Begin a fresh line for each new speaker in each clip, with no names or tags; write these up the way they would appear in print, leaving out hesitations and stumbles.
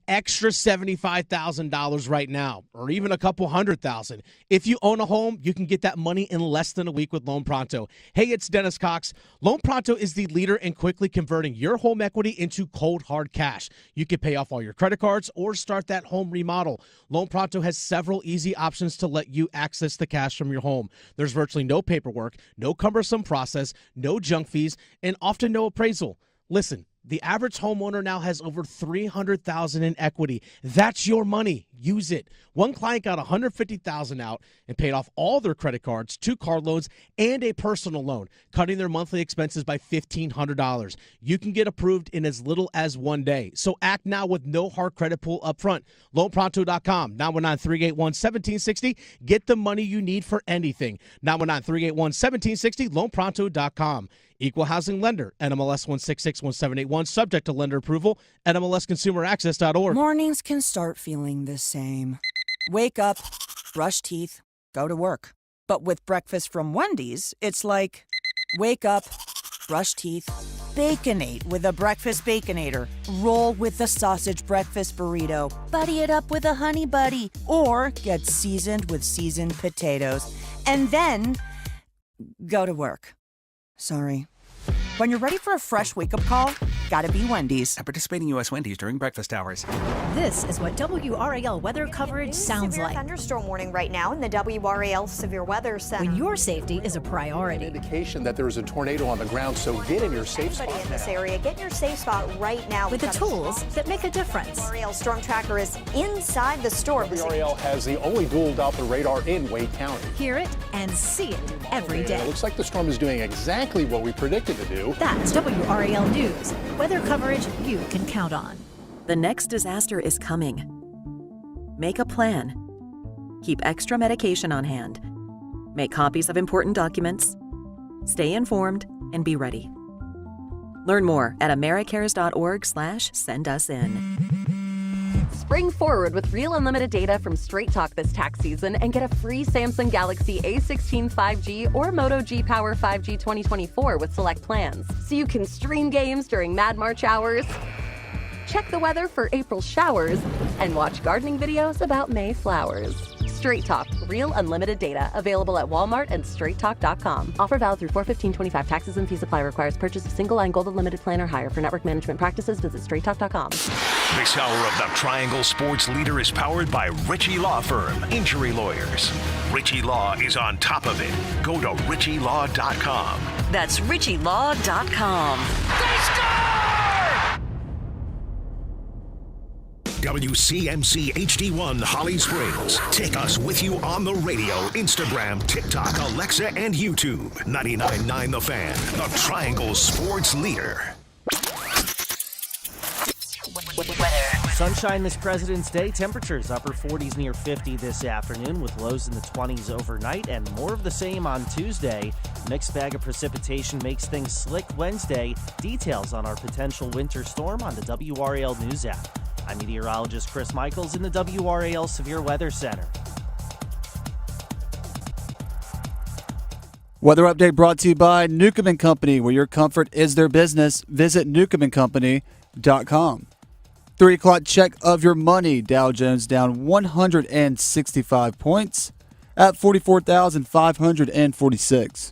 extra $75,000 right now, or even a couple $100,000. If you own a home, you can get that money in less than a week with Loan Pronto. Hey, it's Dennis Cox. Loan Pronto is the leader in quickly converting your home equity into cold, hard cash. You can pay off all your credit cards or start that home remodel. Loan Pronto has several easy options to let you access the cash from your home. There's virtually no paperwork, no cumbersome process, no junk fees, and often no appraisal. Listen, the average homeowner now has over $300,000 in equity. That's your money. Use it. One client got $150,000 out and paid off all their credit cards, 2 car loans, and a personal loan, cutting their monthly expenses by $1,500. You can get approved in as little as 1 day. So act now with no hard credit pull up front. LoanPronto.com, 919-381-1760. Get the money you need for anything. 919-381-1760, LoanPronto.com. Equal housing lender, NMLS 1661781, subject to lender approval, NMLSconsumeraccess.org.
Mornings can start feeling the same. Wake up, brush teeth, go to work. But with breakfast from Wendy's, it's like, wake up, brush teeth, Baconate with a breakfast Baconator. Roll with the sausage breakfast burrito. Buddy it up with a honey buddy. Or get seasoned with seasoned potatoes. And then go to work. Sorry. When you're ready for a fresh wake-up call, gotta be Wendy's.
At participating U.S. Wendy's during breakfast hours.
This is what WRAL weather coverage sounds like.
Thunderstorm warning right now in the WRAL Severe Weather Center.
When your safety is a priority.
An indication that there is a tornado on the ground, so get in your safe spot
in this area, get in your safe spot right now.
With the tools that make a difference.
WRAL Storm Tracker is inside the storm.
WRAL has the only dual Doppler radar in Wade County.
Hear it and see it every day.
It looks like the storm is doing exactly what we predicted to do.
That's WRAL News. Weather coverage you can count on.
The next disaster is coming. Make a plan. Keep extra medication on hand. Make copies of important documents. Stay informed and be ready. Learn more at americares.org/sendusin.
Spring forward with real unlimited data from Straight Talk this tax season and get a free Samsung Galaxy A16 5G or Moto G Power 5G 2024 with select plans. So you can stream games during Mad March hours, check the weather for April showers, and watch gardening videos about May flowers. Straight Talk, real unlimited data. Available at Walmart and straighttalk.com. Offer valid through 4/15/25. Taxes and fees apply. Requires purchase of single line gold unlimited plan or higher. For network management practices, visit straighttalk.com.
This hour of the Triangle Sports Leader is powered by Ritchie Law Firm, injury lawyers. Ritchie Law is on top of it. Go to ritchielaw.com.
That's ritchielaw.com.
They score! WCMC HD1 Holly Springs. Take us with you on the radio, Instagram, TikTok, Alexa, and YouTube. 99.9 The Fan, the Triangle Sports Leader.
Sunshine this President's Day. Temperatures upper 40s near 50 this afternoon with lows in the 20s overnight and more of the same on Tuesday. Mixed bag of precipitation makes things slick Wednesday. Details on our potential winter storm on the WRAL News app. I'm meteorologist Chris Michaels in the WRAL Severe Weather Center.
Weather update brought to you by Newcomb & Company, where your comfort is their business. Visit newcombandcompany.com. 3 o'clock check of your money. Dow Jones down 165 points at 44,546.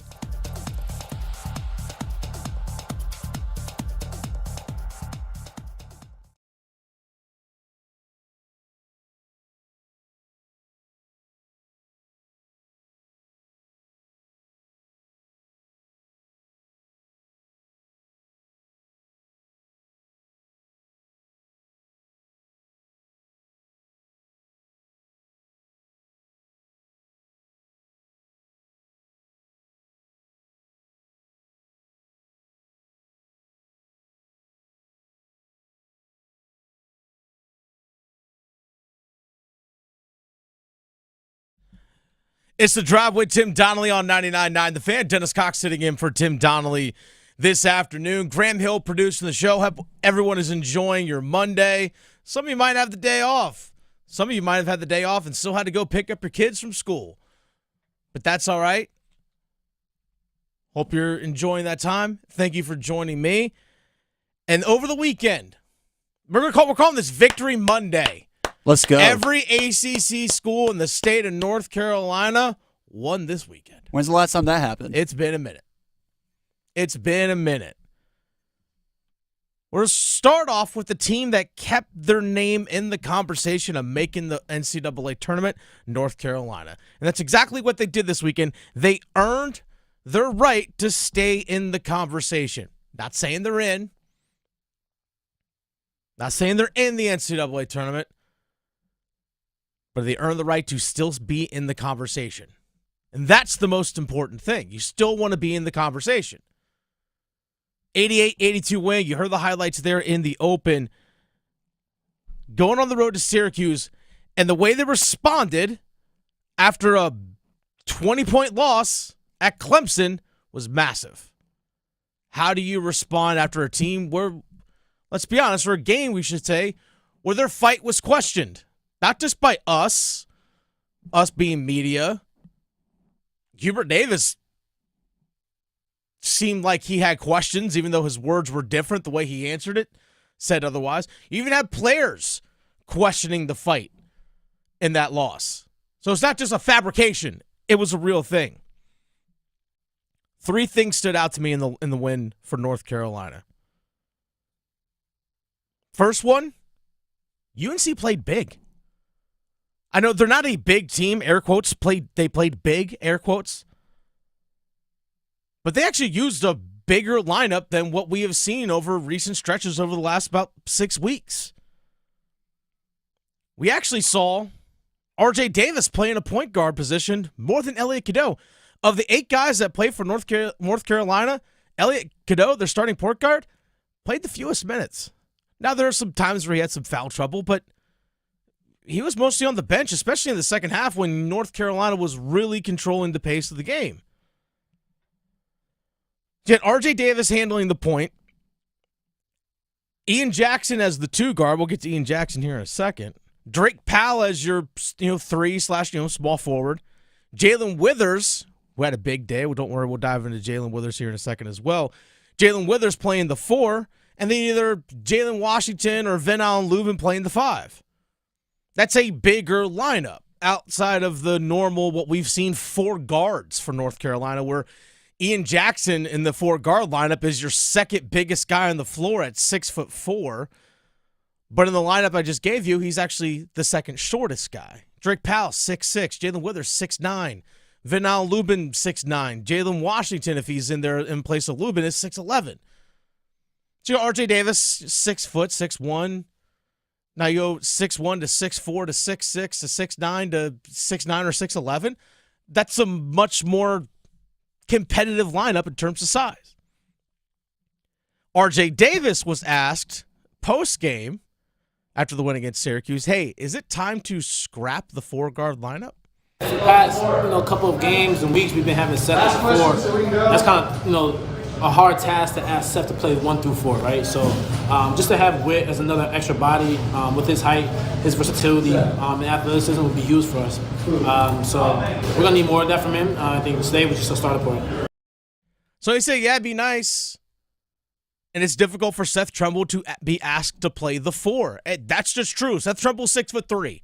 It's The Drive with Tim Donnelly on 99.9 The Fan. Dennis Cox sitting in for Tim Donnelly this afternoon. Graham Hill producing the show. Hope everyone is enjoying your Monday. Some of you might have the day off. Some of you might have had the day off and still had to go pick up your kids from school. But that's all right. Hope you're enjoying that time. Thank you for joining me. And over the weekend, We're calling this Victory Monday.
Let's go.
Every ACC school in the state of North Carolina won this weekend.
When's the last time that happened?
It's been a minute. We'll start off with the team that kept their name in the conversation of making the NCAA tournament, North Carolina. And that's exactly what they did this weekend. They earned their right to stay in the conversation. Not saying they're in. Not saying they're in the NCAA tournament. But they earned the right to still be in the conversation. And that's the most important thing. You still want to be in the conversation. 88-82 win. You heard the highlights there in the open. Going on the road to Syracuse, and the way they responded after a 20-point loss at Clemson was massive. How do you respond after a team where, let's be honest, or a game, we should say, where their fight was questioned? Not just by us being media. Hubert Davis seemed like he had questions, even though his words were different. The way he answered it said otherwise. You even had players questioning the fight in that loss. So it's not just a fabrication. It was a real thing. 3 things stood out to me in the win for North Carolina. First one, UNC played big. I know they're not a big team, air quotes. They played big, air quotes. But they actually used a bigger lineup than what we have seen over recent stretches over the last about 6 weeks. We actually saw R.J. Davis play in a point guard position more than Elliot Cadeau. Of the 8 guys that played for North Carolina, Elliot Cadeau, their starting point guard, played the fewest minutes. Now, there are some times where he had some foul trouble, but he was mostly on the bench, especially in the second half when North Carolina was really controlling the pace of the game. Yet R.J. Davis handling the point. Ian Jackson as the 2 guard. We'll get to Ian Jackson here in a second. Drake Powell as your 3/small forward. Jalen Withers, who had a big day. Well, don't worry, we'll dive into Jalen Withers here in a second as well. Jalen Withers playing the 4, and then either Jalen Washington or Van Allen Lubin playing the 5. That's a bigger lineup outside of the normal, what we've seen, 4 guards for North Carolina, where Ian Jackson in the 4-guard lineup is your second biggest guy on the floor at 6'4". But in the lineup I just gave you, he's actually the second shortest guy. Drake Powell, 6'6". Jalen Withers, 6'9". Van Allen Lubin, 6'9". Jalen Washington, if he's in there in place of Lubin, is 6'11". So you got R.J. Davis, 6 foot, 6'1". Now you go 6'1" to 6'4" to 6'6" to 6'9" to 6'9" or 6'11". That's a much more competitive lineup in terms of size. R.J. Davis was asked post-game after the win against Syracuse, hey, is it time to scrap the 4-guard lineup?
For the past, couple of games and weeks we've been having Seth as 4. That's kind of, a hard task to ask Seth to play 1 through 4, right? So just to have Witt as another extra body with his height, his versatility, and athleticism would be huge for us. So we're going to need more of that from him. I think today was just a starter point.
So they say, yeah, it'd be nice. And it's difficult for Seth Trumbull to be asked to play the 4. That's just true. Seth Trumble's 6'3".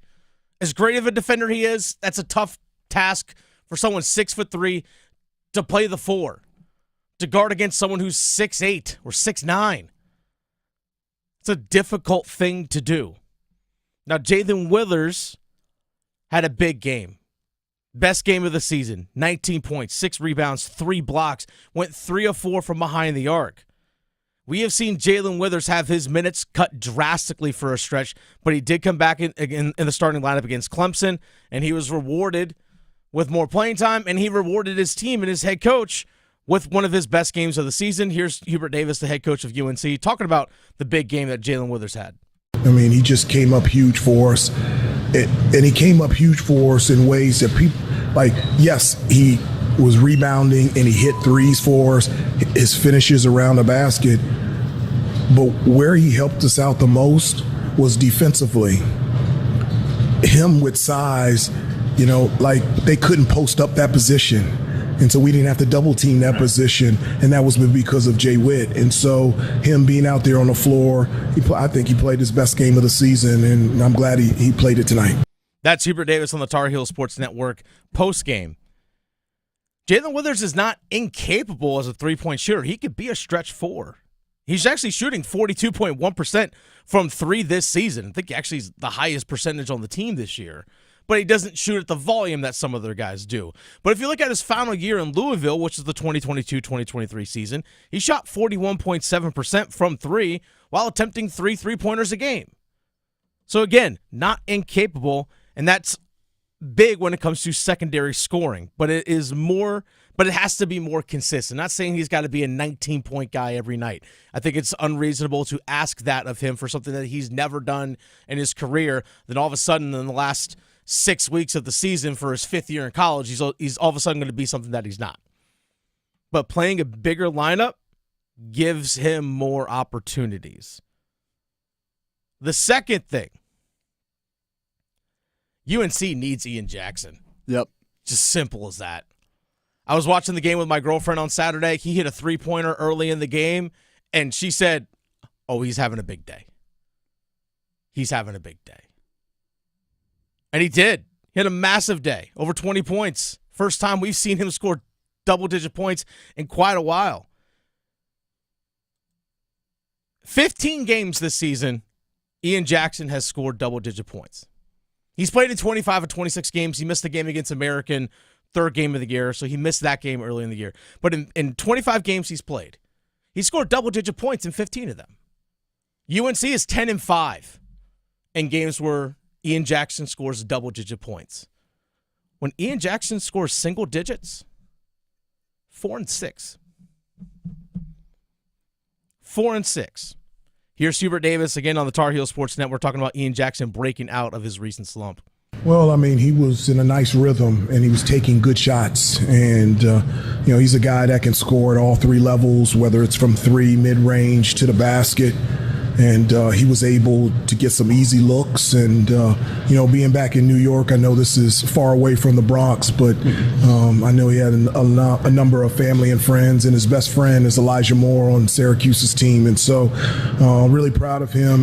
As great of a defender he is, that's a tough task for someone 6'3" to play the 4. To guard against someone who's 6'8" or 6'9". It's a difficult thing to do. Now, Jalen Withers had a big game. Best game of the season. 19 points, 6 rebounds, 3 blocks. Went 3 of 4 from behind the arc. We have seen Jalen Withers have his minutes cut drastically for a stretch, but he did come back in the starting lineup against Clemson, and he was rewarded with more playing time, and he rewarded his team and his head coach with one of his best games of the season. Here's Hubert Davis, the head coach of UNC, talking about the big game that Jalen Withers had.
I mean, he just came up huge for us, and he came up huge for us in ways that people, yes, he was rebounding and he hit threes for us, his finishes around the basket, but where he helped us out the most was defensively. Him with size, they couldn't post up that position. And so we didn't have to double team that position, and that was because of Jay Witt. And so him being out there on the floor, I think he played his best game of the season, and I'm glad he played it tonight.
That's Hubert Davis on the Tar Heel Sports Network post-game. Jalen Withers is not incapable as a three-point shooter. He could be a stretch four. He's actually shooting 42.1% from three this season. I think actually is the highest percentage on the team this year. But he doesn't shoot at the volume that some other guys do. But if you look at his final year in Louisville, which is the 2022-2023 season, he shot 41.7% from three while attempting three-pointers a game. So again, not incapable, and that's big when it comes to secondary scoring. But it has to be more consistent. Not saying he's got to be a 19-point guy every night. I think it's unreasonable to ask that of him for something that he's never done in his career. Then all of a sudden in the last 6 weeks of the season for his fifth year in college, he's all of a sudden going to be something that he's not. But playing a bigger lineup gives him more opportunities. The second thing, UNC needs Ian Jackson.
Yep.
Just simple as that. I was watching the game with my girlfriend on Saturday. He hit a three-pointer early in the game, and she said, "Oh, he's having a big day. He's having a big day." And he did. He had a massive day, over 20 points. First time we've seen him score double-digit points in quite a while. 15 games this season, Ian Jackson has scored double-digit points. He's played in 25 of 26 games. He missed the game against American, third game of the year, so he missed that game early in the year. But in 25 games he's played, he scored double-digit points in 15 of them. UNC is 10-5 in games where Ian Jackson scores double-digit points. When Ian Jackson scores single digits, 4-6. 4-6. Here's Hubert Davis again on the Tar Heel Sports Network talking about Ian Jackson breaking out of his recent slump.
Well, I mean, he was in a nice rhythm, and he was taking good shots. And, he's a guy that can score at all three levels, whether it's from three, mid-range to the basket. And he was able to get some easy looks. And, being back in New York, I know this is far away from the Bronx, but I know he had a number of family and friends, and his best friend is Elijah Moore on Syracuse's team. And so really proud of him.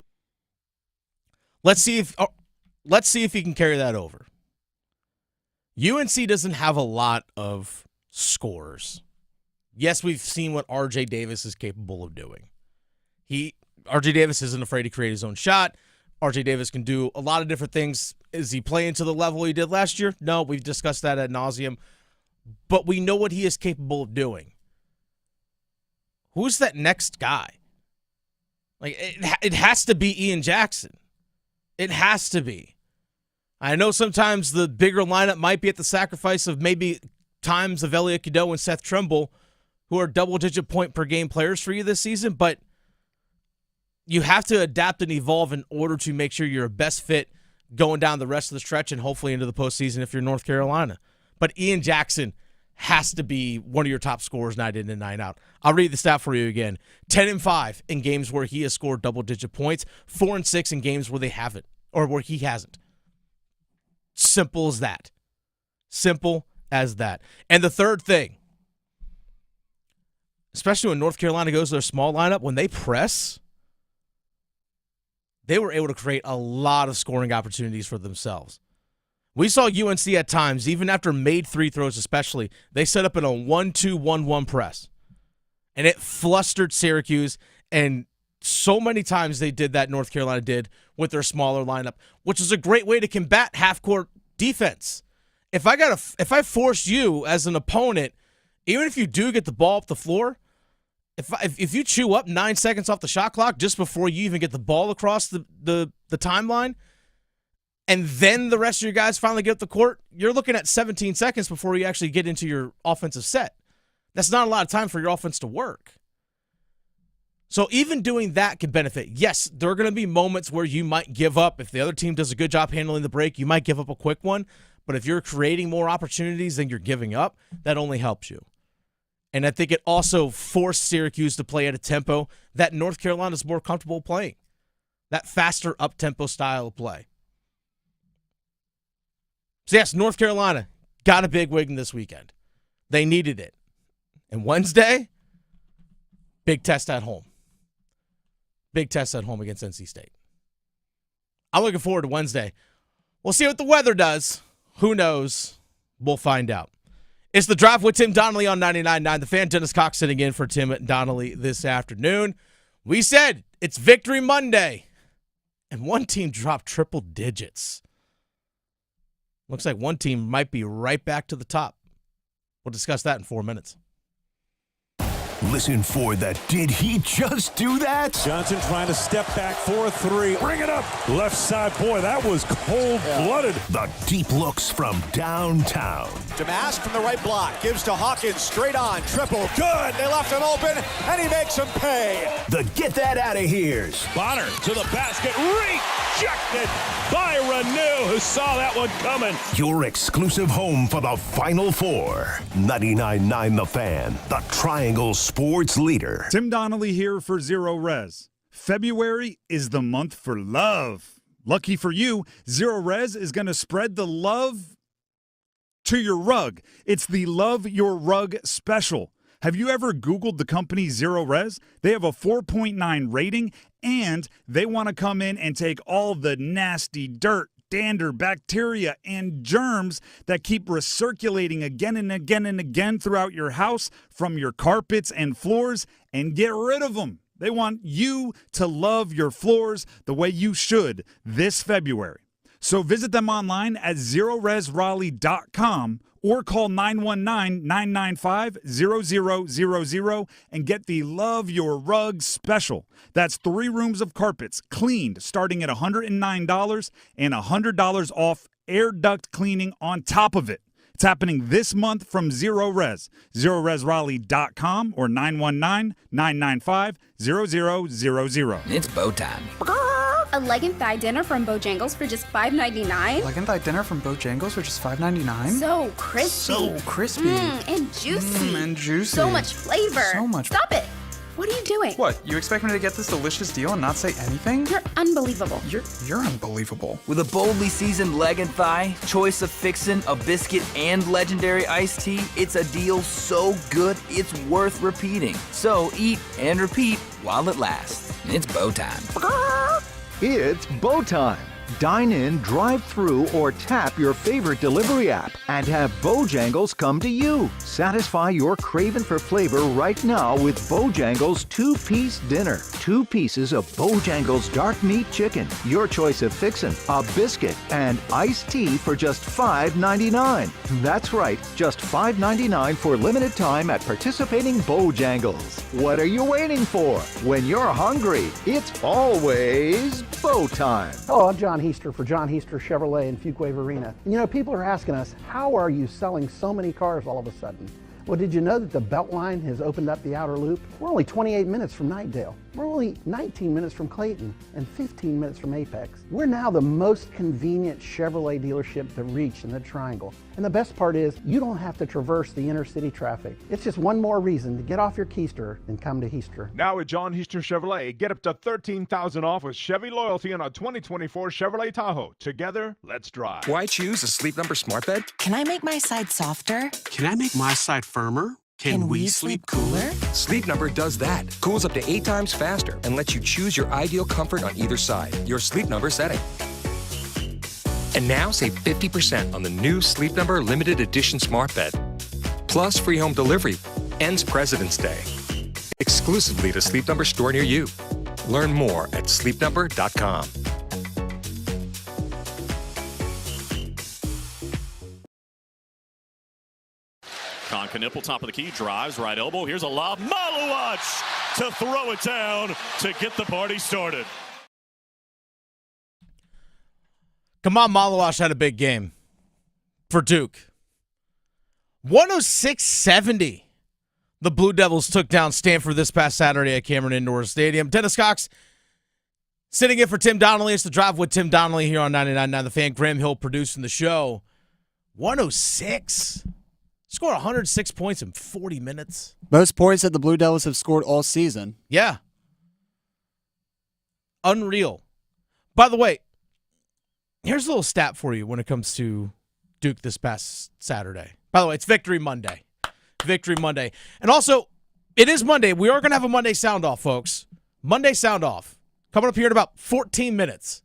Let's see if he can carry that over. UNC doesn't have a lot of scorers. Yes, we've seen what R.J. Davis is capable of doing. R.J. Davis isn't afraid to create his own shot. R.J. Davis can do a lot of different things. Is he playing to the level he did last year? No, we've discussed that ad nauseum. But we know what he is capable of doing. Who's that next guy? It has to be Ian Jackson. It has to be. I know sometimes the bigger lineup might be at the sacrifice of maybe times of Elliot Cadeau and Seth Trimble, who are double-digit point per game players for you this season, but you have to adapt and evolve in order to make sure you're a best fit going down the rest of the stretch and hopefully into the postseason if you're North Carolina. But Ian Jackson has to be one of your top scorers night in and night out. I'll read the stat for you again. 10-5 in games where he has scored double-digit points, 4-6 in games where they haven't, or where he hasn't. Simple as that. Simple as that. And the third thing, especially when North Carolina goes to their small lineup, when they press, they were able to create a lot of scoring opportunities for themselves. We saw UNC at times, even after made free throws especially, they set up in a 1-2-1-1 press. And it flustered Syracuse, and so many times they did that, North Carolina did, with their smaller lineup, which is a great way to combat half-court defense. If I force you as an opponent, even if you do get the ball up the floor, if you chew up 9 seconds off the shot clock just before you even get the ball across the timeline, and then the rest of your guys finally get up the court, you're looking at 17 seconds before you actually get into your offensive set. That's not a lot of time for your offense to work. So even doing that can benefit. Yes, there are going to be moments where you might give up. If the other team does a good job handling the break, you might give up a quick one. But if you're creating more opportunities than you're giving up, that only helps you. And I think it also forced Syracuse to play at a tempo that North Carolina is more comfortable playing. That faster up-tempo style of play. So yes, North Carolina got a big win this weekend. They needed it. And Wednesday, big test at home. Big test at home against NC State. I'm looking forward to Wednesday. We'll see what the weather does. Who knows? We'll find out. It's the Drive with Tim Donnelly on 99.9. The Fan. Dennis Cox sitting in for Tim Donnelly this afternoon. We said it's Victory Monday, and one team dropped triple digits. Looks like one team might be right back to the top. We'll discuss that in 4 minutes.
Listen for the Did He Just Do That?
Johnson trying to step back for a three. Bring it up. Left side. Boy, that was cold-blooded.
The deep looks from downtown.
Damask from the right block. Gives to Hawkins. Straight on. Triple. Good. They left him open, and he makes him pay.
The Get That Out of Here's.
Bonner to the basket. Rejected by Renew, who saw that one coming.
Your exclusive home for the Final Four. 99.9 The Fan. The Triangle Sports Leader.
Tim Donnelly here for Zero Res. February is the month for love. Lucky for you, Zero Res is going to spread the love to your rug. It's the Love Your Rug Special. Have you ever Googled the company Zero Res? They have a 4.9 rating, and they want to come in and take all the nasty dirt, dander, bacteria, and germs that keep recirculating again and again and again throughout your house from your carpets and floors and get rid of them. They want you to love your floors the way you should this February. So visit them online at zeroresraleigh.com or call 919-995-0000 and get the Love Your Rug Special. That's 3 rooms of carpets cleaned starting at $109 and $100 off air duct cleaning on top of it. It's happening this month from Zero Res. ZeroResRaleigh.com or 919-995-0000.
It's bow time.
A leg and thigh dinner from Bojangles for just $5.99.
Leg and thigh dinner from Bojangles for just $5.99.
So crispy.
So crispy.
And juicy.
And juicy.
So much flavor.
So much.
Stop it. What are you doing?
What? You expect me to get this delicious deal and not say anything?
You're unbelievable.
You're unbelievable.
With a boldly seasoned leg and thigh, choice of fixin', a biscuit, and legendary iced tea, it's a deal so good it's worth repeating. So eat and repeat while it lasts. It's bow time.
It's bow time. Dine in, drive through, or tap your favorite delivery app and have Bojangles come to you. Satisfy your craving for flavor right now with Bojangles 2-piece dinner. 2 pieces of Bojangles dark meat chicken, your choice of fixin', a biscuit, and iced tea for just $5.99. That's right, just $5.99 for limited time at participating Bojangles. What are you waiting for? When you're hungry, it's always bow time.
Hello, I'm John Heister for John Heister Chevrolet in Fuquay Varina. And you know, people are asking us, how are you selling so many cars all of a sudden? Well, did you know that the Beltline has opened up the outer loop? We're only 28 minutes from Knightdale. We're only 19 minutes from Clayton and 15 minutes from Apex. We're now the most convenient Chevrolet dealership to reach in the Triangle. And the best part is, you don't have to traverse the inner city traffic. It's just one more reason to get off your keister and come to Heister.
Now at John Heister Chevrolet, get up to $13,000 off with Chevy loyalty on a 2024 Chevrolet Tahoe. Together, let's drive.
Why choose a Sleep Number smart bed?
Can I make my side softer?
Can I make my side firmer?
Can we sleep cooler?
Sleep Number does that. Cools up to 8 times faster and lets you choose your ideal comfort on either side. Your Sleep Number setting. And now save 50% on the new Sleep Number limited edition smart bed. Plus free home delivery. Ends President's Day. Exclusively to Sleep Number store near you. Learn more at sleepnumber.com.
Knipple, top of the key, drives, right elbow. Here's a lob. Malawach to throw it down to get the party started.
Come on, Malawach had a big game for Duke. 106-70. The Blue Devils took down Stanford this past Saturday at Cameron Indoor Stadium. Dennis Cox sitting in for Tim Donnelly. It's the Drive with Tim Donnelly here on 99.9 The Fan. Graham Hill producing the show. 106. Scored 106 points in 40 minutes.
Most points that the Blue Devils have scored all season.
Yeah. Unreal. By the way, here's a little stat for you when it comes to Duke this past Saturday. By the way, it's Victory Monday. Victory Monday. And also, it is Monday. We are going to have a Monday Soundoff, folks. Monday Soundoff. Coming up here in about 14 minutes.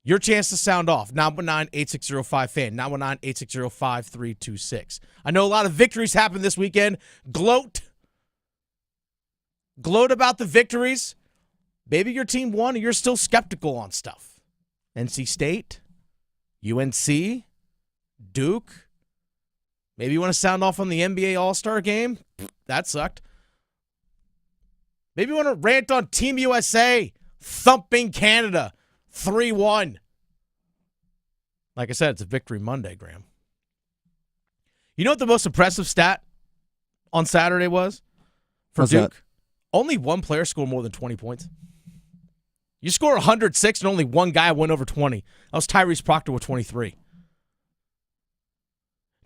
Your chance to sound off. 919-860-5FAN. 919-860-5326. I know a lot of victories happened this weekend. Gloat about the victories. Maybe your team won and you're still skeptical on stuff. NC State, UNC, Duke. Maybe you want to sound off on the NBA All-Star game. That sucked. Maybe you want to rant on Team USA thumping Canada 3-1. Like I said, it's a Victory Monday, Graham. You know what the most impressive stat on Saturday was for
What's
Duke?
that?
Only one player scored more than 20 points. You score 106 and only one guy went over 20. That was Tyrese Proctor with 23.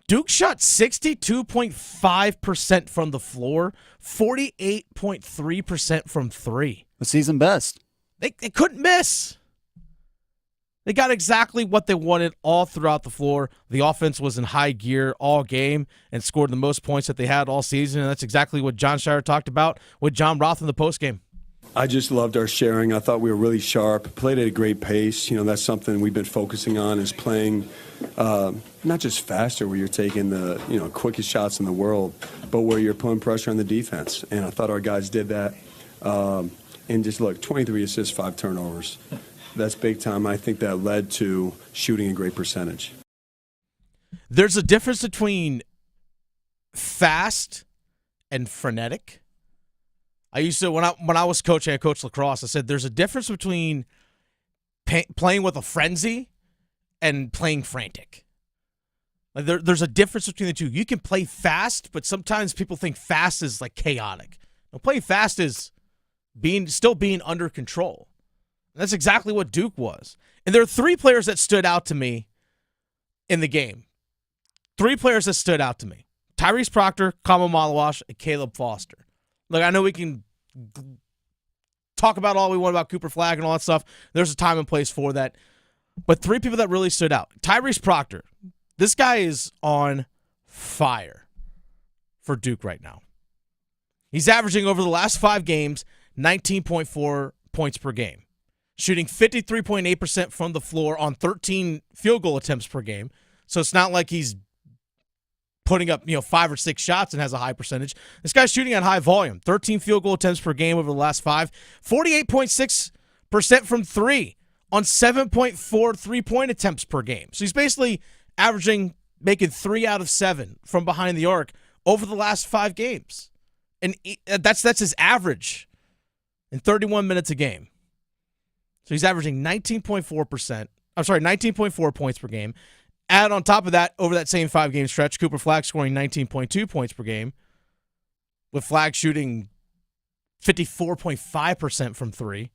Duke shot 62.5% from the floor, 48.3% from three.
The season best.
They couldn't miss. They got exactly what they wanted all throughout the floor. The offense was in high gear all game and scored the most points that they had all season, and that's exactly what John Shire talked about with John Roth in the postgame.
I just loved our sharing. I thought we were really sharp, played at a great pace. You know, that's something we've been focusing on is playing not just faster where you're taking the, quickest shots in the world, but where you're putting pressure on the defense. And I thought our guys did that. And just look, 23 assists, 5 turnovers. That's big time. I think that led to shooting a great percentage.
There's a difference between fast and frenetic. I used to, when I was coaching, I coached lacrosse, I said there's a difference between playing with a frenzy and playing frantic. Like there's a difference between the two. You can play fast, but sometimes people think fast is like chaotic. Now, playing fast is still being under control. And that's exactly what Duke was. And there are 3 players that stood out to me in the game. 3 players that stood out to me. Tyrese Proctor, Kama Malawash, and Caleb Foster. Look, I know we can talk about all we want about Cooper Flagg and all that stuff. There's a time and place for that. But 3 people that really stood out. Tyrese Proctor. This guy is on fire for Duke right now. He's averaging over the last 5 games 19.4 points per game. Shooting 53.8% from the floor on 13 field goal attempts per game. So it's not like he's putting up 5 or 6 shots and has a high percentage. This guy's shooting at high volume. 13 field goal attempts per game over the last 5. 48.6% from 3 on 7.4 three-point attempts per game. So he's basically making 3 out of 7 from behind the arc over the last 5 games. And that's his average in 31 minutes a game. So he's averaging 19.4 points per game. Add on top of that, over that same 5-game stretch, Cooper Flagg scoring 19.2 points per game, with Flagg shooting 54.5% from 3.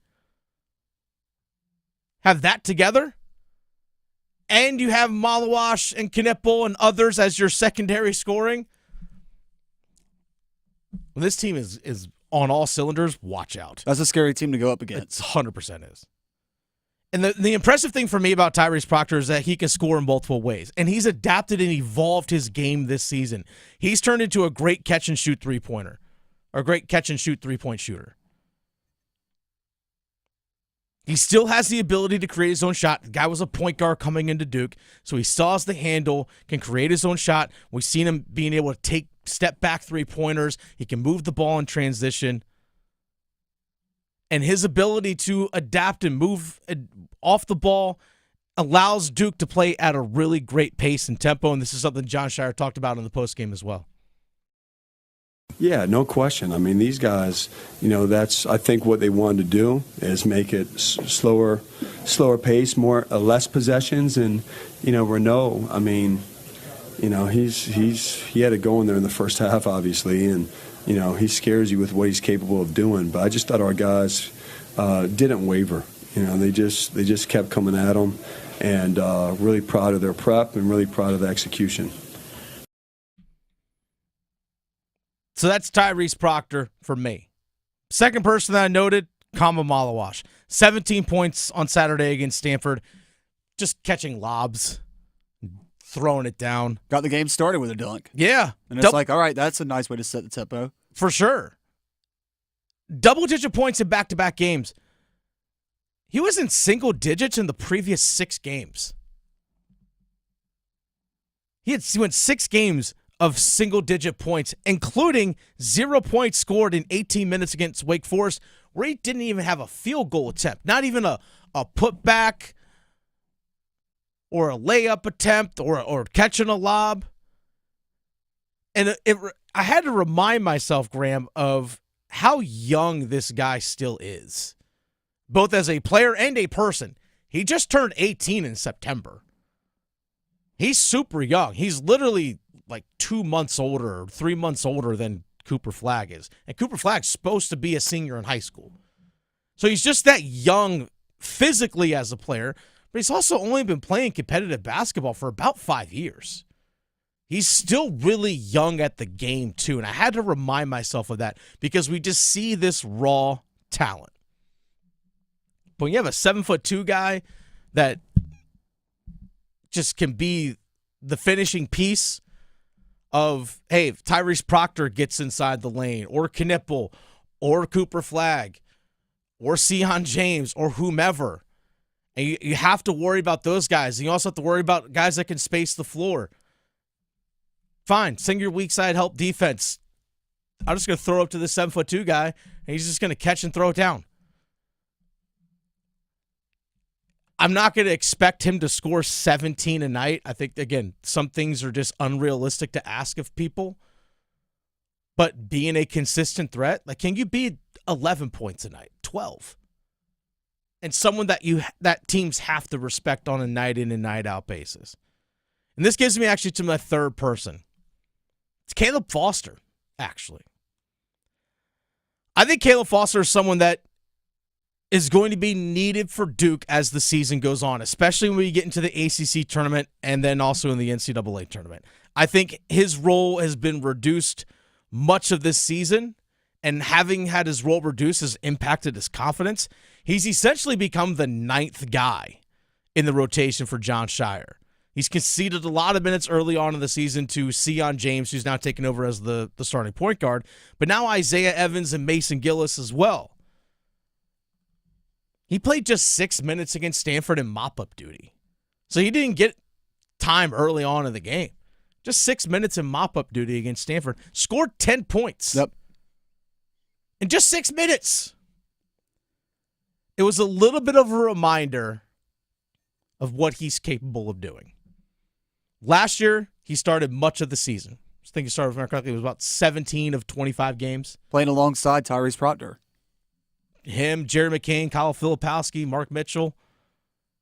Have that together, and you have Malawash and Knipple and others as your secondary scoring. When this team is on all cylinders, watch out.
That's a scary team to go up against.
It 100% is. And the impressive thing for me about Tyrese Proctor is that he can score in multiple ways. And he's adapted and evolved his game this season. He's turned into a great catch-and-shoot three-pointer, or a great catch-and-shoot three-point shooter. He still has the ability to create his own shot. The guy was a point guard coming into Duke, so he still has the handle, can create his own shot. We've seen him being able to take step-back three-pointers. He can move the ball in transition. And his ability to adapt and move off the ball allows Duke to play at a really great pace and tempo, and this is something John Shire talked about in the postgame as well.
Yeah, no question. I mean, these guys, that's I think what they wanted to do is make it slower pace, less possessions, and Renaud. I mean, he had it going there in the first half, obviously, and he scares you with what he's capable of doing. But I just thought our guys didn't waver. They just kept coming at him, and really proud of their prep and really proud of the execution.
So that's Tyrese Proctor for me. Second person that I noted, Kama Malawash. 17 points on Saturday against Stanford. Just catching lobs, throwing it down.
Got the game started with a dunk.
Yeah.
And it's like, all right, that's a nice way to set the tempo.
For sure. Double-digit points in back-to-back games. He was in single digits in the previous 6 games. He went 6 games of single-digit points, including 0 points scored in 18 minutes against Wake Forest, where he didn't even have a field goal attempt, not even a putback or a layup attempt or catching a lob. And I had to remind myself, Graham, of how young this guy still is, both as a player and a person. He just turned 18 in September. He's super young. He's literally like 2 months older or 3 months older than Cooper Flagg is. And Cooper Flagg's supposed to be a senior in high school. So he's just that young physically as a player, but he's also only been playing competitive basketball for about 5 years. He's still really young at the game, too. And I had to remind myself of that because we just see this raw talent. But when you have a 7'2" guy that just can be the finishing piece of, hey, if Tyrese Proctor gets inside the lane, or Knipple, or Cooper Flagg, or Sion James, or whomever, and you have to worry about those guys. And you also have to worry about guys that can space the floor. Fine, send your weak side help defense. I'm just going to throw up to the 7'2" guy, and he's just going to catch and throw it down. I'm not going to expect him to score 17 a night. I think, again, some things are just unrealistic to ask of people. But being a consistent threat, like, can you be 11 points a night, 12? And someone that teams have to respect on a night in and night out basis. And this gives me actually to my third person. It's Caleb Foster, actually. I think Caleb Foster is someone that is going to be needed for Duke as the season goes on, especially when we get into the ACC tournament and then also in the NCAA tournament. I think his role has been reduced much of this season, and having had his role reduced has impacted his confidence. He's essentially become the 9th guy in the rotation for John Shire. He's conceded a lot of minutes early on in the season to Sion James, who's now taken over as the starting point guard, but now Isaiah Evans and Mason Gillis as well. He played just 6 minutes against Stanford in mop-up duty. So he didn't get time early on in the game. Just 6 minutes in mop-up duty against Stanford. Scored 10 points.
Yep.
In just 6 minutes. It was a little bit of a reminder of what he's capable of doing. Last year, he started much of the season. I think he started, if I remember correctly, it was about 17 of 25 games.
Playing alongside Tyrese Proctor.
Him, Jerry McCain, Kyle Filipowski, Mark Mitchell.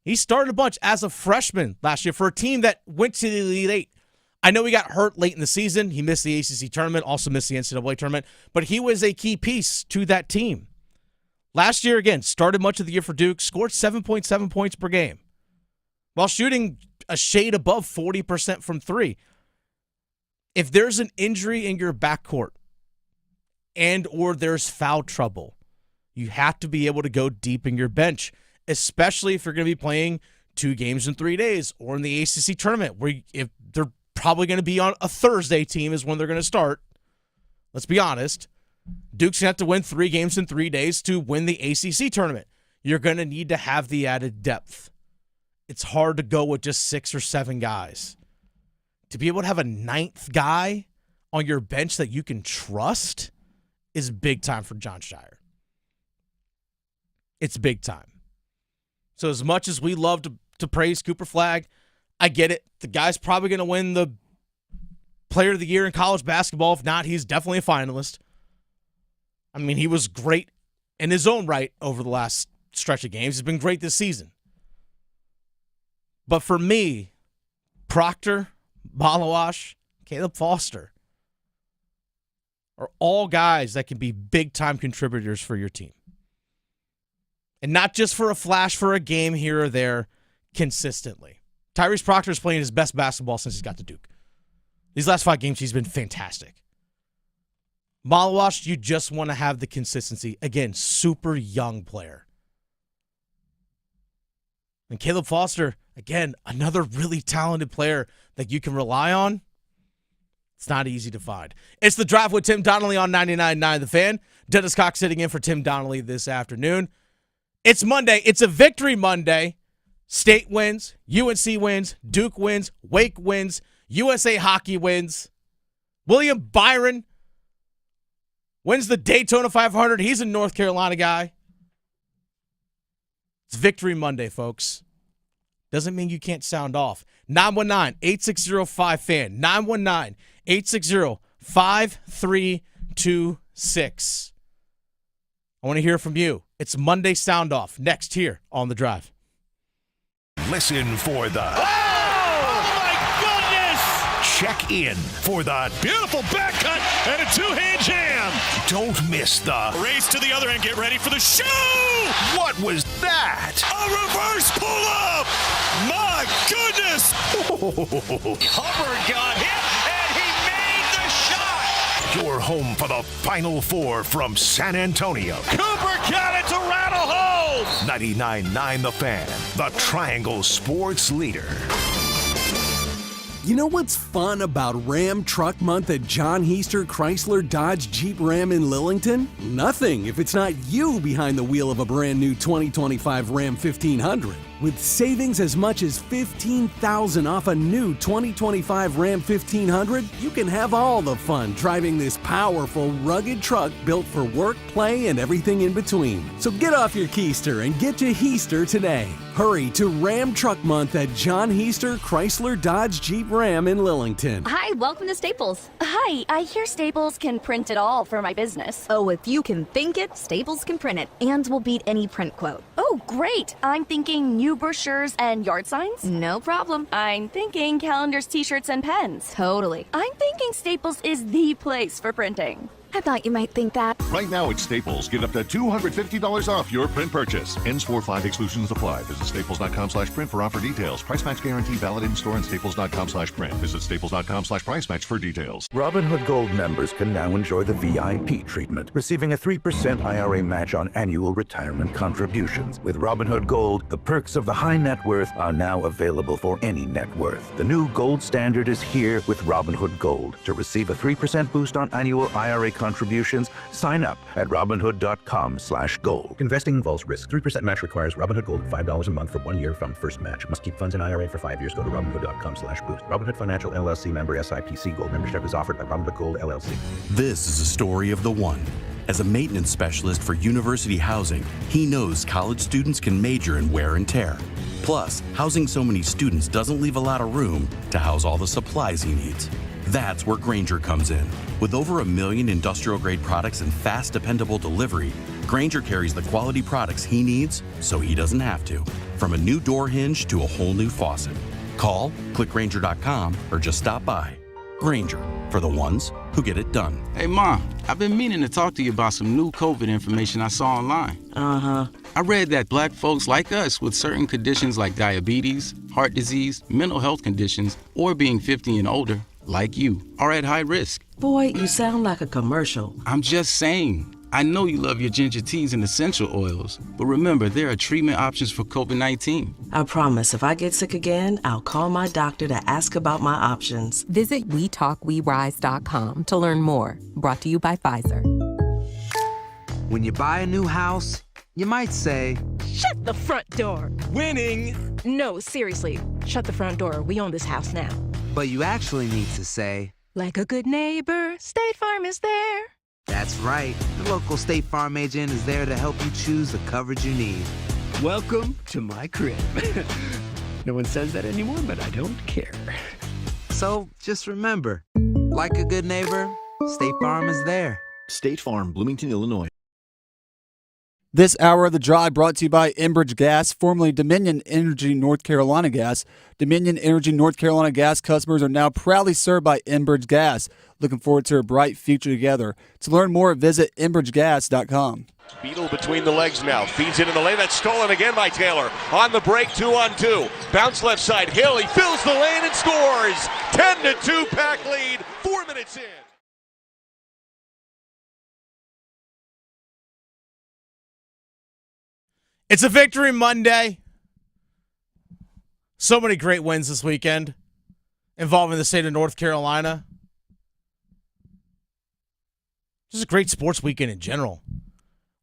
He started a bunch as a freshman last year for a team that went to the Elite Eight. I know he got hurt late in the season. He missed the ACC tournament, also missed the NCAA tournament, but he was a key piece to that team. Last year, again, started much of the year for Duke, scored 7.7 points per game while shooting a shade above 40% from three. If there's an injury in your backcourt and or there's foul trouble, you have to be able to go deep in your bench, especially if you're going to be playing 2 games in 3 days or in the ACC tournament, where if they're probably going to be on a Thursday team is when they're going to start. Let's be honest. Duke's going to have to win 3 games in 3 days to win the ACC tournament. You're going to need to have the added depth. It's hard to go with just 6 or 7 guys. To be able to have a 9th guy on your bench that you can trust is big time for John Shire. It's big time. So as much as we love to praise Cooper Flagg, I get it. The guy's probably going to win the Player of the Year in college basketball. If not, he's definitely a finalist. I mean, he was great in his own right over the last stretch of games. He's been great this season. But for me, Proctor, Malawash, Caleb Foster are all guys that can be big-time contributors for your team. And not just for a flash for a game here or there, consistently. Tyrese Proctor is playing his best basketball since he's got to Duke. These last 5 games, he's been fantastic. Malawash, you just want to have the consistency. Again, super young player. And Caleb Foster, again, another really talented player that you can rely on. It's not easy to find. It's The Drive with Tim Donnelly on 99.9 The Fan. Dennis Cox sitting in for Tim Donnelly this afternoon. It's Monday. It's a victory Monday. State wins, UNC wins, Duke wins, Wake wins, USA Hockey wins. William Byron wins the Daytona 500. He's a North Carolina guy. It's Victory Monday, folks. Doesn't mean you can't sound off. 919-860-5FAN. 919-860-5326. I want to hear from you. It's Monday Sound Off next here on The Drive.
Listen for the...
Oh, my goodness!
Check in for the...
Beautiful back cut and a two-hand jam.
Don't miss the...
Race to the other end. Get ready for the show!
What was that?
A reverse pull-up! My goodness! Hubbard got hit, and he made the shot!
You're home for the Final Four from San Antonio.
Cooper got it to rattle home!
99.9 The Fan, the Triangle Sports Leader.
You know what's fun about Ram Truck Month at John Heister Chrysler Dodge Jeep Ram in Lillington? Nothing if it's not you behind the wheel of a brand new 2025 Ram 1500. With savings as much as $15,000 off a new 2025 Ram 1500, you can have all the fun driving this powerful, rugged truck built for work, play, and everything in between. So get off your keister and get to Heister today. Hurry to Ram Truck Month at John Heister Chrysler Dodge Jeep Ram in Lillington.
Hi, welcome to Staples. Hi, I hear Staples can print it all for my business.
Oh, if you can think it, Staples can print it, and will beat any print quote.
Oh, great. I'm thinking new brochures and yard signs.
No problem.
I'm thinking calendars, t-shirts, and pens.
Totally.
I'm thinking Staples is the place for printing.
I thought you might think that.
Right now at Staples, get up to $250 off your print purchase. Ends 4/5 exclusions apply. Visit staples.com/print for offer details. Price match guarantee valid in store and staples.com/print. Visit staples.com/price match for details.
Robinhood Gold members can now enjoy the VIP treatment, receiving a 3% IRA match on annual retirement contributions. With Robinhood Gold, the perks of the high net worth are now available for any net worth. The new gold standard is here with Robinhood Gold. To receive a 3% boost on annual IRA contributions, sign up at Robinhood.com/gold. Investing involves risk. 3% match requires Robinhood Gold $5 a month for 1 year from first match. Must keep funds in IRA for 5 years. Go to Robinhood.com/boost. Robinhood Financial LLC member SIPC. Gold membership is offered by Robinhood Gold LLC.
This is a story of the one. As a maintenance specialist for university housing, he knows college students can major in wear and tear. Plus, housing so many students doesn't leave a lot of room to house all the supplies he needs. That's where Grainger comes in. With over 1 million industrial-grade products and fast, dependable delivery, Grainger carries the quality products he needs so he doesn't have to. From a new door hinge to a whole new faucet. Call, click Grainger.com, or just stop by. Grainger, for the ones who get it done.
Hey, Mom, I've been meaning to talk to you about some new COVID information I saw online.
Uh-huh.
I read that black folks like us with certain conditions like diabetes, heart disease, mental health conditions, or being 50 and older, like you, are at high risk.
Boy, you sound like a commercial.
I'm just saying. I know you love your ginger teas and essential oils, but remember, there are treatment options for COVID-19.
I promise if I get sick again, I'll call my doctor to ask about my options.
Visit WeTalkWeRise.com to learn more. Brought to you by Pfizer.
When you buy a new house, you might say,
"Shut the front door."
Winning!
No, seriously. Shut the front door. We own this house now.
But you actually need to say,
"Like a good neighbor, State Farm is there."
That's right. The local State Farm agent is there to help you choose the coverage you need.
Welcome to my crib. No one says that anymore, but I don't care.
So just remember, like a good neighbor, State Farm is there.
State Farm, Bloomington, Illinois.
This hour of The Drive brought to you by Enbridge Gas, formerly Dominion Energy North Carolina Gas. Dominion Energy North Carolina Gas customers are now proudly served by Enbridge Gas. Looking forward to a bright future together. To learn more, visit EnbridgeGas.com.
Beetle between the legs now. Feeds it in the lane. That's stolen again by Taylor. On the break, 2-on-2. Bounce left side. Hill, he fills the lane and scores. 10-2 Pack lead. 4 minutes in.
It's a Victory Monday. So many great wins this weekend involving the state of North Carolina. Just a great sports weekend in general.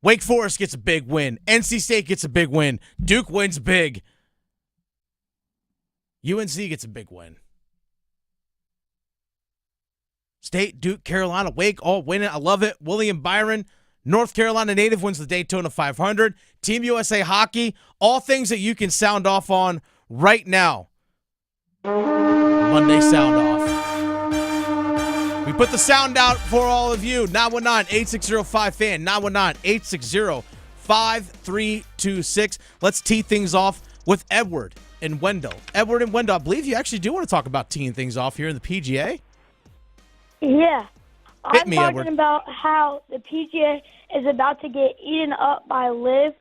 Wake Forest gets a big win. NC State gets a big win. Duke wins big. UNC gets a big win. State, Duke, Carolina, Wake, all winning. I love it. William Byron, North Carolina native, wins the Daytona 500. Team USA Hockey, all things that you can sound off on right now. Monday Sound Off. We put the sound out for all of you. 919-860-5FAN. 919-860-5326. Let's tee things off with Edward and Wendell. Edward and Wendell, I believe you actually do want to talk about teeing things off here in the PGA.
Yeah.
Hit
I'm
me,
talking
Edward.
about how the PGA is about to get eaten up by LIV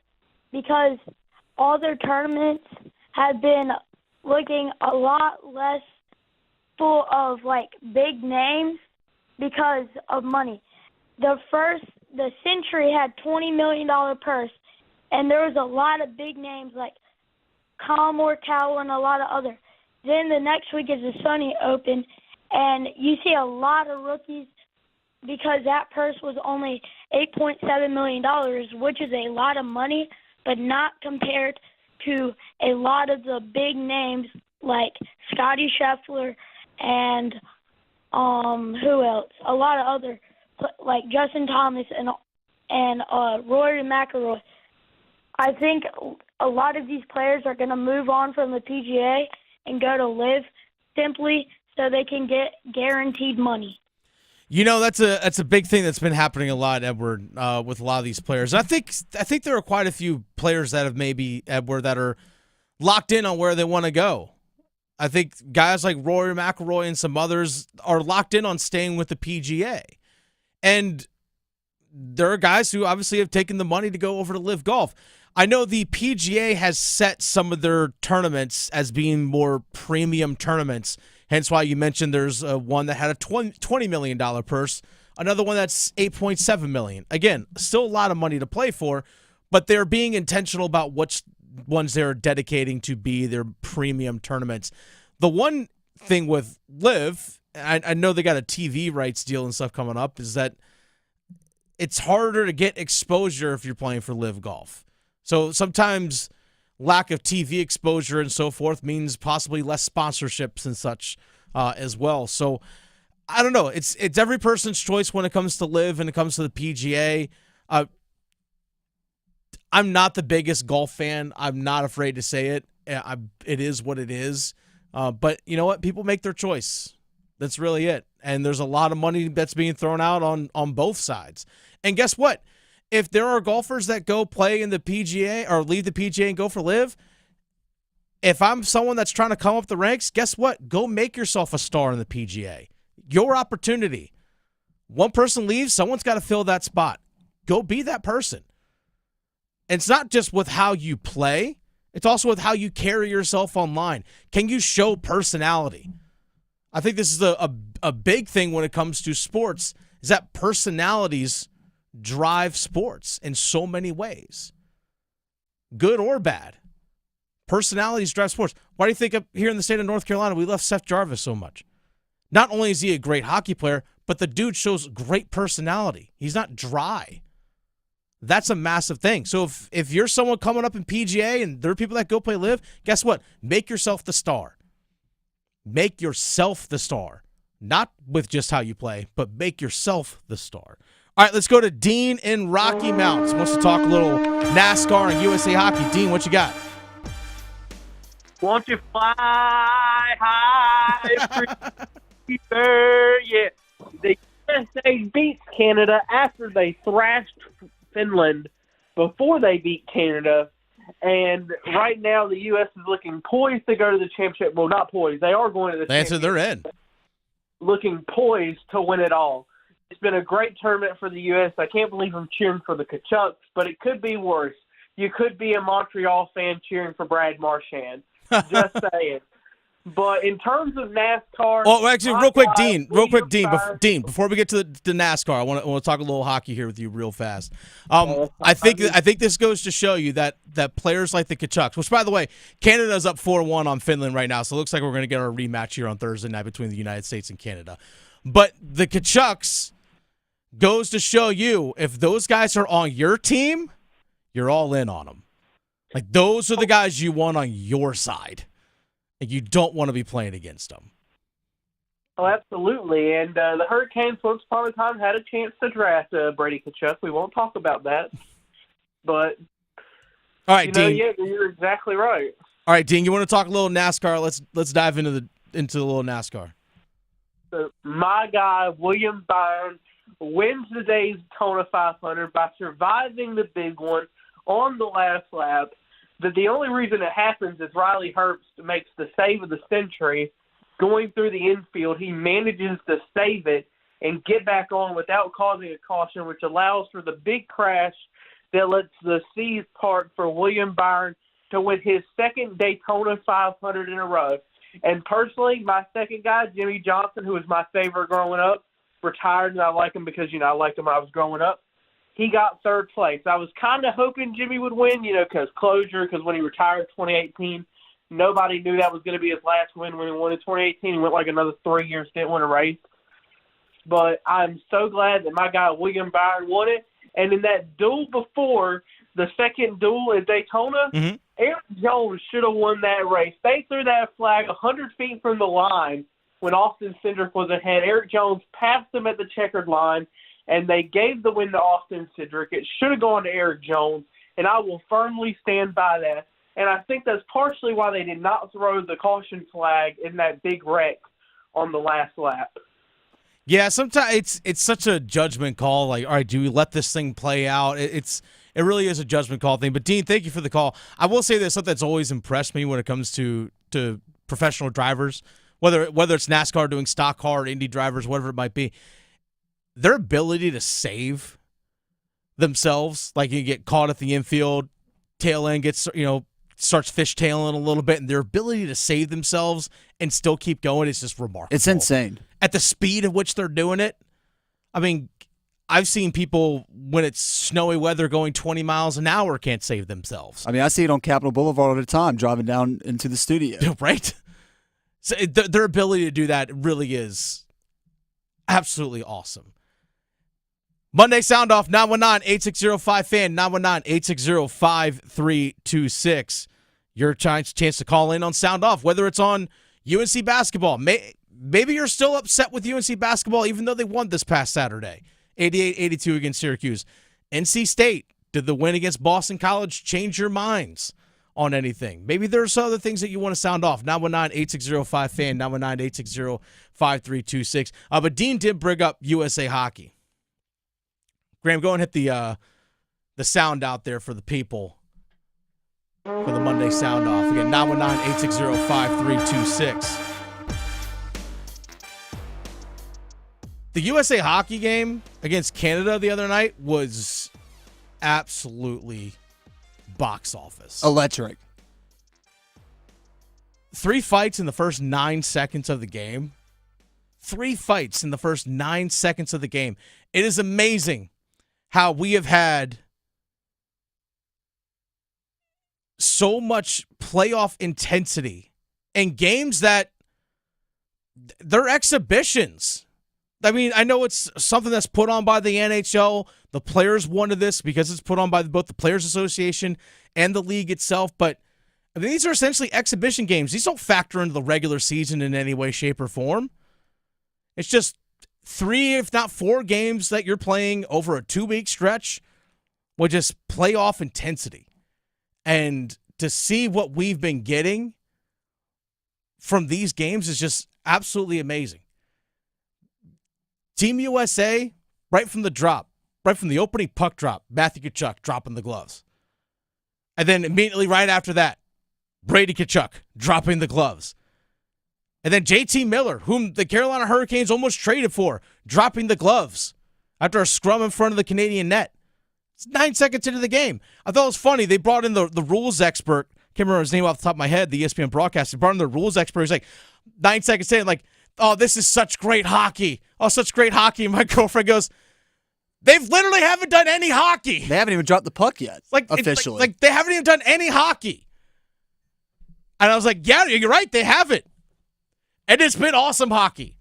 because all their tournaments have been looking a lot less full of, like, big names because of money. The Century had $20 million purse, and there was a lot of big names like Colin Morrell and a lot of other. Then the next week is the Sunny Open, and you see a lot of rookies because that purse was only $8.7 million, which is a lot of money, but not compared to a lot of the big names like Scotty Scheffler and who else? A lot of other, like Justin Thomas and Rory McIlroy. I think a lot of these players are going to move on from the PGA and go to LIV simply so they can get guaranteed money.
You know, that's a big thing that's been happening a lot, Edward, with a lot of these players. I think there are quite a few players that have maybe, Edward, that are locked in on where they want to go. I think guys like Rory McIlroy and some others are locked in on staying with the PGA. And there are guys who obviously have taken the money to go over to LIV Golf. I know the PGA has set some of their tournaments as being more premium tournaments, hence why you mentioned there's one that had a $20 million purse, another one that's $8.7 million. Again, still a lot of money to play for, but they're being intentional about which ones they're dedicating to be their premium tournaments. The one thing with LIV, I know they got a TV rights deal and stuff coming up, is that it's harder to get exposure if you're playing for LIV Golf. So sometimes lack of TV exposure and so forth means possibly less sponsorships and such as well. So I don't know. It's every person's choice when it comes to LIV and it comes to the PGA. I'm not the biggest golf fan. I'm not afraid to say it. It is what it is. But you know what? People make their choice. That's really it. And there's a lot of money that's being thrown out on both sides. And guess what? If there are golfers that go play in the PGA or leave the PGA and go for LIV, if I'm someone that's trying to come up the ranks, guess what? Go make yourself a star in the PGA. Your opportunity. One person leaves, someone's got to fill that spot. Go be that person. And it's not just with how you play. It's also with how you carry yourself online. Can you show personality? I think this is a big thing when it comes to sports, is that personalities drive sports in so many ways. Good or bad. Personalities drive sports. Why do you think up here in the state of North Carolina we love Seth Jarvis so much? Not only is he a great hockey player, but the dude shows great personality. He's not dry. That's a massive thing. So if you're someone coming up in PGA and there are people that go play LIV, guess what? Make yourself the star. Make yourself the star. Not with just how you play, but make yourself the star. All right, let's go to Dean in Rocky Mounts. Wants to talk a little NASCAR and USA Hockey. Dean, what you got?
Won't you fly high, freebird? Yeah. The USA beats Canada after they thrashed Finland before they beat Canada. And right now the U.S. is looking poised to go to the championship. Well, not poised. They are going to the championship.
They're in.
Looking poised to win it all. It's been a great tournament for the U.S. I can't believe I'm cheering for the Kachucks, but it could be worse. You could be a Montreal fan cheering for Brad Marchand. Just saying. But in terms of NASCAR,
actually, real quick, Dean. Before we get to the NASCAR, I want to talk a little hockey here with you, real fast. I think this goes to show you that players like the Kachucks, which by the way, Canada's up 4-1 on Finland right now, so it looks like we're going to get our rematch here on Thursday night between the United States and Canada. But the Kachucks goes to show you, if those guys are on your team, you're all in on them. Like, those are the guys you want on your side. And you don't want to be playing against them.
Oh, absolutely. And the Hurricanes, once upon a time, had a chance to draft Brady Tkachuk. We won't talk about that. But,
all right, Dean.
Yeah, you're exactly right.
All right, Dean, you want to talk a little NASCAR? Let's dive into the little NASCAR.
So my guy, William Byron, wins the Daytona 500 by surviving the big one on the last lap. The only reason it happens is Riley Herbst makes the save of the century. Going through the infield, he manages to save it and get back on without causing a caution, which allows for the big crash that lets the seas part for William Byron to win his second Daytona 500 in a row. And personally, my second guy, Jimmy Johnson, who was my favorite growing up, retired, and I like him because, I liked him when I was growing up. He got third place. I was kind of hoping Jimmy would win, because when he retired in 2018, nobody knew that was going to be his last win. When he won in 2018, he went like another 3 years, didn't win a race. But I'm so glad that my guy William Byron won it. And in that duel before, the second duel at Daytona, Eric Jones should have won that race. They threw that flag 100 feet from the line when Austin Cindric was ahead. Eric Jones passed him at the checkered line, and they gave the win to Austin Cindric. It should have gone to Eric Jones, and I will firmly stand by that. And I think that's partially why they did not throw the caution flag in that big wreck on the last lap.
Yeah, sometimes it's such a judgment call. Like, all right, do we let this thing play out? It really is a judgment call thing. But, Dean, thank you for the call. I will say this, something that's always impressed me when it comes to professional drivers, whether it's NASCAR doing stock car or Indy drivers, whatever it might be. Their ability to save themselves, like you get caught at the infield, tail end gets, starts fishtailing a little bit, and their ability to save themselves and still keep going is just remarkable.
It's insane.
At the speed at which they're doing it, I mean, I've seen people when it's snowy weather going 20 miles an hour can't save themselves.
I mean, I see it on Capitol Boulevard all the time driving down into the studio.
Right? So their ability to do that really is absolutely awesome. Monday Soundoff, 919-860-5FAN, 919-860-5326. Your chance to call in on Soundoff, whether it's on UNC basketball. Maybe you're still upset with UNC basketball, even though they won this past Saturday, 88-82 against Syracuse. NC State, did the win against Boston College change your minds on anything? Maybe there's other things that you want to sound off. 919-860-5FAN, 919-860-5326. But Dean did bring up USA Hockey. Graham, go and hit the sound out there for the people for the Monday Sound Off. Again, 919-860-5326. The USA Hockey game against Canada the other night was absolutely box office.
Electric.
3 fights in the first 9 seconds of the game. 3 fights in the first 9 seconds of the game. It is amazing how we have had so much playoff intensity in games that they're exhibitions. I mean, I know it's something that's put on by the NHL. The players wanted this because it's put on by both the Players Association and the league itself. But I mean, these are essentially exhibition games. These don't factor into the regular season in any way, shape, or form. It's just 3, if not 4 games that you're playing over a 2-week stretch with just playoff intensity. And to see what we've been getting from these games is just absolutely amazing. Team USA, right from the drop, right from the opening puck drop, Matthew Tkachuk dropping the gloves. And then immediately right after that, Brady Tkachuk dropping the gloves. And then JT Miller, whom the Carolina Hurricanes almost traded for, dropping the gloves after a scrum in front of the Canadian net. It's 9 seconds into the game. I thought it was funny. They brought in the rules expert, can't remember his name off the top of my head, the ESPN broadcaster, brought in the rules expert. He's like, 9 seconds in, like, oh, this is such great hockey. Oh, such great hockey. And my girlfriend goes, they've literally haven't done any hockey.
They haven't even dropped the puck yet, officially.
Like they haven't even done any hockey. And I was like, yeah, you're right, they haven't. And it's been awesome hockey.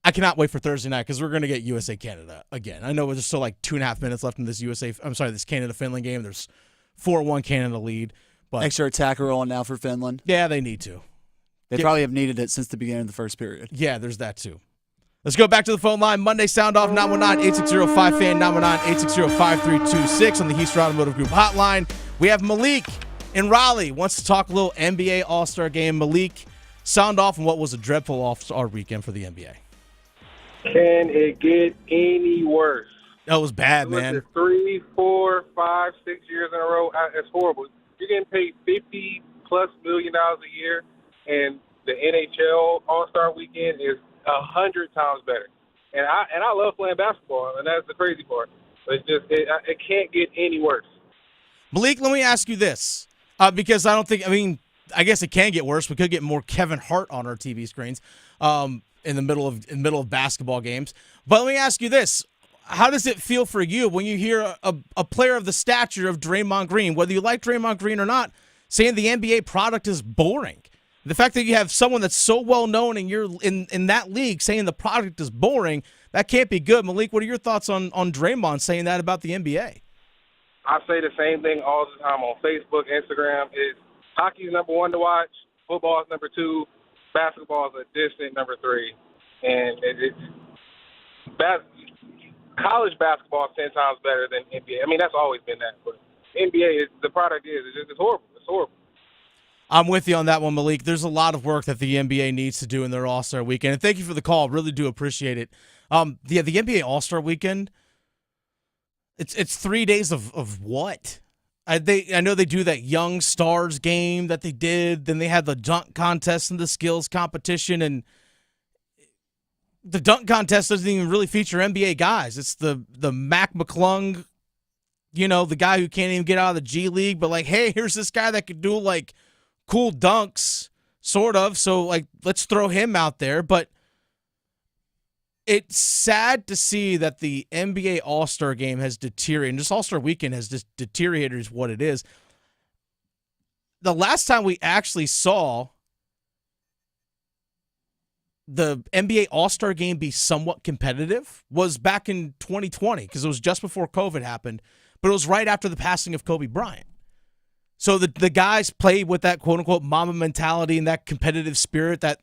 I cannot wait for Thursday night because we're going to get USA-Canada again. I know there's still like 2.5 minutes left in this this Canada-Finland game. There's 4-1 Canada lead. But
extra attacker on now for Finland.
Yeah, they need to.
They probably have needed it since the beginning of the first period.
Yeah, there's that too. Let's go back to the phone line. Monday Soundoff 919-860-5FAN, 919-860-5326 on the Heister Automotive Group hotline. We have Malik in Raleigh. Wants to talk a little NBA All-Star game. Malik, sound off on what was a dreadful All-Star weekend for the NBA.
Can it get any worse?
That was bad, man.
3, 4, 5, 6 years in a row. It's horrible. You're getting paid $50+ million a year, and the NHL All-Star Weekend is 100 times better. And I love playing basketball, and that's the crazy part. But it's just it can't get any worse. Malik,
let me ask you this, because I guess it can get worse. We could get more Kevin Hart on our TV screens in the middle of basketball games. But let me ask you this. How does it feel for you when you hear a player of the stature of Draymond Green, whether you like Draymond Green or not, saying the NBA product is boring? The fact that you have someone that's so well known and you're in that league saying the product is boring, that can't be good. Malik, what are your thoughts on Draymond saying that about the NBA?
I say the same thing all the time on Facebook, Instagram. Hockey's number 1 to watch, football is number 2, basketball is a distant number 3, and college basketball is 10 times better than NBA. I mean, that's always been that, but NBA, the product it's horrible. It's horrible.
I'm with you on that one, Malik. There's a lot of work that the NBA needs to do in their All-Star Weekend, and thank you for the call. Really do appreciate it. The NBA All-Star Weekend, it's 3 days of what? I know they do that Young Stars game that they did. Then they had the dunk contest and the skills competition, and the dunk contest doesn't even really feature NBA guys. It's the Mac McClung, the guy who can't even get out of the G League, but like, hey, here's this guy that could do like cool dunks, sort of. So like, let's throw him out there. But it's sad to see that the NBA All-Star game has deteriorated. And this All-Star weekend has just deteriorated is what it is. The last time we actually saw the NBA All-Star game be somewhat competitive was back in 2020, because it was just before COVID happened, but it was right after the passing of Kobe Bryant. So the guys played with that quote-unquote Mamba mentality and that competitive spirit that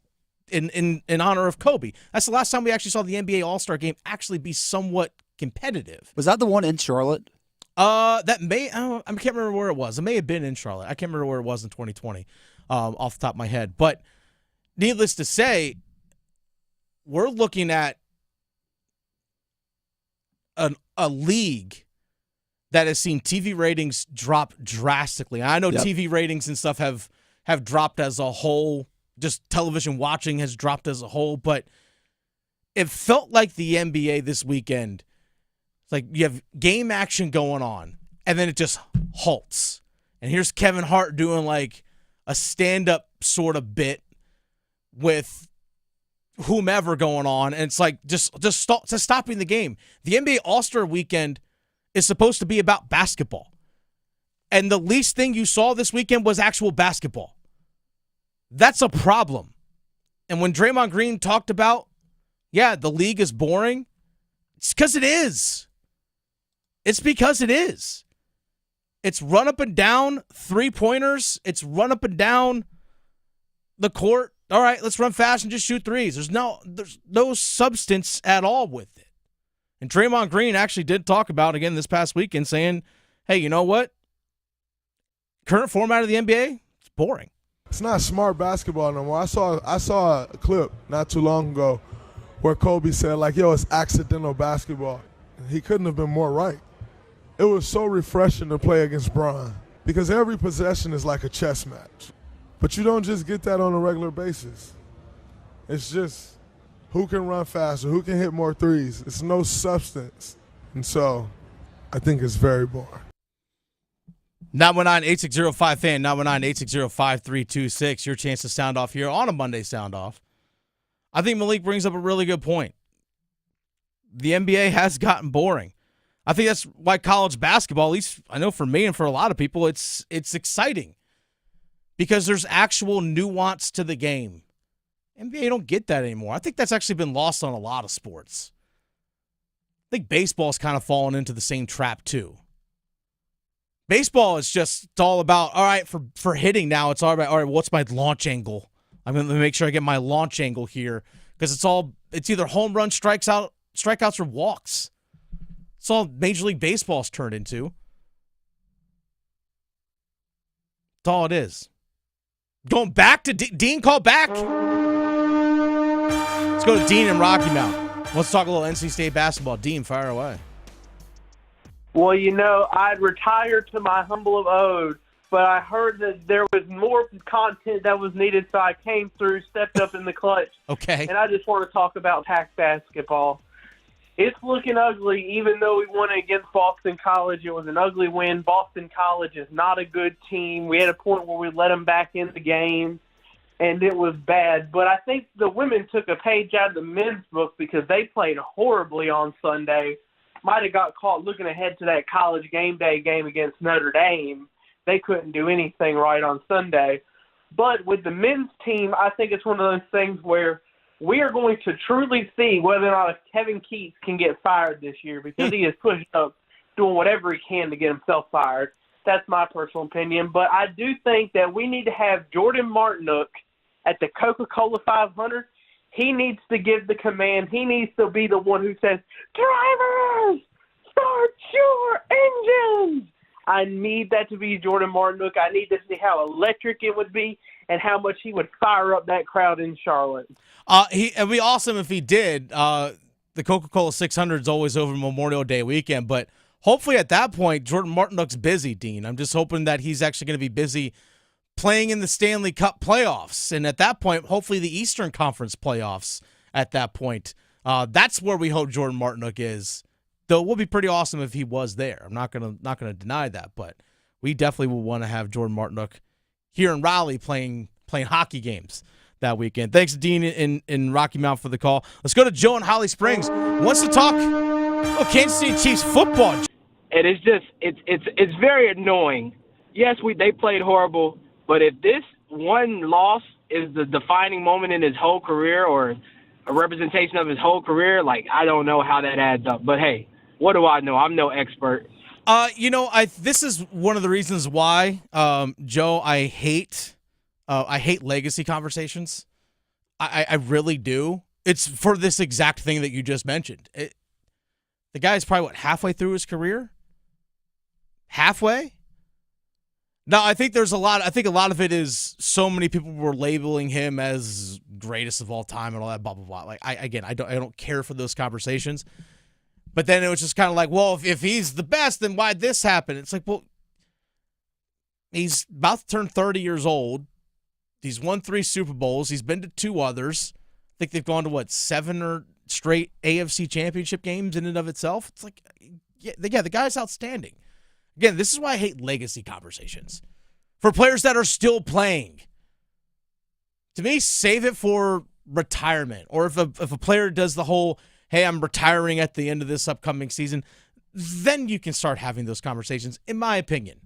in honor of Kobe. That's the last time we actually saw the NBA All-Star game actually be somewhat competitive.
Was that the one in Charlotte?
I can't remember where it was. It may have been in Charlotte. I can't remember where it was in 2020 off the top of my head. But needless to say, we're looking at a league that has seen TV ratings drop drastically. I know TV ratings and stuff have dropped as a whole. Just television watching has dropped as a whole. But it felt like the NBA this weekend, it's like you have game action going on, and then it just halts. And here's Kevin Hart doing like a stand-up sort of bit with whomever going on, and it's like just stopping the game. The NBA All-Star Weekend is supposed to be about basketball, and the least thing you saw this weekend was actual basketball. That's a problem. And when Draymond Green talked about, the league is boring, it's because it is. It's because it is. It's run up and down three-pointers. It's run up and down the court. All right, let's run fast and just shoot threes. There's no substance at all with it. And Draymond Green actually did talk about, again, this past weekend, saying, hey, you know what? Current format of the NBA, it's boring.
It's not smart basketball no more. I saw a clip not too long ago where Kobe said, like, yo, it's accidental basketball. He couldn't have been more right. It was so refreshing to play against Bron because every possession is like a chess match. But you don't just get that on a regular basis. It's just who can run faster, who can hit more threes. It's no substance. And so I think it's very boring.
919-860-5FAN, 919-860-5326. Your chance to sound off here on a Monday Sound Off. I think Malik brings up a really good point. The NBA has gotten boring. I think that's why college basketball, at least I know for me and for a lot of people, it's exciting because there's actual nuance to the game. NBA don't get that anymore. I think that's actually been lost on a lot of sports. I think baseball's kind of fallen into the same trap too. Baseball is just it's all about, all right, for hitting now, it's all right, what's my launch angle? I'm going to make sure I get my launch angle here because it's either home run, strikeouts, or walks. It's all Major League Baseball's turned into. That's all it is. Going back to Dean, call back. Let's go to Dean and Rocky Mount. Let's talk a little NC State basketball. Dean, fire away.
Well, I'd retired to my humble abode, but I heard that there was more content that was needed, so I came through, stepped up in the clutch.
Okay.
And I just want to talk about PAC basketball. It's looking ugly, even though we won against Boston College. It was an ugly win. Boston College is not a good team. We had a point where we let them back in the game, and it was bad. But I think the women took a page out of the men's book because they played horribly on Sunday. Might have got caught looking ahead to that college game day game against Notre Dame. They couldn't do anything right on Sunday. But with the men's team, I think it's one of those things where we are going to truly see whether or not Kevin Keats can get fired this year because he is pushed up doing whatever he can to get himself fired. That's my personal opinion. But I do think that we need to have Jordan Martinook at the Coca-Cola 500. He needs to give the command. He needs to be the one who says, drivers, start your engines. I need that to be Jordan Martinook. I need to see how electric it would be and how much he would fire up that crowd in Charlotte.
It'd be awesome if he did. The Coca-Cola 600 is always over Memorial Day weekend, but hopefully at that point, Jordan Martinook's busy, Dean. I'm just hoping that he's actually going to be busy playing in the Stanley Cup playoffs. And at that point, hopefully the Eastern Conference playoffs at that point. That's where we hope Jordan Martinook is. Though it would be pretty awesome if he was there. I'm not gonna deny that, but we definitely will want to have Jordan Martinook here in Raleigh playing hockey games that weekend. Thanks, Dean in Rocky Mount for the call. Let's go to Joe in Holly Springs. Wants to talk Kansas City Chiefs football.
And it's just it's very annoying. Yes, they played horrible, but if this one loss is the defining moment in his whole career or a representation of his whole career, I don't know how that adds up. But hey, what do I know? I'm no expert.
This is one of the reasons why, Joe, I hate legacy conversations. I really do. It's for this exact thing that you just mentioned. The guy's probably, halfway through his career? Halfway? No, I think a lot of it is so many people were labeling him as greatest of all time and all that blah blah blah. I don't care for those conversations. But then it was just kind of like, well, if he's the best, then why'd this happen? It's like, well, he's about to turn 30 years old. He's won 3 Super Bowls. He's been to 2 others. I think they've gone to 7 or straight AFC championship games in and of itself. It's like, yeah, the guy's outstanding. Again, this is why I hate legacy conversations. For players that are still playing, to me, save it for retirement. Or if a player does the whole, hey, I'm retiring at the end of this upcoming season, then you can start having those conversations, in my opinion.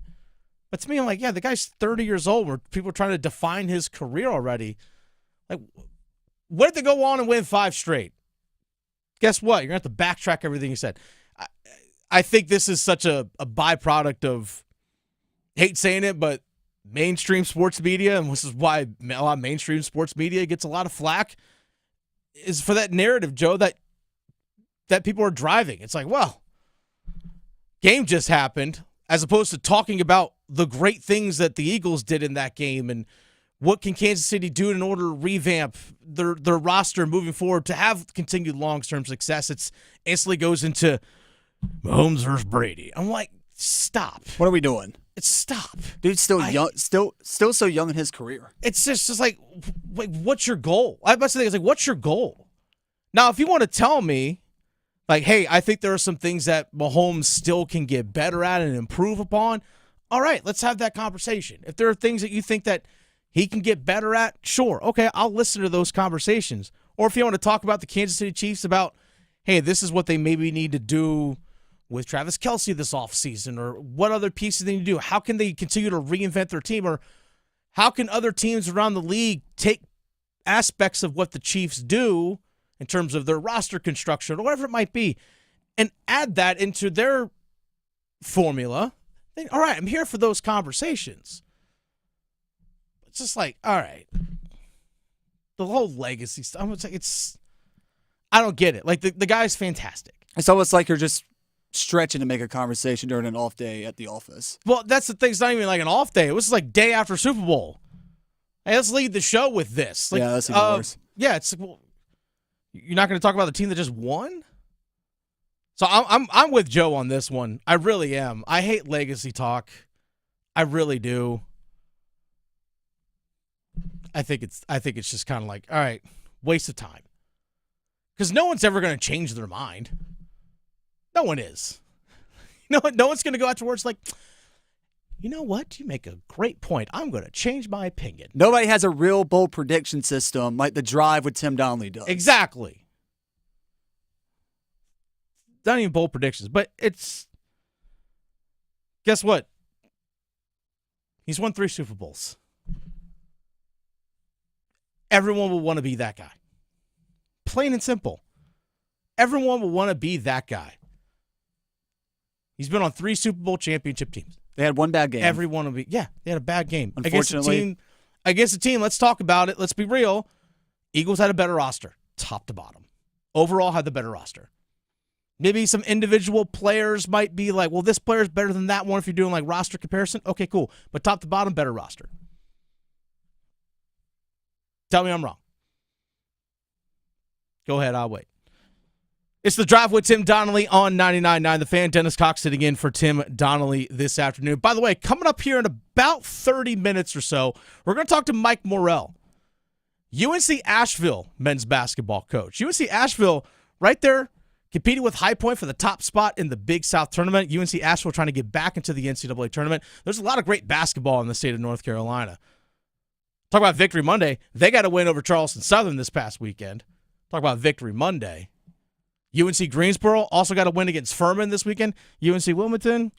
But to me, I'm like, yeah, the guy's 30 years old, where people are trying to define his career already. What if they go on and win 5 straight? Guess what? You're going to have to backtrack everything you said. I think this is such a byproduct of, hate saying it, but mainstream sports media, and this is why a lot of mainstream sports media gets a lot of flack, is for that narrative, Joe, that people are driving. It's like, well, game just happened, as opposed to talking about the great things that the Eagles did in that game and what can Kansas City do in order to revamp their roster moving forward to have continued long-term success. It's instantly goes into Mahomes versus Brady. I'm like, stop.
What are we doing?
Stop.
Dude's still young, still so young in his career.
It's just like, what's your goal? I must say, it's like, what's your goal? Now, if you want to tell me, hey, I think there are some things that Mahomes still can get better at and improve upon, all right, let's have that conversation. If there are things that you think that he can get better at, sure. Okay, I'll listen to those conversations. Or if you want to talk about the Kansas City Chiefs about, hey, this is what they maybe need to do with Travis Kelce this offseason, or what other pieces they need to do. How can they continue to reinvent their team, or how can other teams around the league take aspects of what the Chiefs do in terms of their roster construction or whatever it might be and add that into their formula? Then, all right, I'm here for those conversations. It's just like, all right, the whole legacy stuff, I don't get it. Like, the guy's fantastic.
It's almost like you're just stretching to make a conversation during an off day at the office.
Well, that's the thing. It's not even like an off day. It was like day after Super Bowl. Hey, let's lead the show with this. Like,
yeah, that's even worse.
Yeah, it's like, well, you're not going to talk about the team that just won? So I'm with Joe on this one. I really am. I hate legacy talk. I really do. I think it's just kind of like, all right, waste of time. Because no one's ever going to change their mind. No one is. No one's going to go afterwards like, you know what? You make a great point. I'm going to change my opinion.
Nobody has a real bold prediction system like the drive with Tim Donnelly does.
Exactly. Not even bold predictions, but it's, guess what? He's won 3 Super Bowls. Everyone will want to be that guy. Plain and simple. Everyone will want to be that guy. He's been on 3 Super Bowl championship teams.
They had one bad game.
Everyone will be, they had a bad game.
Unfortunately.
Against the team, let's talk about it. Let's be real. Eagles had a better roster, top to bottom. Overall, had the better roster. Maybe some individual players might be like, well, this player is better than that one if you're doing like roster comparison. Okay, cool. But top to bottom, better roster. Tell me I'm wrong. Go ahead, I'll wait. It's The Drive with Tim Donnelly on 99.9 The Fan. Dennis Cox sitting in for Tim Donnelly this afternoon. By the way, coming up here in about 30 minutes or so, we're going to talk to Mike Morrell, UNC Ashville men's basketball coach. UNC Asheville right there competing with High Point for the top spot in the Big South tournament. UNC Asheville trying to get back into the NCAA tournament. There's a lot of great basketball in the state of North Carolina. Talk about Victory Monday. They got a win over Charleston Southern this past weekend. Talk about Victory Monday. UNC Greensboro also got a win against Furman this weekend. UNC Wilmington.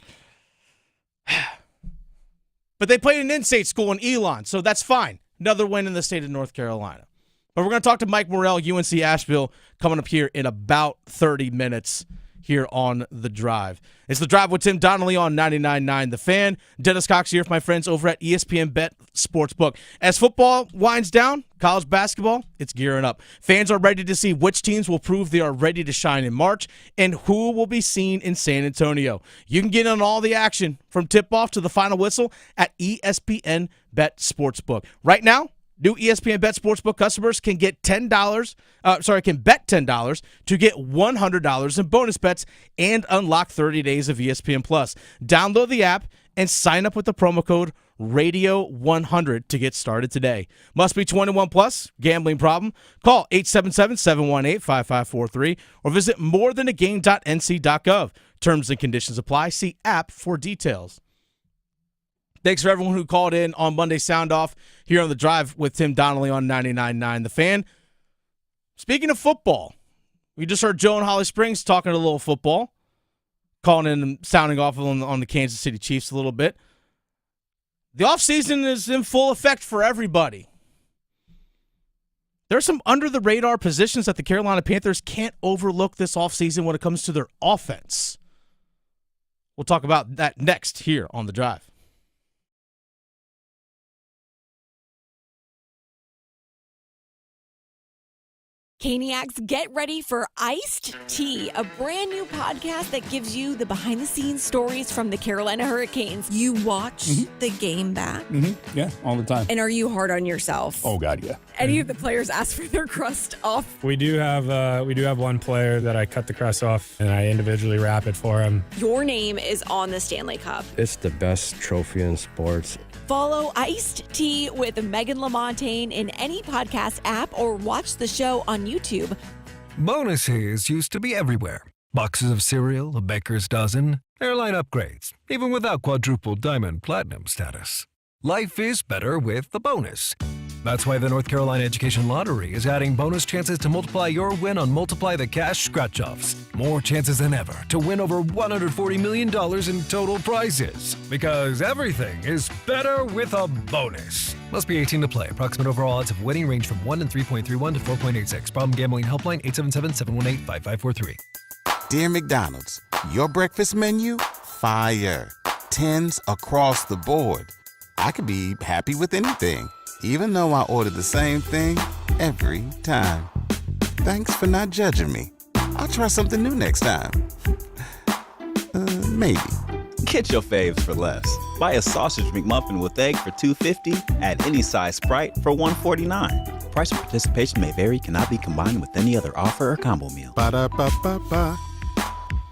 But they played an in-state school in Elon, so that's fine. Another win in the state of North Carolina. But we're going to talk to Mike Morrell, UNC Asheville, coming up here in about 30 minutes here on The Drive. It's The Drive with Tim Donnelly on 99.9 The Fan. Dennis Cox here with my friends over at ESPN Bet Sportsbook. As football winds down, college basketball, it's gearing up. Fans are ready to see which teams will prove they are ready to shine in March and who will be seen in San Antonio. You can get in on all the action from tip-off to the final whistle at ESPN Bet Sportsbook. Right now, new ESPN Bet Sportsbook customers can get bet $10 to get $100 in bonus bets and unlock 30 days of ESPN Plus. Download the app and sign up with the promo code Radio100 to get started today. Must be 21 plus. Gambling problem? Call 877-718-5543 or visit morethanagame.nc.gov. Terms and conditions apply. See app for details. Thanks for everyone who called in on Monday Soundoff here on The Drive with Tim Donnelly on 99.9 The Fan. Speaking of football, we just heard Joe in Holly Springs talking a little football, calling in and sounding off on the Kansas City Chiefs a little bit. The offseason is in full effect for everybody. There's some under-the-radar positions that the Carolina Panthers can't overlook this offseason when it comes to their offense. We'll talk about that next here on The Drive.
Caniacs, get ready for Iced Tea, a brand new podcast that gives you the behind-the-scenes stories from the Carolina Hurricanes. You watch the game back?
Yeah, all the time.
And are you hard on yourself?
Oh, God, yeah.
Any of the players ask for their crust off?
We do have one player that I cut the crust off, and I individually wrap it for him.
Your name is on the Stanley Cup.
It's the best trophy in sports.
Follow Iced Tea with Megan LaMontagne in any podcast app or watch the show on YouTube.
Bonuses used to be everywhere.
Boxes of cereal, a baker's dozen, airline upgrades, even without quadruple diamond platinum status. Life is better with the bonus. That's why the North Carolina Education Lottery is adding bonus chances to multiply your win on Multiply the Cash scratch-offs. More chances than ever to win over $140 million in total prizes. Because everything is better with a bonus. Must be 18 to play. Approximate overall odds of winning range from 1 in 3.31 to 4.86. Problem gambling helpline 877-718-5543.
Dear McDonald's, your breakfast menu? Fire. 10s across the board. I could be happy with anything, even though I ordered the same thing every time. Thanks for not judging me. I'll try something new next time. Maybe.
Get your faves for less. Buy a sausage McMuffin with egg for $2.50 at any size Sprite for $1.49. Price and participation may vary, cannot be combined with any other offer or combo meal.
Ba-da-ba-ba-ba.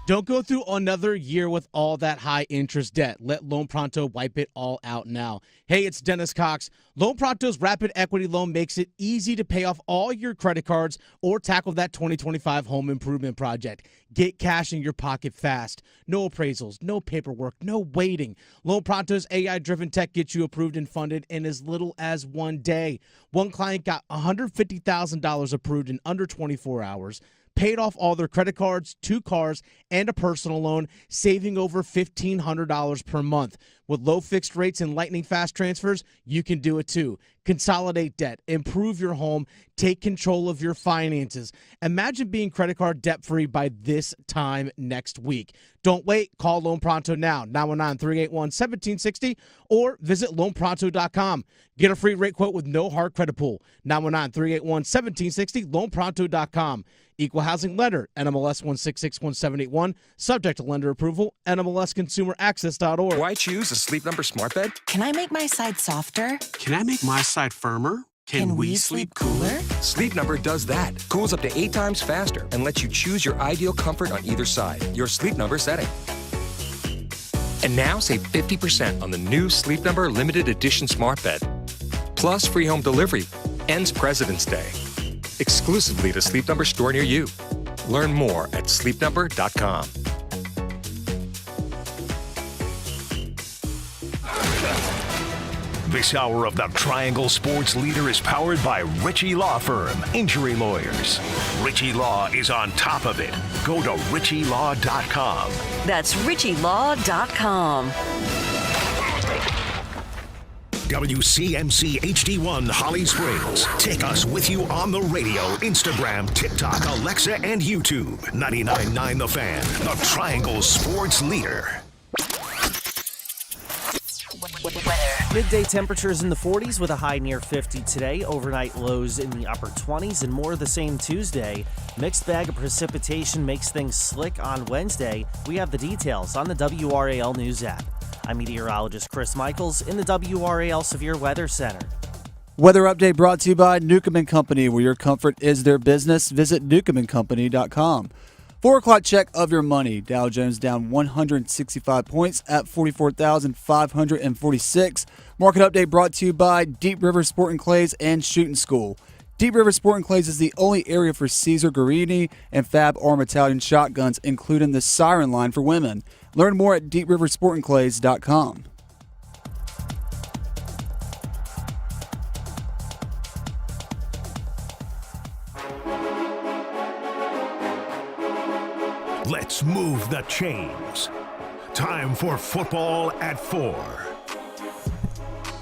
Don't go through another year with all that high interest debt. Let Loan Pronto wipe it all out now. Hey, it's Dennis Cox. Loan Pronto's Rapid Equity Loan makes it easy to pay off all your credit cards or tackle that 2025 home improvement project. Get cash in your pocket fast. No appraisals, no paperwork, no waiting. Loan Pronto's AI-driven tech gets you approved and funded in as little as 1 day. One client got $150,000 approved in under 24 hours. Paid off all their credit cards, 2 cars, and a personal loan, saving over $1,500 per month. With low fixed rates and lightning fast transfers, you can do it too. Consolidate debt, improve your home, take control of your finances. Imagine being credit card debt-free by this time next week. Don't wait. Call Loan Pronto now, 919-381-1760, or visit loanpronto.com. Get a free rate quote with no hard credit pull, 919-381-1760, loanpronto.com. Equal housing lender, NMLS 1661781, subject to lender approval, NMLSconsumeraccess.org.
Do I choose a Sleep Number smart bed?
Can I make my side softer?
Can I make my side firmer? Can we sleep cooler? Sleep Number does that. Cools up to 8 times faster and lets you choose your ideal comfort on either side. Your Sleep Number setting. And now save 50% on the new Sleep Number limited edition smart bed. Plus free home delivery. Ends President's Day. Exclusively to Sleep Number store near you. Learn more at sleepnumber.com.
This hour of the Triangle Sports Leader is powered by Ritchie Law Firm, injury lawyers. Ritchie Law is on top of it. Go to ritchielaw.com.
That's ritchielaw.com.
WCMC HD1 Holly Springs. Take us with you on the radio, Instagram, TikTok, Alexa, and YouTube. 99.9 The Fan, the Triangle Sports Leader.
Midday temperatures in the 40s with a high near 50 today. Overnight lows in the upper 20s and more of the same Tuesday. Mixed bag of precipitation makes things slick on Wednesday. We have the details on the WRAL News app. I'm meteorologist Chris Michaels in the WRAL Severe Weather Center.
Weather update brought to you by Newcomb & Company, where your comfort is their business. Visit newcombandcompany.com. 4 o'clock check of your money. Dow Jones down 165 points at 44,546. Market update brought to you by Deep River Sport and Clays and Shooting School. Deep River Sport and Clays is the only area for Caesar Guarini and Fab Arm Italian shotguns, including the Siren line for women. Learn more at deepriversportandclays.com.
Let's move the chains. Time for football at 4.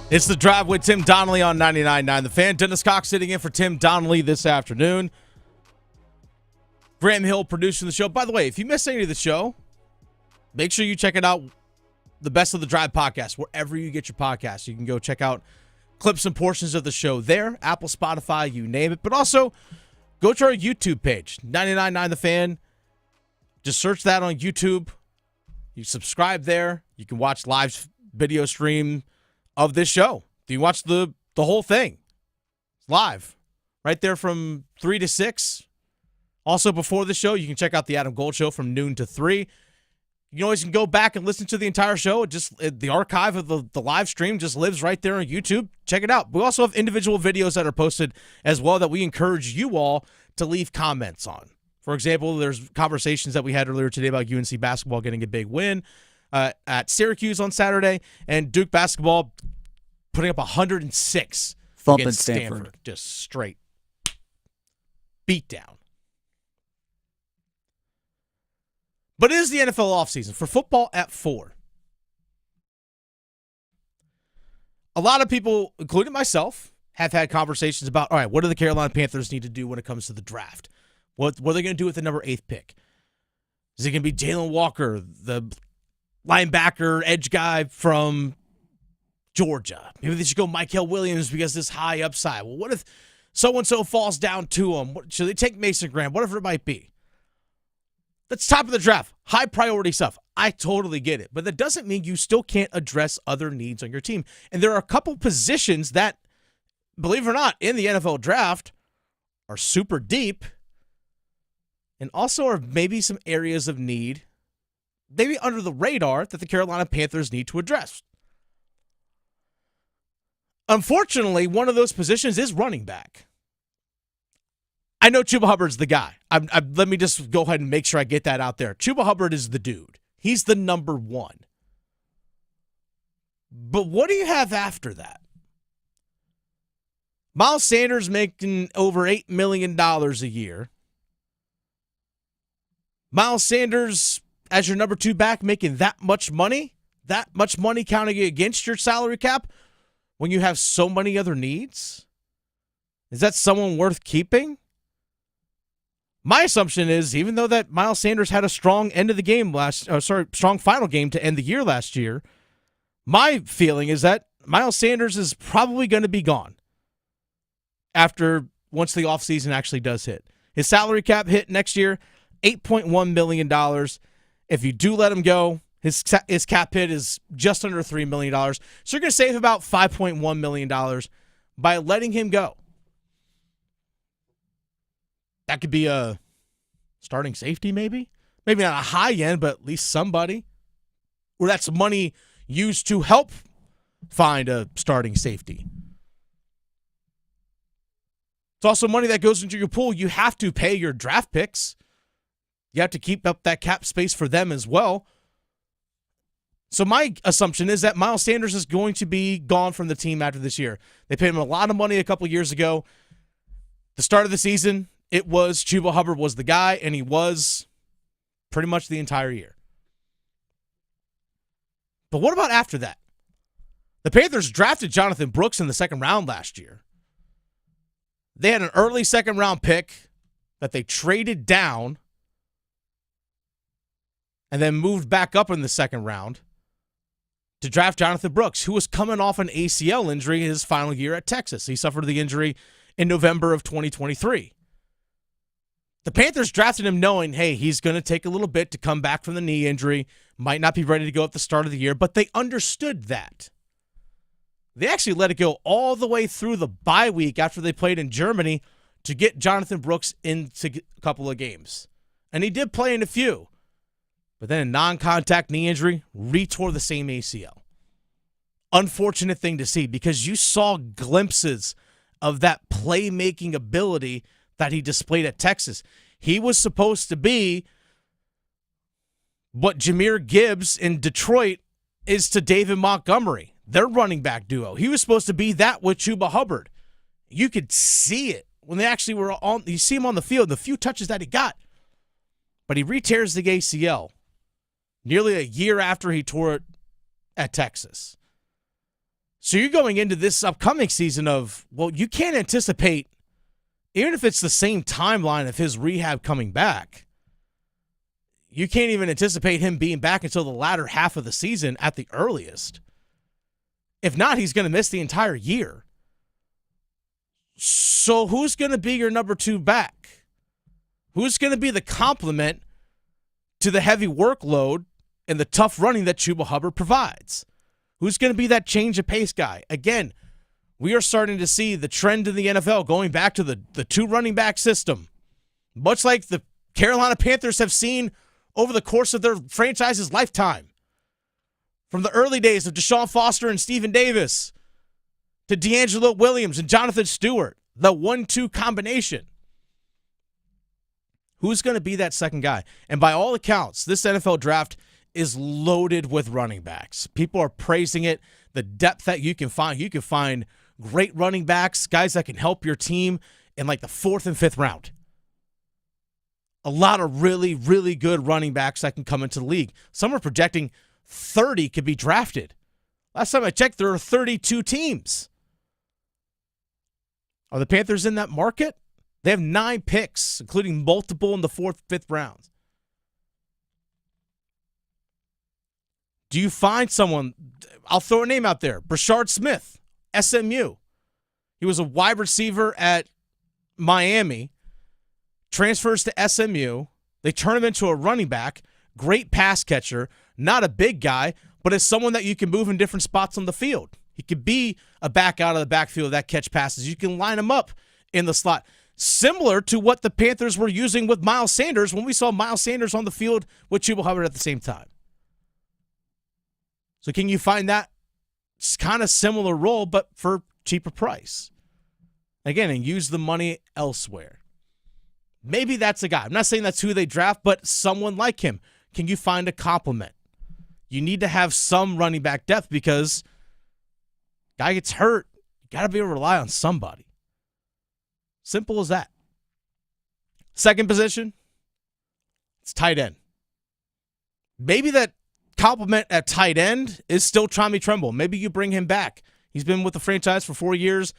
It's the Drive with Tim Donnelly on 99.9 The Fan. Dennis Cox sitting in for Tim Donnelly this afternoon. Graham Hill producing the show. By the way, if you missed any of the show, make sure you check it out, the Best of the Drive podcast, wherever you get your podcasts. You can go check out clips and portions of the show there, Apple, Spotify, you name it. But also, go to our YouTube page, 99.9 The Fan. Just search that on YouTube. You subscribe there. You can watch live video stream of this show. You watch the whole thing. It's live. Right there from 3 to 6. Also, before the show, you can check out the Adam Gold Show from noon to 3. You always can go back and listen to the entire show. The archive of the live stream just lives right there on YouTube. Check it out. We also have individual videos that are posted as well that we encourage you all to leave comments on. For example, there's conversations that we had earlier today about UNC basketball getting a big win at Syracuse on Saturday, and Duke basketball putting up 106
Thumping
against
Stanford.
Just straight beat down. But it is the NFL offseason for football at 4. A lot of people, including myself, have had conversations about, all right, what do the Carolina Panthers need to do when it comes to the draft? What are they going to do with the number 8 pick? Is it going to be Jalen Walker, the linebacker, edge guy from Georgia? Maybe they should go Mykel Williams because this high upside. Well, what if so-and-so falls down to them? Should they take Mason Graham? Whatever it might be. That's top of the draft. High priority stuff. I totally get it. But that doesn't mean you still can't address other needs on your team. And there are a couple positions that, believe it or not, in the NFL draft are super deep and also are maybe some areas of need, maybe under the radar, that the Carolina Panthers need to address. Unfortunately, one of those positions is running back. I know Chuba Hubbard's the guy. Let me just go ahead and make sure I get that out there. Chuba Hubbard is the dude. He's the number one. But what do you have after that? Miles Sanders making over $8 million a year. Miles Sanders, as your number 2 back, making that much money counting against your salary cap when you have so many other needs? Is that someone worth keeping? My assumption is, even though that Miles Sanders had a strong end of the game strong final game to end the year last year, my feeling is that Miles Sanders is probably going to be gone once the offseason actually does hit. His salary cap hit next year, $8.1 million. If you do let him go, his cap hit is just under $3 million. So you're going to save about $5.1 million by letting him go. That could be a starting safety, maybe. Maybe not a high end, but at least somebody. Or that's money used to help find a starting safety. It's also money that goes into your pool. You have to pay your draft picks. You have to keep up that cap space for them as well. So my assumption is that Miles Sanders is going to be gone from the team after this year. They paid him a lot of money a couple years ago. The start of the season, it was Chuba Hubbard was the guy, and he was pretty much the entire year. But what about after that? The Panthers drafted Jonathan Brooks in the second round last year. They had an early second-round pick that they traded down and then moved back up in the second round to draft Jonathan Brooks, who was coming off an ACL injury his final year at Texas. He suffered the injury in November of 2023. The Panthers drafted him knowing, hey, he's going to take a little bit to come back from the knee injury, might not be ready to go at the start of the year, but they understood that. They actually let it go all the way through the bye week after they played in Germany to get Jonathan Brooks into a couple of games. And he did play in a few. But then a non-contact knee injury, retore the same ACL. Unfortunate thing to see because you saw glimpses of that playmaking ability that he displayed at Texas. He was supposed to be what Jahmyr Gibbs in Detroit is to David Montgomery, their running back duo. He was supposed to be that with Chuba Hubbard. You could see it when they actually were on. You see him on the field, the few touches that he got. But he re-tears the ACL nearly a year after he tore it at Texas. So you're going into this upcoming season of, well, you can't anticipate, even if it's the same timeline of his rehab coming back, you can't even anticipate him being back until the latter half of the season at the earliest. If not, he's going to miss the entire year. So who's going to be your number 2 back? Who's going to be the complement to the heavy workload and the tough running that Chuba Hubbard provides? Who's going to be that change of pace guy? Again, we are starting to see the trend in the NFL going back to the 2 running back system, much like the Carolina Panthers have seen over the course of their franchise's lifetime. From the early days of Deshaun Foster and Stephen Davis to D'Angelo Williams and Jonathan Stewart, the 1-2 combination. Who's going to be that second guy? And by all accounts, this NFL draft is loaded with running backs. People are praising it, the depth that you can find. You can find great running backs, guys that can help your team in like the 4th and 5th round. A lot of really, really good running backs that can come into the league. Some are projecting 30 could be drafted. Last time I checked, there are 32 teams. Are the Panthers in that market? They have 9 picks, including multiple in the 4th, 5th rounds. Do you find someone? I'll throw a name out there. Brashard Smith, SMU. He was a wide receiver at Miami, transfers to SMU. They turn him into a running back, great pass catcher, not a big guy, but is someone that you can move in different spots on the field. He could be a back out of the backfield that catch passes. You can line him up in the slot. Similar to what the Panthers were using with Miles Sanders when we saw Miles Sanders on the field with Chuba Hubbard at the same time. So can you find that kind of similar role, but for cheaper price? Again, and use the money elsewhere. Maybe that's a guy. I'm not saying that's who they draft, but someone like him. Can you find a complement? You need to have some running back depth because guy gets hurt. You got to be able to rely on somebody. Simple as that. Second position, it's tight end. Maybe that complement at tight end is still Tommy Tremble. Maybe you bring him back. He's been with the franchise for 4 years.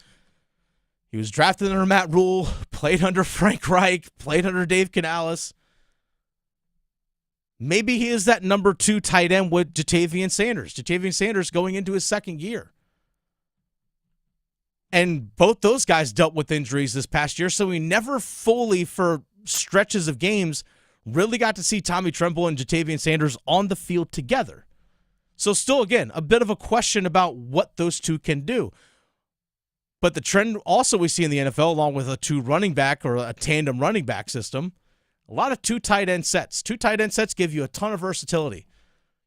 He was drafted under Matt Rule, played under Frank Reich, played under Dave Canales. Maybe he is that number 2 tight end with Jatavian Sanders. Jatavian Sanders going into his 2nd year. And both those guys dealt with injuries this past year, so we never fully, for stretches of games, really got to see Tommy Tremble and Jatavian Sanders on the field together. So still, again, a bit of a question about what those two can do. But the trend also we see in the NFL, along with a 2 running back or a tandem running back system, a lot of 2 tight end sets. 2 tight end sets give you a ton of versatility.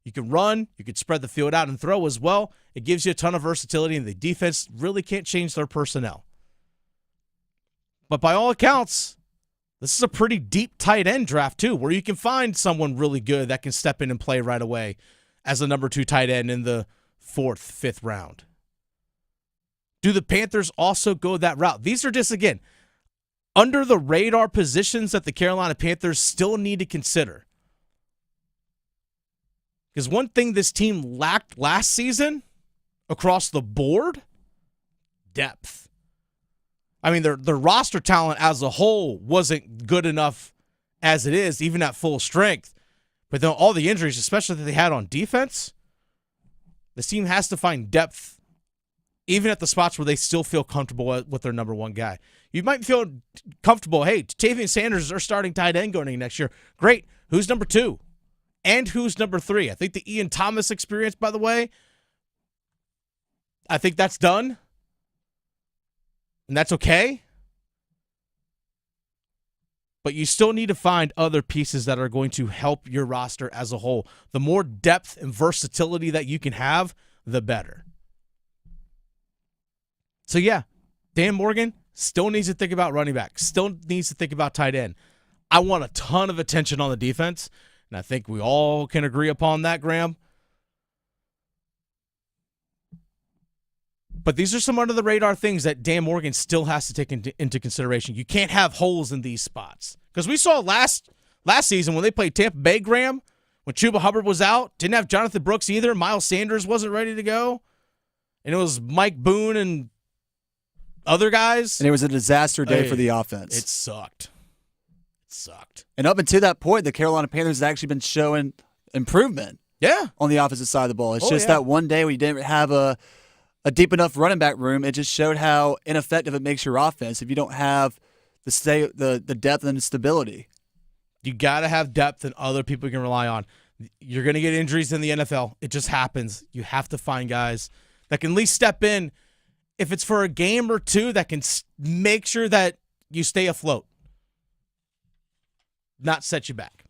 You can run, you can spread the field out and throw as well. It gives you a ton of versatility, and the defense really can't change their personnel. But by all accounts, this is a pretty deep tight end draft too, where you can find someone really good that can step in and play right away as a number 2 tight end in the 4th, 5th round. Do the Panthers also go that route? These are just, again, under the radar positions that the Carolina Panthers still need to consider. Because one thing this team lacked last season across the board, depth. I mean, their roster talent as a whole wasn't good enough as it is, even at full strength. But then all the injuries, especially that they had on defense, this team has to find depth even at the spots where they still feel comfortable with their number 1 guy. You might feel comfortable, hey, Jatavian Sanders is our starting tight end going into next year. Great. Who's number 2? And who's number 3? I think the Ian Thomas experience, by the way, I think that's done. And that's okay. But you still need to find other pieces that are going to help your roster as a whole. The more depth and versatility that you can have, the better. So yeah, Dan Morgan still needs to think about running back, still needs to think about tight end. I want a ton of attention on the defense, and I think we all can agree upon that, Graham. But these are some under-the-radar things that Dan Morgan still has to take into consideration. You can't have holes in these spots. Because we saw last season when they played Tampa Bay, Graham, when Chuba Hubbard was out, didn't have Jonathan Brooks either. Miles Sanders wasn't ready to go. And it was Mike Boone and other guys.
And it was a disaster day for the offense.
It sucked.
And up until that point, the Carolina Panthers had actually been showing improvement.
Yeah.
On the offensive side of the ball. It's just that one day we didn't have a deep enough running back room. It just showed how ineffective it makes your offense if you don't have the depth and the stability.
You got to have depth and other people you can rely on. You're going to get injuries in the NFL. It just happens. You have to find guys that can at least step in, if it's for a game or 2, that can make sure that you stay afloat, not set you back.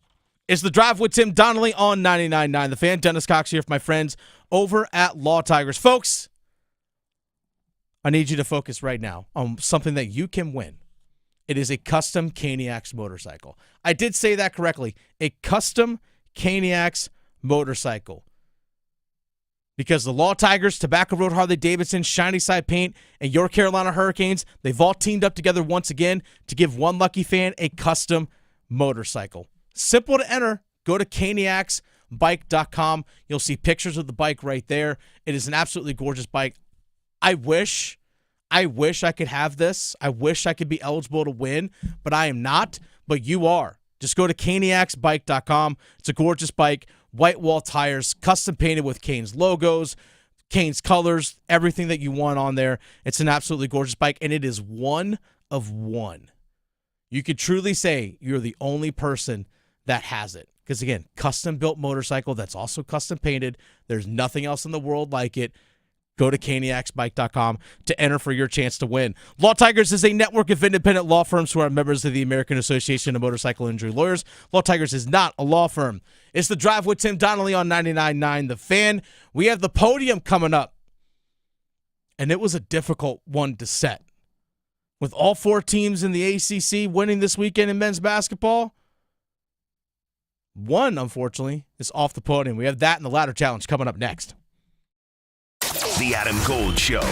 It's The Drive with Tim Donnelly on 99.9 The Fan. Dennis Cox here with my friends over at Law Tigers. Folks, I need you to focus right now on something that you can win. It is a custom Caniacs motorcycle. I did say that correctly. A custom Caniacs motorcycle. Because the Law Tigers, Tobacco Road Harley-Davidson, Shiny Side Paint, and your Carolina Hurricanes, they've all teamed up together once again to give one lucky fan a custom motorcycle. Simple to enter. Go to caniacsbike.com. You'll see pictures of the bike right there. It is an absolutely gorgeous bike. I wish I could have this. I wish I could be eligible to win, but I am not. But you are. Just go to caniacsbike.com. It's a gorgeous bike. White wall tires, custom painted with Canes logos, Canes colors, everything that you want on there. It's an absolutely gorgeous bike, and it is one of one. You could truly say you're the only person that has it. Because, again, custom-built motorcycle that's also custom painted. There's nothing else in the world like it. Go to caniacsbike.com to enter for your chance to win. Law Tigers is a network of independent law firms who are members of the American Association of Motorcycle Injury Lawyers. Law Tigers is not a law firm. It's The Drive with Tim Donnelly on 99.9 The Fan. We have the Podium coming up, and it was a difficult one to set. With all 4 teams in the ACC winning this weekend in men's basketball, one, unfortunately, is off the podium. We have that and the ladder challenge coming up next.
The Adam Gold Show.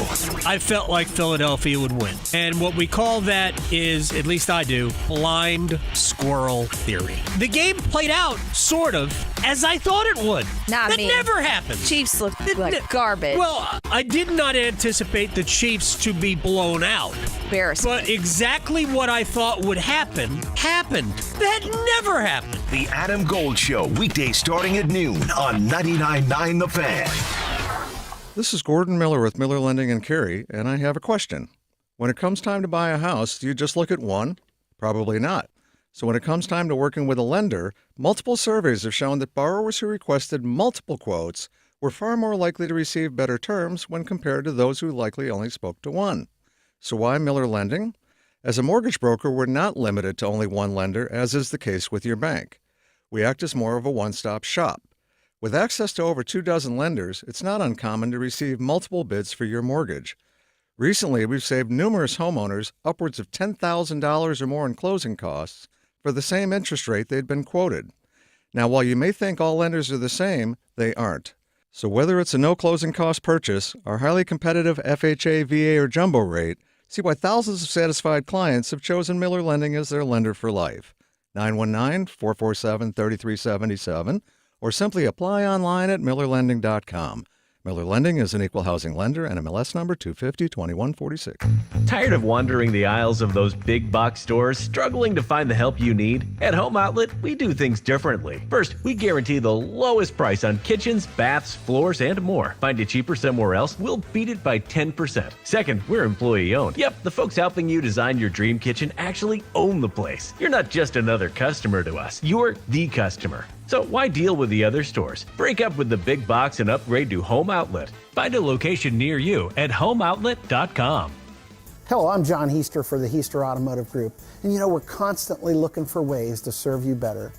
I felt like Philadelphia would win. And what we call that is, at least I do, blind squirrel theory. The game played out, sort of, as I thought it would.
Not
that
me.
never happens.
Chiefs look like garbage.
Well, I did not anticipate the Chiefs to be blown out.
Embarrassing.
But exactly what I thought would happen, happened. That never happened.
The Adam Gold Show, weekdays starting at noon on 99.9 The Fan.
This is Gordon Miller with Miller Lending and Carey, and I have a question. When it comes time to buy a house, do you just look at one? Probably not. So when it comes time to working with a lender, multiple surveys have shown that borrowers who requested multiple quotes were far more likely to receive better terms when compared to those who likely only spoke to one. So why Miller Lending? As a mortgage broker, we're not limited to only one lender, as is the case with your bank. We act as more of a one-stop shop. With access to over 24 lenders, it's not uncommon to receive multiple bids for your mortgage. Recently, we've saved numerous homeowners upwards of $10,000 or more in closing costs for the same interest rate they'd been quoted. Now, while you may think all lenders are the same, they aren't. So whether it's a no closing cost purchase, our highly competitive FHA, VA, or jumbo rate, see why thousands of satisfied clients have chosen Miller Lending as their lender for life. 919-447-3377. Or simply apply online at millerlending.com. Miller Lending is an equal housing lender and MLS number 250-2146.
Tired of wandering the aisles of those big box stores, struggling to find the help you need? At Home Outlet, we do things differently. First, we guarantee the lowest price on kitchens, baths, floors, and more. Find it cheaper somewhere else? We'll beat it by 10%. Second, we're employee owned. Yep, the folks helping you design your dream kitchen actually own the place. You're not just another customer to us. You're the customer. So why deal with the other stores? Break up with the big box and upgrade to Home Outlet. Find a location near you at homeoutlet.com.
Hello, I'm John Heister for the Heister Automotive Group. And we're constantly looking for ways to serve you better.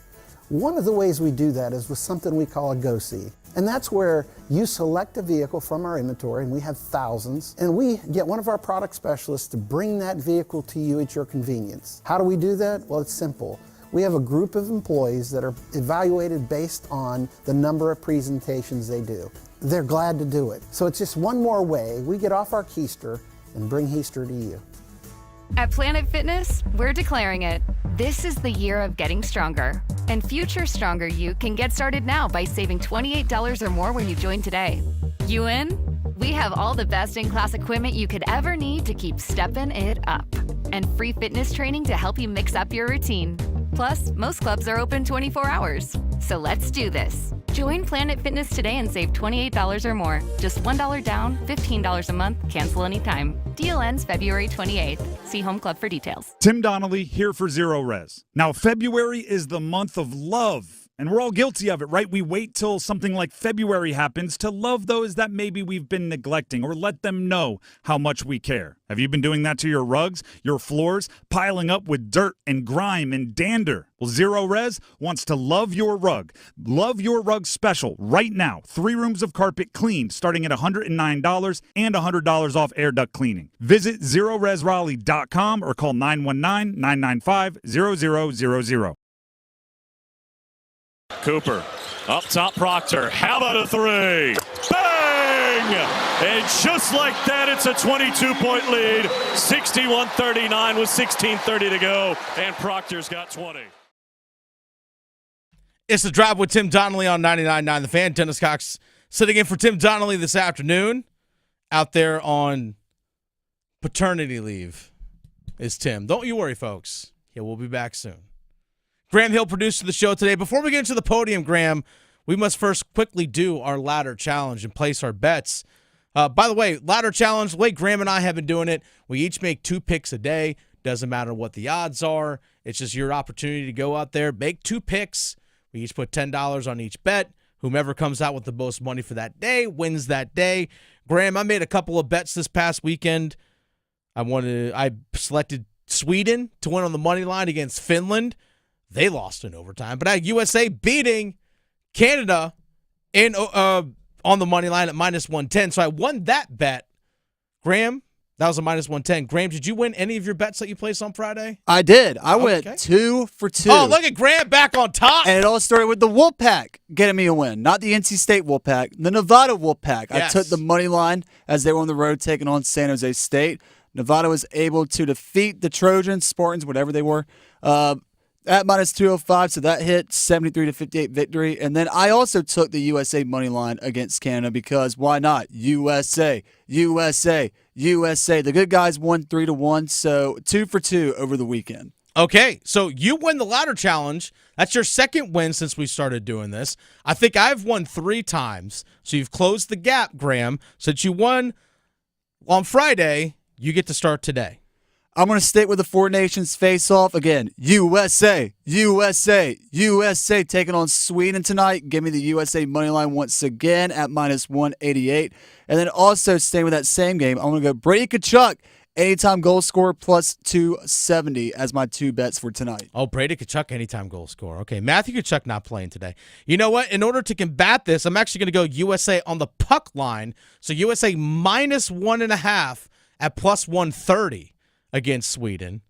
One of the ways we do that is with something we call a Go-See. And that's where you select a vehicle from our inventory, and we have thousands, and we get one of our product specialists to bring that vehicle to you at your convenience. How do we do that? Well, it's simple. We have a group of employees that are evaluated based on the number of presentations they do. They're glad to do it. So it's just one more way we get off our keister and bring Heister to you.
At Planet Fitness, we're declaring it. This is the year of getting stronger. And future stronger you can get started now by saving $28 or more when you join today. You in? We have all the best-in-class equipment you could ever need to keep stepping it up. And free fitness training to help you mix up your routine. Plus, most clubs are open 24 hours. So let's do this. Join Planet Fitness today and save $28 or more. Just $1 down, $15 a month, cancel anytime. Deal ends February 28th. See Home Club for details.
Tim Donnelly here for Zero Res. Now, February is the month of love.
And we're all guilty of it, right? We wait till something like February happens to love those that maybe we've been neglecting or let them know how much we care. Have you been doing that to your rugs, your floors, piling up with dirt and grime and dander? Well, Zero Res wants to love your rug. Love your rug special right now. 3 rooms of carpet cleaned starting at $109 and $100 off air duct cleaning. Visit ZeroResRaleigh.com or call 919-995-0000.
Cooper, up top Proctor. How about a 3? Bang! And just like that, it's a 22-point lead. 61-39 with 16:30 to go, and Proctor's got 20.
It's The Drive with Tim Donnelly on 99.9 The Fan. Dennis Cox sitting in for Tim Donnelly this afternoon. Out there on paternity leave is Tim. Don't you worry, folks. Yeah, we'll be back soon. Graham Hill produced the show today. Before we get into the podium, Graham, we must first quickly do our ladder challenge and place our bets. By the way, ladder challenge, the way Graham and I have been doing it, we each make 2 picks a day. Doesn't matter what the odds are. It's just your opportunity to go out there, make 2 picks. We each put $10 on each bet. Whomever comes out with the most money for that day wins that day. Graham, I made a couple of bets this past weekend. I selected Sweden to win on the money line against Finland. They lost in overtime. But I had USA beating Canada on the money line at -110. So I won that bet. Graham, that was a -110. Graham, did you win any of your bets that you placed on Friday?
I did. I went 2 for 2.
Oh, look at Graham back on top.
And it all started with the Wolfpack getting me a win. Not the NC State Wolfpack, the Nevada Wolfpack.
Yes.
I took the money line as they were on the road taking on San Jose State. Nevada was able to defeat the Trojans, Spartans, whatever they were, at -205, so that hit 73-58 victory. And then I also took the USA money line against Canada because why not? USA, USA, USA. The good guys won 3-1, so 2 for 2 over the weekend.
Okay, so you win the ladder challenge. That's your second win since we started doing this. I think I've won 3 times, so you've closed the gap, Graham. Since you won on Friday, you get to start today.
I'm going to stick with the 4 nations face-off. Again, USA, USA, USA taking on Sweden tonight. Give me the USA money line once again at -188. And then also staying with that same game, I'm going to go Brady Tkachuk, anytime goal scorer plus 270 as my 2 bets for tonight.
Oh, Brady Tkachuk, anytime goal scorer. Okay, Matthew Tkachuk not playing today. You know what? In order to combat this, I'm actually going to go USA on the puck line. So USA -1.5 at +130. Against Sweden.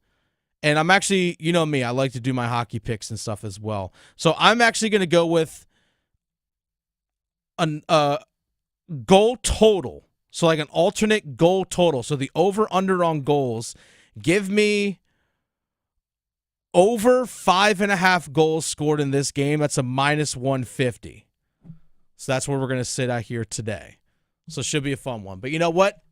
And I'm actually, you know me, I like to do my hockey picks and stuff as well. So I'm actually going to go with a goal total. So like an alternate goal total. So the over-under on goals. Give me over 5.5 goals scored in this game. That's a -150. So that's where we're going to sit out here today. So it should be a fun one. But you know what?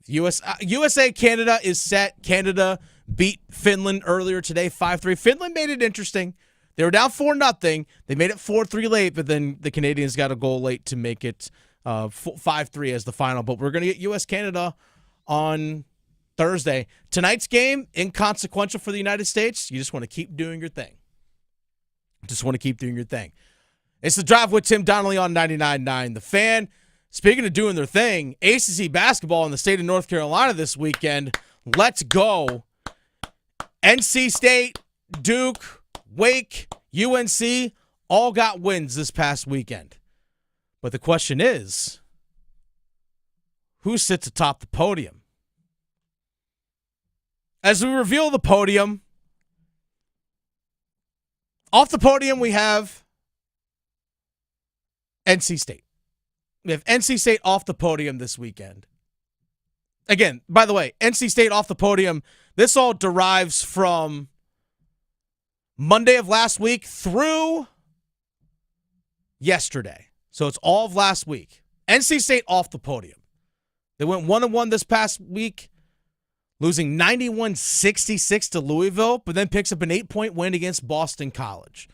USA Canada is set. Canada beat Finland earlier today, 5-3. Finland made it interesting. They were down 4-0. They made it 4-3 late, but then the Canadians got a goal late to make it 5-3 as the final. But we're going to get US Canada on Thursday. Tonight's game, inconsequential for the United States. You just want to keep doing your thing. Just want to keep doing your thing. It's The Drive with Tim Donnelly on 99.9 The Fan. Speaking of doing their thing, ACC basketball in the state of North Carolina this weekend. Let's go. NC State, Duke, Wake, UNC all got wins this past weekend. But the question is, who sits atop the podium? As we reveal the podium, off the podium we have NC State. We have NC State off the podium this weekend. Again, by the way, NC State off the podium, this all derives from Monday of last week through yesterday. So it's all of last week. NC State off the podium. They went 1-1 this past week, losing 91-66 to Louisville, but then picks up an 8-point win against Boston College.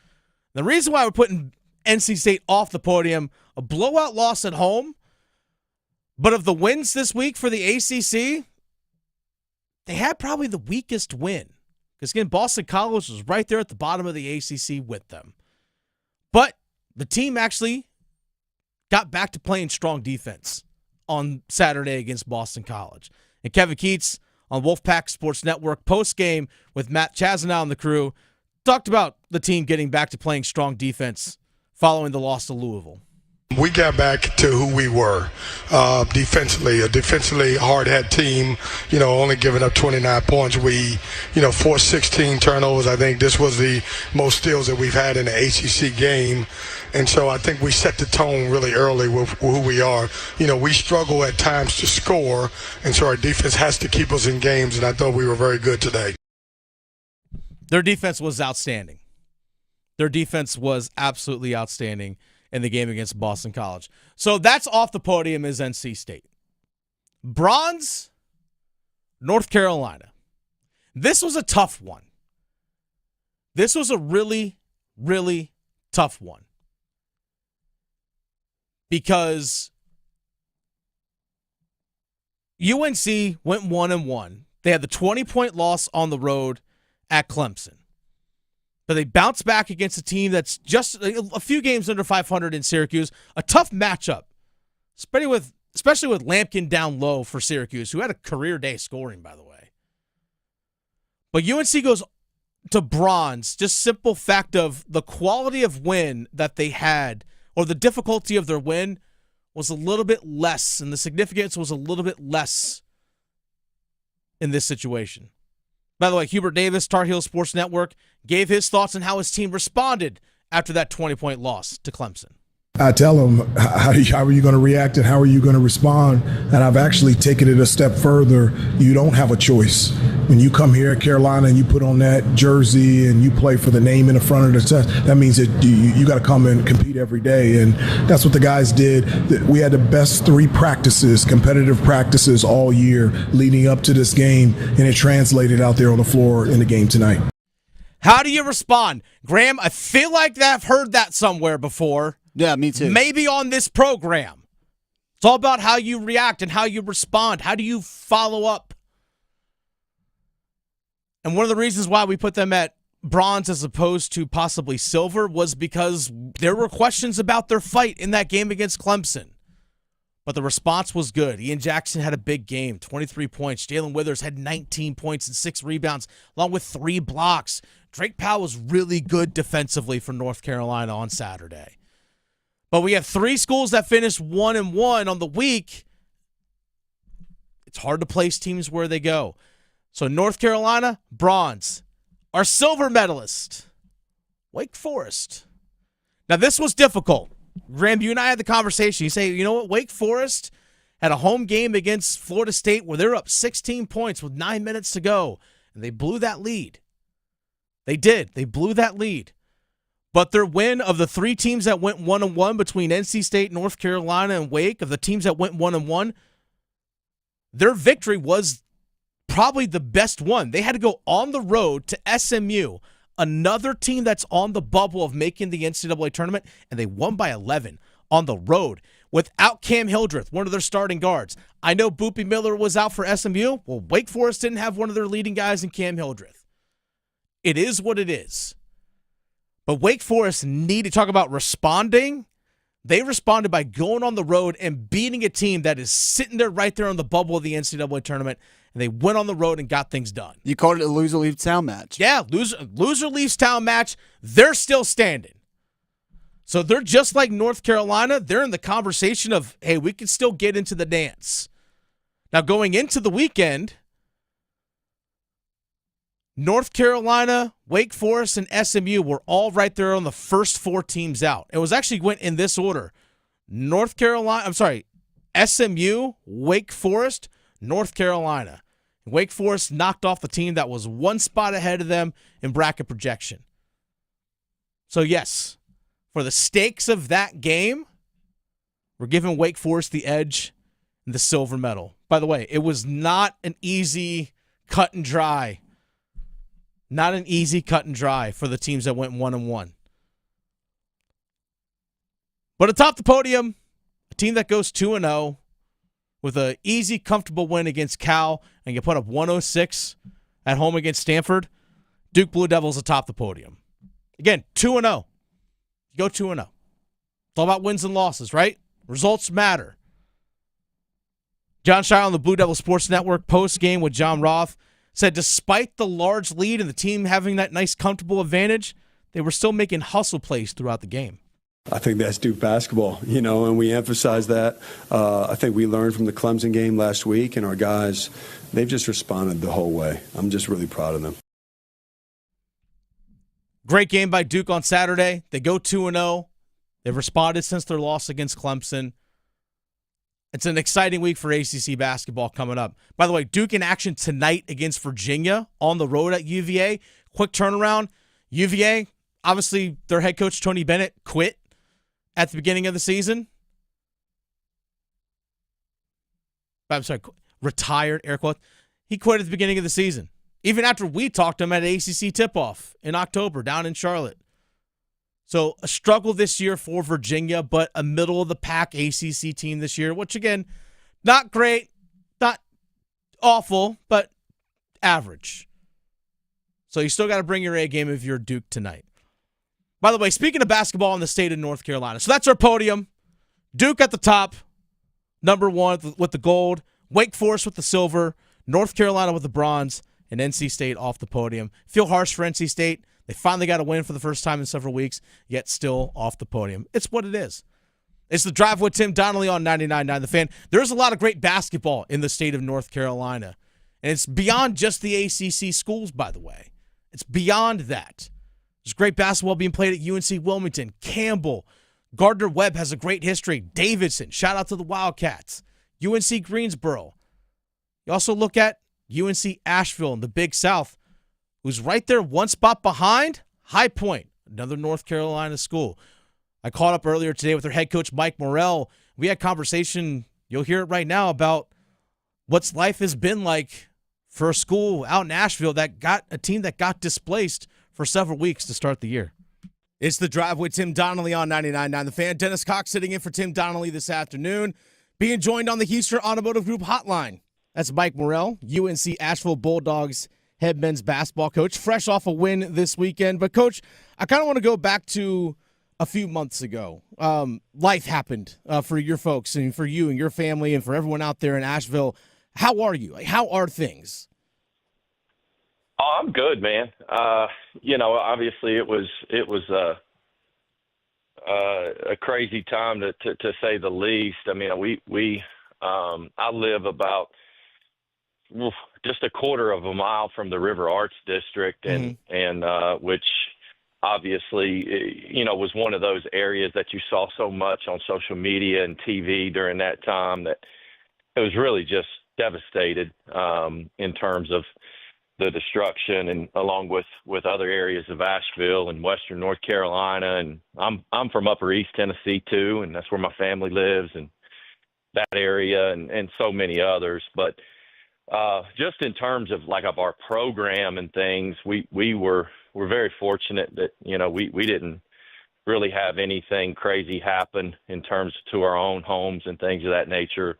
The reason why we're putting NC State off the podium, a blowout loss at home, but of the wins this week for the ACC, they had probably the weakest win. Because again, Boston College was right there at the bottom of the ACC with them. But the team actually got back to playing strong defense on Saturday against Boston College. And Kevin Keats on Wolfpack Sports Network post-game with Matt Chazanow and the crew talked about the team getting back to playing strong defense following the loss to Louisville.
We got back to who we were defensively, a defensively hard-hat team, only giving up 29 points. We, forced 16 turnovers. I think this was the most steals that we've had in the ACC game. And so I think we set the tone really early with who we are. We struggle at times to score, and so our defense has to keep us in games, and I thought we were very good today.
Their defense was outstanding. Their defense was absolutely outstanding in the game against Boston College. So that's off the podium is NC State. Bronze, North Carolina. This was a tough one. This was a really, really tough one. Because UNC went 1-1. They had the 20-point loss on the road at Clemson. But they bounced back against a team that's just a few games under 500 in Syracuse. A tough matchup, especially with Lampkin down low for Syracuse, who had a career day scoring, by the way. But UNC goes to bronze, just simple fact of the quality of win that they had, or the difficulty of their win, was a little bit less, and the significance was a little bit less in this situation. By the way, Hubert Davis, Tar Heel Sports Network, gave his thoughts on how his team responded after that 20-point loss to Clemson.
I tell them, how are you going to react and how are you going to respond? And I've actually taken it a step further. You don't have a choice. When you come here at Carolina and you put on that jersey and you play for the name in the front of the test, that means that you got to come and compete every day. And that's what the guys did. We had the best 3 practices, competitive practices all year leading up to this game, and it translated out there on the floor in the game tonight.
How do you respond? Graham, I feel like I've heard that somewhere before.
Yeah, me too.
Maybe on this program. It's all about how you react and how you respond. How do you follow up? And one of the reasons why we put them at bronze as opposed to possibly silver was because there were questions about their fight in that game against Clemson. But the response was good. Ian Jackson had a big game, 23 points. Jalen Withers had 19 points and 6 rebounds, along with 3 blocks. Drake Powell was really good defensively for North Carolina on Saturday. But we have 3 schools that finished 1-1 on the week. It's hard to place teams where they go. So North Carolina, bronze. Our silver medalist, Wake Forest. Now this was difficult. Graham, you and I had the conversation. You say, you know what, Wake Forest had a home game against Florida State where they're up 16 points with 9 minutes to go, and they blew that lead. They did. They blew that lead. But their win of the 3 teams that went 1-1 between NC State, North Carolina, and Wake, of the teams that went 1-1, their victory was probably the best one. They had to go on the road to SMU, another team that's on the bubble of making the NCAA tournament, and they won by 11 on the road without Cam Hildreth, one of their starting guards. I know Boopy Miller was out for SMU. Well, Wake Forest didn't have one of their leading guys in Cam Hildreth. It is what it is. But Wake Forest needed, talk about responding. They responded by going on the road and beating a team that is sitting there right there on the bubble of the NCAA tournament, and they went on the road and got things done.
You called it a loser leaves town match.
Yeah, loser leaves town match. They're still standing. So they're just like North Carolina. They're in the conversation of, hey, we can still get into the dance. Now going into the weekend, North Carolina, Wake Forest, and SMU were all right there on the first 4 teams out. It was actually went in this order. SMU, Wake Forest, North Carolina. Wake Forest knocked off the team that was 1 spot ahead of them in bracket projection. So yes, for the stakes of that game, we're giving Wake Forest the edge and the silver medal. By the way, it was not an easy cut and dry. Not an easy cut and dry for the teams that went 1-1. But atop the podium, a team that goes 2-0 with an easy, comfortable win against Cal, and you put up 106 at home against Stanford, Duke Blue Devils atop the podium. Again, 2-0. Go 2-0. It's all about wins and losses, right? Results matter. John Shire on the Blue Devil Sports Network post-game with John Roth said despite the large lead and the team having that nice, comfortable advantage, they were still making hustle plays throughout the game.
I think that's Duke basketball, and we emphasize that. I think we learned from the Clemson game last week, and our guys, they've just responded the whole way. I'm just really proud of them.
Great game by Duke on Saturday. They go 2-0. They've responded since their loss against Clemson. It's an exciting week for ACC basketball coming up. By the way, Duke in action tonight against Virginia on the road at UVA. Quick turnaround. UVA, obviously their head coach, Tony Bennett, quit at the beginning of the season. I'm sorry, retired, air quotes. He quit at the beginning of the season. Even after we talked to him at ACC tip-off in October down in Charlotte. So a struggle this year for Virginia, but a middle-of-the-pack ACC team this year, which, again, not great, not awful, but average. So you still got to bring your A game if you're Duke tonight. By the way, speaking of basketball in the state of North Carolina, so that's our podium. Duke at the top, number one with the gold, Wake Forest with the silver, North Carolina with the bronze, and NC State off the podium. Feel harsh for NC State. They finally got a win for the first time in several weeks, yet still off the podium. It's what it is. It's the Drive with Tim Donnelly on 99.9 The Fan. There's a lot of great basketball in the state of North Carolina, and it's beyond just the ACC schools, by the way. It's beyond that. There's great basketball being played at UNC Wilmington, Campbell. Gardner-Webb has a great history. Davidson, shout out to the Wildcats. UNC Greensboro. You also look at UNC Asheville in the Big South, who's right there one spot behind High Point, another North Carolina school. I caught up earlier today with their head coach, Mike Morrell. We had conversation, you'll hear it right now, about what's life has been like for a school out in Asheville that got a team that got displaced for several weeks to start the year. It's the Drive with Tim Donnelly on 99.9 The Fan. Dennis Cox sitting in for Tim Donnelly this afternoon, being joined on the Houston Automotive Group hotline. That's Mike Morrell, UNC Asheville Bulldogs head men's basketball coach, fresh off a win this weekend. But, Coach, I kind of want to go back to a few months ago. Life happened for your folks and for you and your family and for everyone out there in Asheville. How are you? How are things?
Oh, I'm good, man. Obviously it was a crazy time to say the least. I mean, I live about just a quarter of a mile from the River Arts District, and which obviously, was one of those areas that you saw so much on social media and TV during that time that it was really just devastated in terms of the destruction, and along with other areas of Asheville and Western North Carolina. And I'm from Upper East Tennessee too, and that's where my family lives, and that area and so many others. But just in terms of of our program and things, we're very fortunate that, we didn't really have anything crazy happen in terms to our own homes and things of that nature.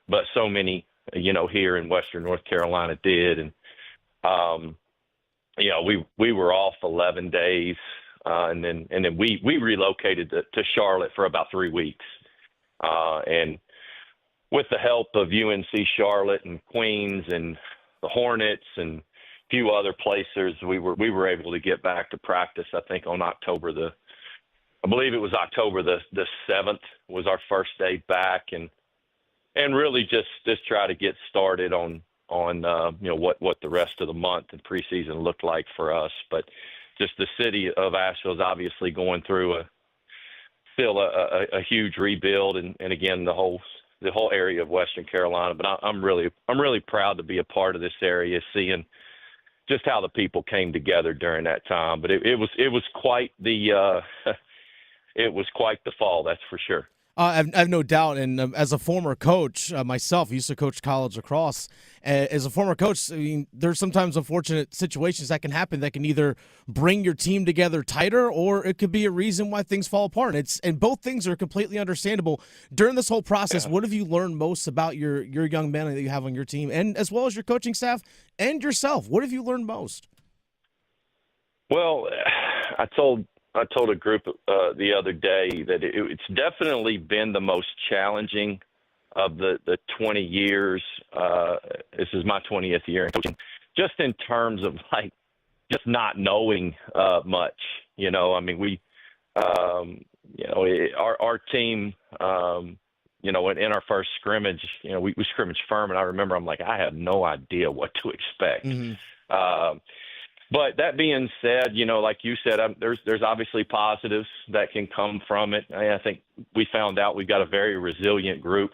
But so many, here in Western North Carolina did. And, we were off 11 days, and then we relocated to Charlotte for about 3 weeks. And with the help of UNC Charlotte and Queens and the Hornets and a few other places, we were able to get back to practice. I think on October the 7th was our first day back, and really just try to get started on what the rest of the month and preseason looked like for us. But just the city of Asheville is obviously going through still a huge rebuild, and again the whole area of Western Carolina. But I'm really proud to be a part of this area, seeing just how the people came together during that time. But it was quite the it was quite the fall, that's for sure.
I've no doubt, and as a former coach myself, I used to coach college lacrosse. As a former coach, I mean, there's sometimes unfortunate situations that can happen that can either bring your team together tighter, or it could be a reason why things fall apart. And both things are completely understandable. During this whole process, what have you learned most about your young men that you have on your team, and as well as your coaching staff and yourself? What have you learned most?
Well, I told told a group the other day that it's definitely been the most challenging of the 20 years. This is my 20th year in coaching, just in terms of like just not knowing much. You know, I mean, we, our team, in our first scrimmage, we scrimmaged Furman. I remember I'm like, I have no idea what to expect. But that being said, like you said, there's obviously positives that can come from it. I think we found out we've got a very resilient group.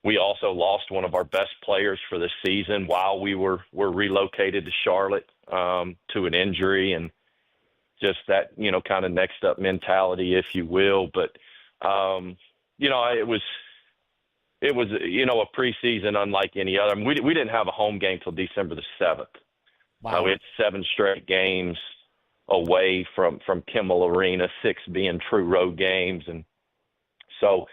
We also lost one of our best players for the season while we were relocated to Charlotte to an injury, and just that, kind of next up mentality, if you will. But, it was a preseason unlike any other. I mean, we didn't have a home game till December the 7th.
Wow.
We had 7 straight games away from Kimmel Arena, 6 being true road games. And so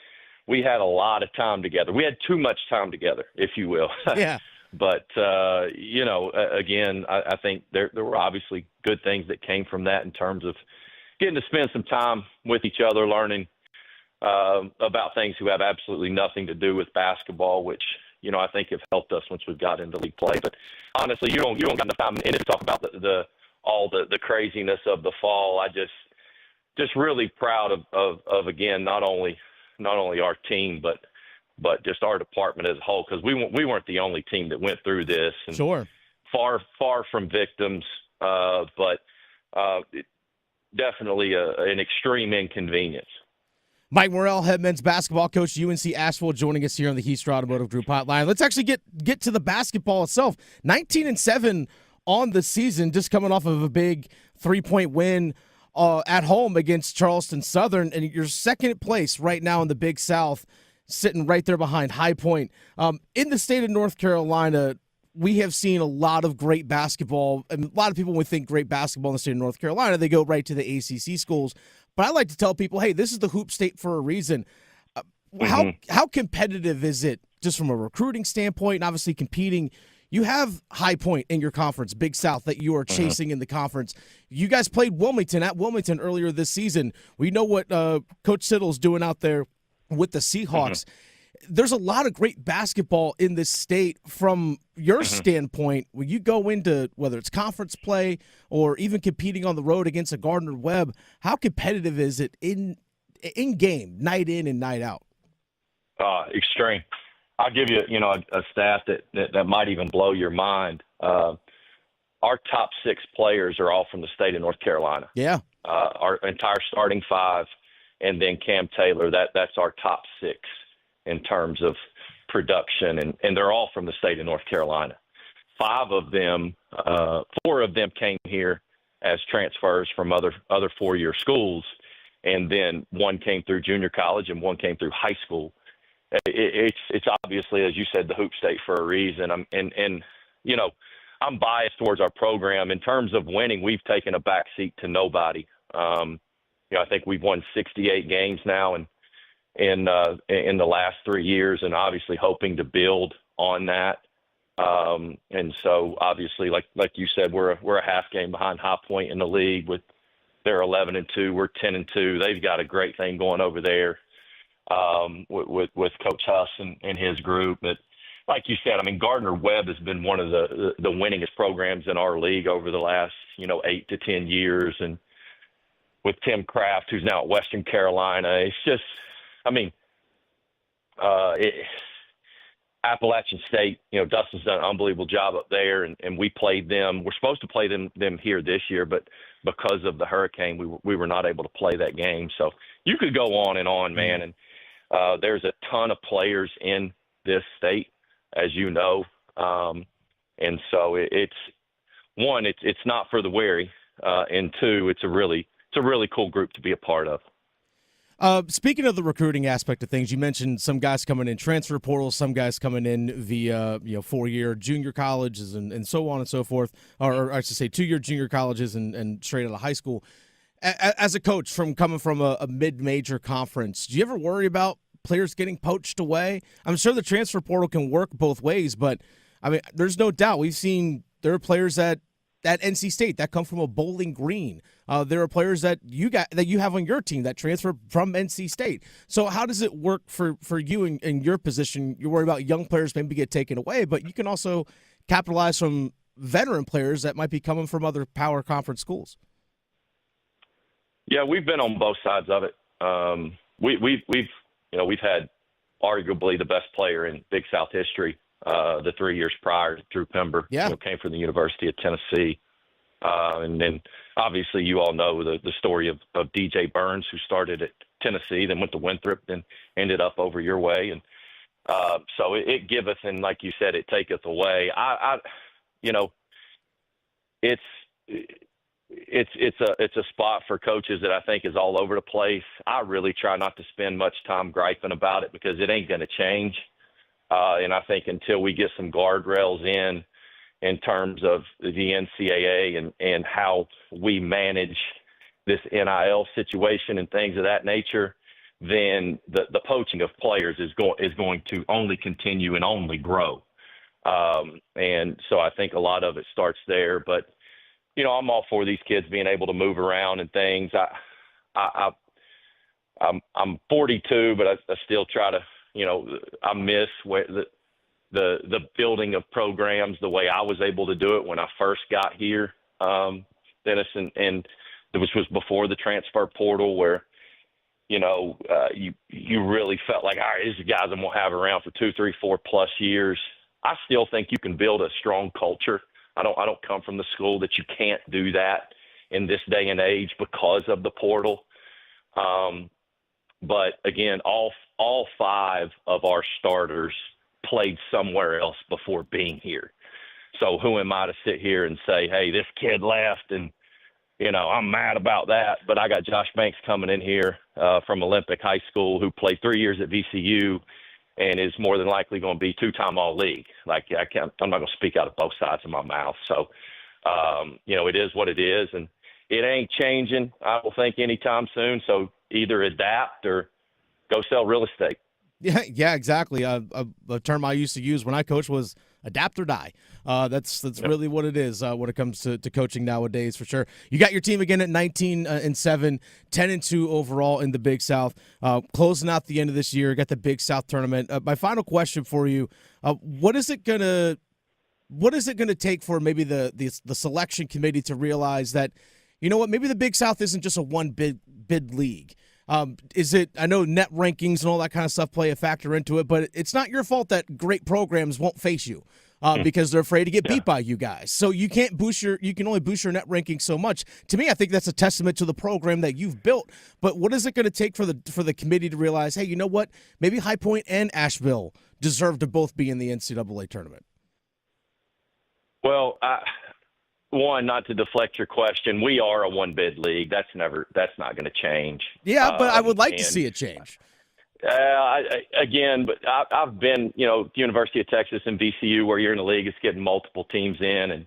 we had a lot of time together. We had too much time together, if you will.
Yeah.
But, again, I think there were obviously good things that came from that in terms of getting to spend some time with each other, learning about things who have absolutely nothing to do with basketball, which, I think have helped us once we've got into league play. But honestly, you don't got enough time in it to talk about all the craziness of the fall. I just really proud of again, not only our team, but just our department as a whole, because we weren't the only team that went through this. And
sure.
Far from victims, but definitely an extreme inconvenience.
Mike Morrell, head men's basketball coach, UNC Ashville, joining us here on the Heaster Automotive Group hotline. Let's actually get to the basketball itself. 19-7 on the season, just coming off of a big 3-point win at home against Charleston Southern, and you're second place right now in the Big South, sitting right there behind High Point. In the state of North Carolina, we have seen a lot of great basketball. And a lot of people, when we think great basketball in the state of North Carolina, they go right to the ACC schools. But I like to tell people, hey, this is the hoop state for a reason. How competitive is it, just from a recruiting standpoint, and obviously competing? You have High Point in your conference, Big South, that you are chasing in the conference. You guys played Wilmington at Wilmington earlier this season. We know what Coach Siddle's doing out there with the Seahawks. There's a lot of great basketball in this state. From your standpoint, when you go into whether it's conference play or even competing on the road against a Gardner-Webb, how competitive is it in game, night in and night out?
Extreme. I'll give you, a stat that might even blow your mind. Our top 6 players are all from the state of North Carolina.
Yeah.
Our entire starting 5, and then Cam Taylor. That's our top 6 in terms of production, and they're all from the state of North Carolina. 4 of them came here as transfers from other 4-year schools, and then 1 came through junior college and 1 came through high school. It's obviously, as you said, the hoop state for a reason. I'm biased towards our program. In terms of winning, we've taken a back seat to nobody. I think we've won 68 games now, and in the last 3 years, and obviously hoping to build on that. And so obviously, like you said, we're a half game behind High Point in the league. With they're 11-2, we're 10-2. They've got a great thing going over there with Coach Huss and his group. But like you said, I mean, Gardner-Webb has been one of the winningest programs in our league over the last 8 to 10 years, and with Tim Kraft, who's now at Western Carolina, it's just. I mean, Appalachian State, Dustin's done an unbelievable job up there, and we played them. We're supposed to play them here this year, but because of the hurricane, we were not able to play that game. So you could go on and on, man, and there's a ton of players in this state, as you know, and so it's not for the weary, and 2, it's a really cool group to be a part of.
Speaking of the recruiting aspect of things, you mentioned some guys coming in transfer portals, some guys coming in via 4-year junior colleges and so on and so forth, or I should say 2-year junior colleges and straight out of high school. As a coach coming from a mid-major conference, do you ever worry about players getting poached away? I'm sure the transfer portal can work both ways, but I mean, there's no doubt we've seen there are players that at NC State that come from a Bowling Green. There are players that you have on your team that transfer from NC State. So how does it work for you in your position? You're worried about young players maybe get taken away, but you can also capitalize from veteran players that might be coming from other power conference schools.
Yeah, we've been on both sides of it. We've had arguably the best player in Big South history the 3 years prior to Drew Pember.
Yeah.
Came from the University of Tennessee. And then obviously you all know the story of DJ Burns, who started at Tennessee, then went to Winthrop, then ended up over your way. And so it giveth, and like you said, it taketh away. It's a spot for coaches that I think is all over the place. I really try not to spend much time griping about it because it ain't going to change. And I think until we get some guardrails in terms of the NCAA and how we manage this NIL situation and things of that nature, then the poaching of players is going to only continue and only grow. And so I think a lot of it starts there. But I'm all for these kids being able to move around and things. I'm 42, but I still try to, I miss the building of programs the way I was able to do it when I first got here, Dennis, and which was before the transfer portal, where you really felt like, all right, these are guys I'm gonna have around for 2, 3, 4+ years. I still think you can build a strong culture. I don't come from the school that you can't do that in this day and age because of the portal. But again, all 5 of our starters played somewhere else before being here. So who am I to sit here and say, hey, this kid left and, I'm mad about that. But I got Josh Banks coming in here from Olympic High School, who played 3 years at VCU and is more than likely going to be 2-time All-League. I'm not going to speak out of both sides of my mouth. So, it is what it is. And it ain't changing, I don't think, anytime soon. So either adapt or go sell real estate.
Yeah, exactly. A term I used to use when I coached was adapt or die. That's really what it is when it comes to coaching nowadays, for sure. You got your team again at 19-7, 10-2 overall in the Big South. Closing out the end of this year, got the Big South tournament. My final question for you: what is it gonna take for maybe the selection committee to realize that, maybe the Big South isn't just a one bid league? I know net rankings and all that kind of stuff play a factor into it, but it's not your fault that great programs won't face you because they're afraid to get beat by you guys. So you can only boost your net ranking so much. To me, I think that's a testament to the program that you've built. But what is it going to take for the committee to realize, hey, you know what? Maybe High Point and Asheville deserve to both be in the NCAA tournament?
Well, one, not to deflect your question, we are a one-bid league. That's not going to change.
Yeah, but I would like to see it change.
But I've been, University of Texas and VCU, where you're in the league, it's getting multiple teams in, and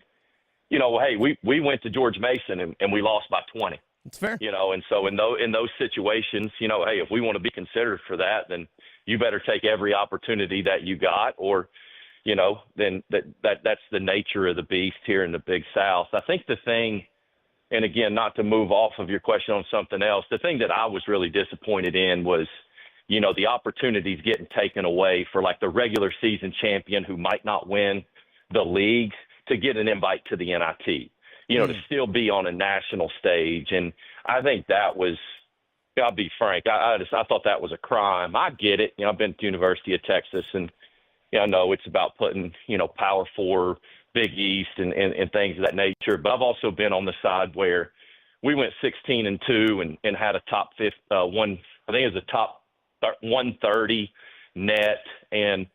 hey, we went to George Mason and we lost by 20.
It's fair.
And so in those situations, hey, if we want to be considered for that, then you better take every opportunity that you got, or then that's the nature of the beast here in the Big South. I think the thing, and again, not to move off of your question on something else, the thing that I was really disappointed in was, the opportunities getting taken away for like the regular season champion who might not win the league to get an invite to the NIT, to still be on a national stage. And I think that was, I'll be frank, I thought that was a crime. I get it. I've been to University of Texas, and I know it's about putting, Power 4, Big East, and things of that nature. But I've also been on the side where we went 16-2 and had a top I think it was a top 130 net. And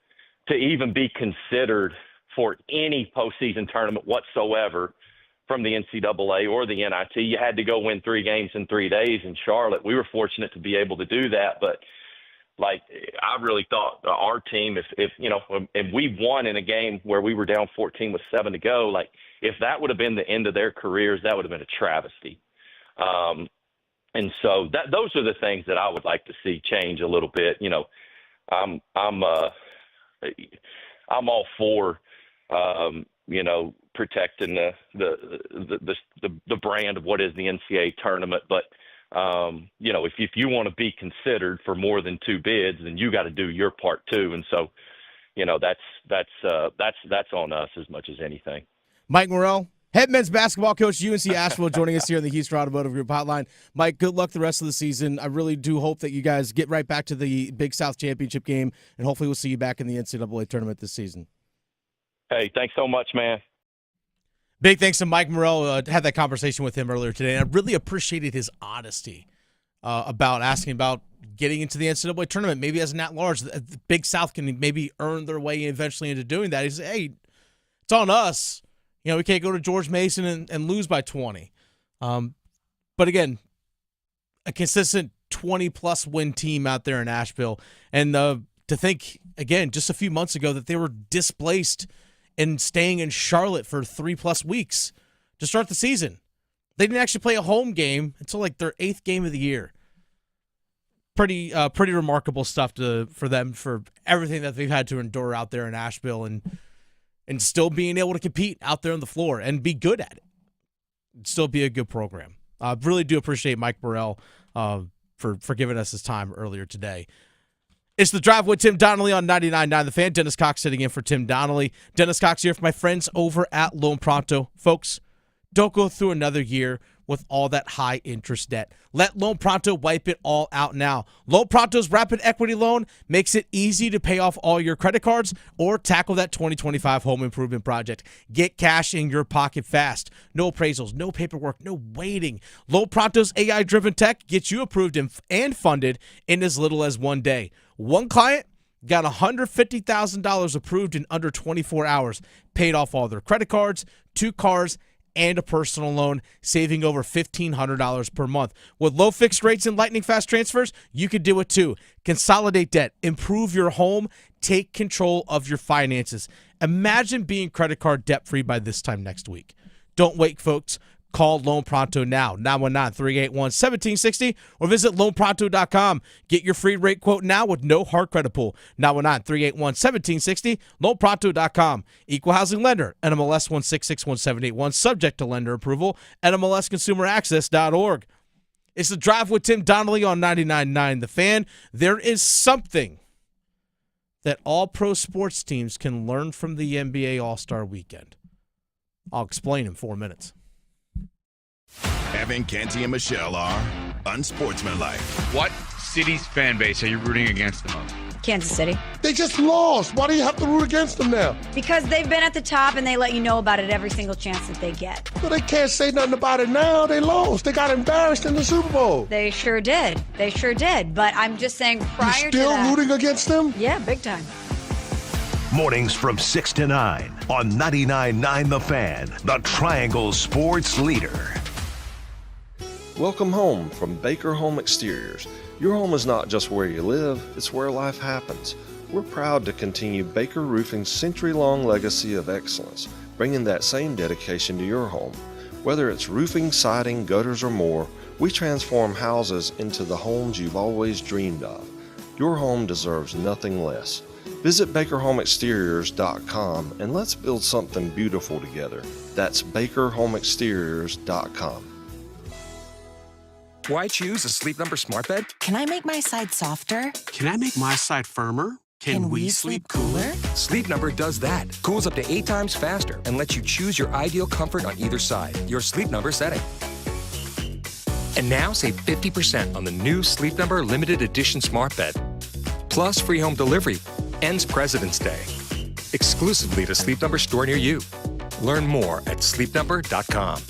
to even be considered for any postseason tournament whatsoever from the NCAA or the NIT, you had to go win 3 games in 3 days in Charlotte. We were fortunate to be able to do that. But I really thought our team, if and we won in a game where we were down 14 with 7 to go, if that would have been the end of their careers, that would have been a travesty. And so those are the things that I would like to see change a little bit. I'm all for protecting the brand of what is the NCAA tournament. But if you want to be considered for more than 2 bids, then you got to do your part too. And so, that's on us as much as anything.
Mike Morrell, head men's basketball coach, UNC Ashville, joining us here in the Houston Automotive Group Hotline. Mike, good luck the rest of the season. I really do hope that you guys get right back to the Big South Championship game, and hopefully we'll see you back in the NCAA tournament this season.
Hey, thanks so much, man.
Big thanks to Mike Morrell. Had that conversation with him earlier today, and I really appreciated his honesty about asking about getting into the NCAA tournament, maybe as an at-large. The Big South can maybe earn their way eventually into doing that. He said, hey, it's on us. We can't go to George Mason and lose by 20. But again, a consistent 20-plus win team out there in Asheville. And to think, again, just a few months ago that they were displaced and staying in Charlotte for 3+ weeks to start the season. They didn't actually play a home game until like their 8th game of the year. Pretty remarkable stuff for them, for everything that they've had to endure out there in Asheville, and still being able to compete out there on the floor and be good at it. Still be a good program. I really do appreciate Mike Morrell for giving us his time earlier today. It's The Drive with Tim Donnelly on 99.9 The Fan. Dennis Cox sitting in for Tim Donnelly. Dennis Cox here for my friends over at Loan Pronto. Folks, don't go through another year with all that high interest debt. Let Loan Pronto wipe it all out now. Loan Pronto's rapid equity loan makes it easy to pay off all your credit cards or tackle that 2025 home improvement project. Get cash in your pocket fast. No appraisals, no paperwork, no waiting. Loan Pronto's AI-driven tech gets you approved and funded in as little as 1 day. One client got $150,000 approved in under 24 hours, paid off all their credit cards, 2 cars, and a personal loan, saving over $1,500 per month. With low fixed rates and lightning fast transfers, you could do it too. Consolidate debt, improve your home, take control of your finances. Imagine being credit card debt-free by this time next week. Don't wait, folks. Call Loan Pronto now, 919-381-1760, or visit loanpronto.com. Get your free rate quote now with no hard credit pull. 919-381-1760, loanpronto.com. Equal housing lender, NMLS 1661781, subject to lender approval, NMLSconsumeraccess.org. It's The Drive with Tim Donnelly on 99.9 The Fan. There is something that all pro sports teams can learn from the NBA All-Star Weekend. I'll explain in 4 minutes.
Evan, Canty, and Michelle are unsportsmanlike.
What city's fan base are you rooting against the most?
Kansas City.
They just lost. Why do you have to root against them now?
Because they've been at the top and they let you know about it every single chance that they get.
Well, they can't say nothing about it now. They lost. They got embarrassed in the Super Bowl.
They sure did. They sure did. But I'm just saying prior to that.
You're still rooting against them?
Yeah, big time.
Mornings from 6 to 9 on 99.9 The Fan, the Triangle Sports Leader.
Welcome home from Baker Home Exteriors. Your home is not just where you live, it's where life happens. We're proud to continue Baker Roofing's century-long legacy of excellence, bringing that same dedication to your home. Whether it's roofing, siding, gutters, or more, we transform houses into the homes you've always dreamed of. Your home deserves nothing less. Visit BakerHomeExteriors.com and let's build something beautiful together. That's BakerHomeExteriors.com.
Why choose a Sleep Number smart bed?
Can I make my side softer?
Can I make my side firmer? Can we sleep cooler?
Sleep Number does that. Cools up to 8 times faster and lets you choose your ideal comfort on either side. Your Sleep Number setting. And now save 50% on the new Sleep Number limited edition smart bed. Plus free home delivery. Ends President's Day. Exclusively to Sleep Number store near you. Learn more at sleepnumber.com.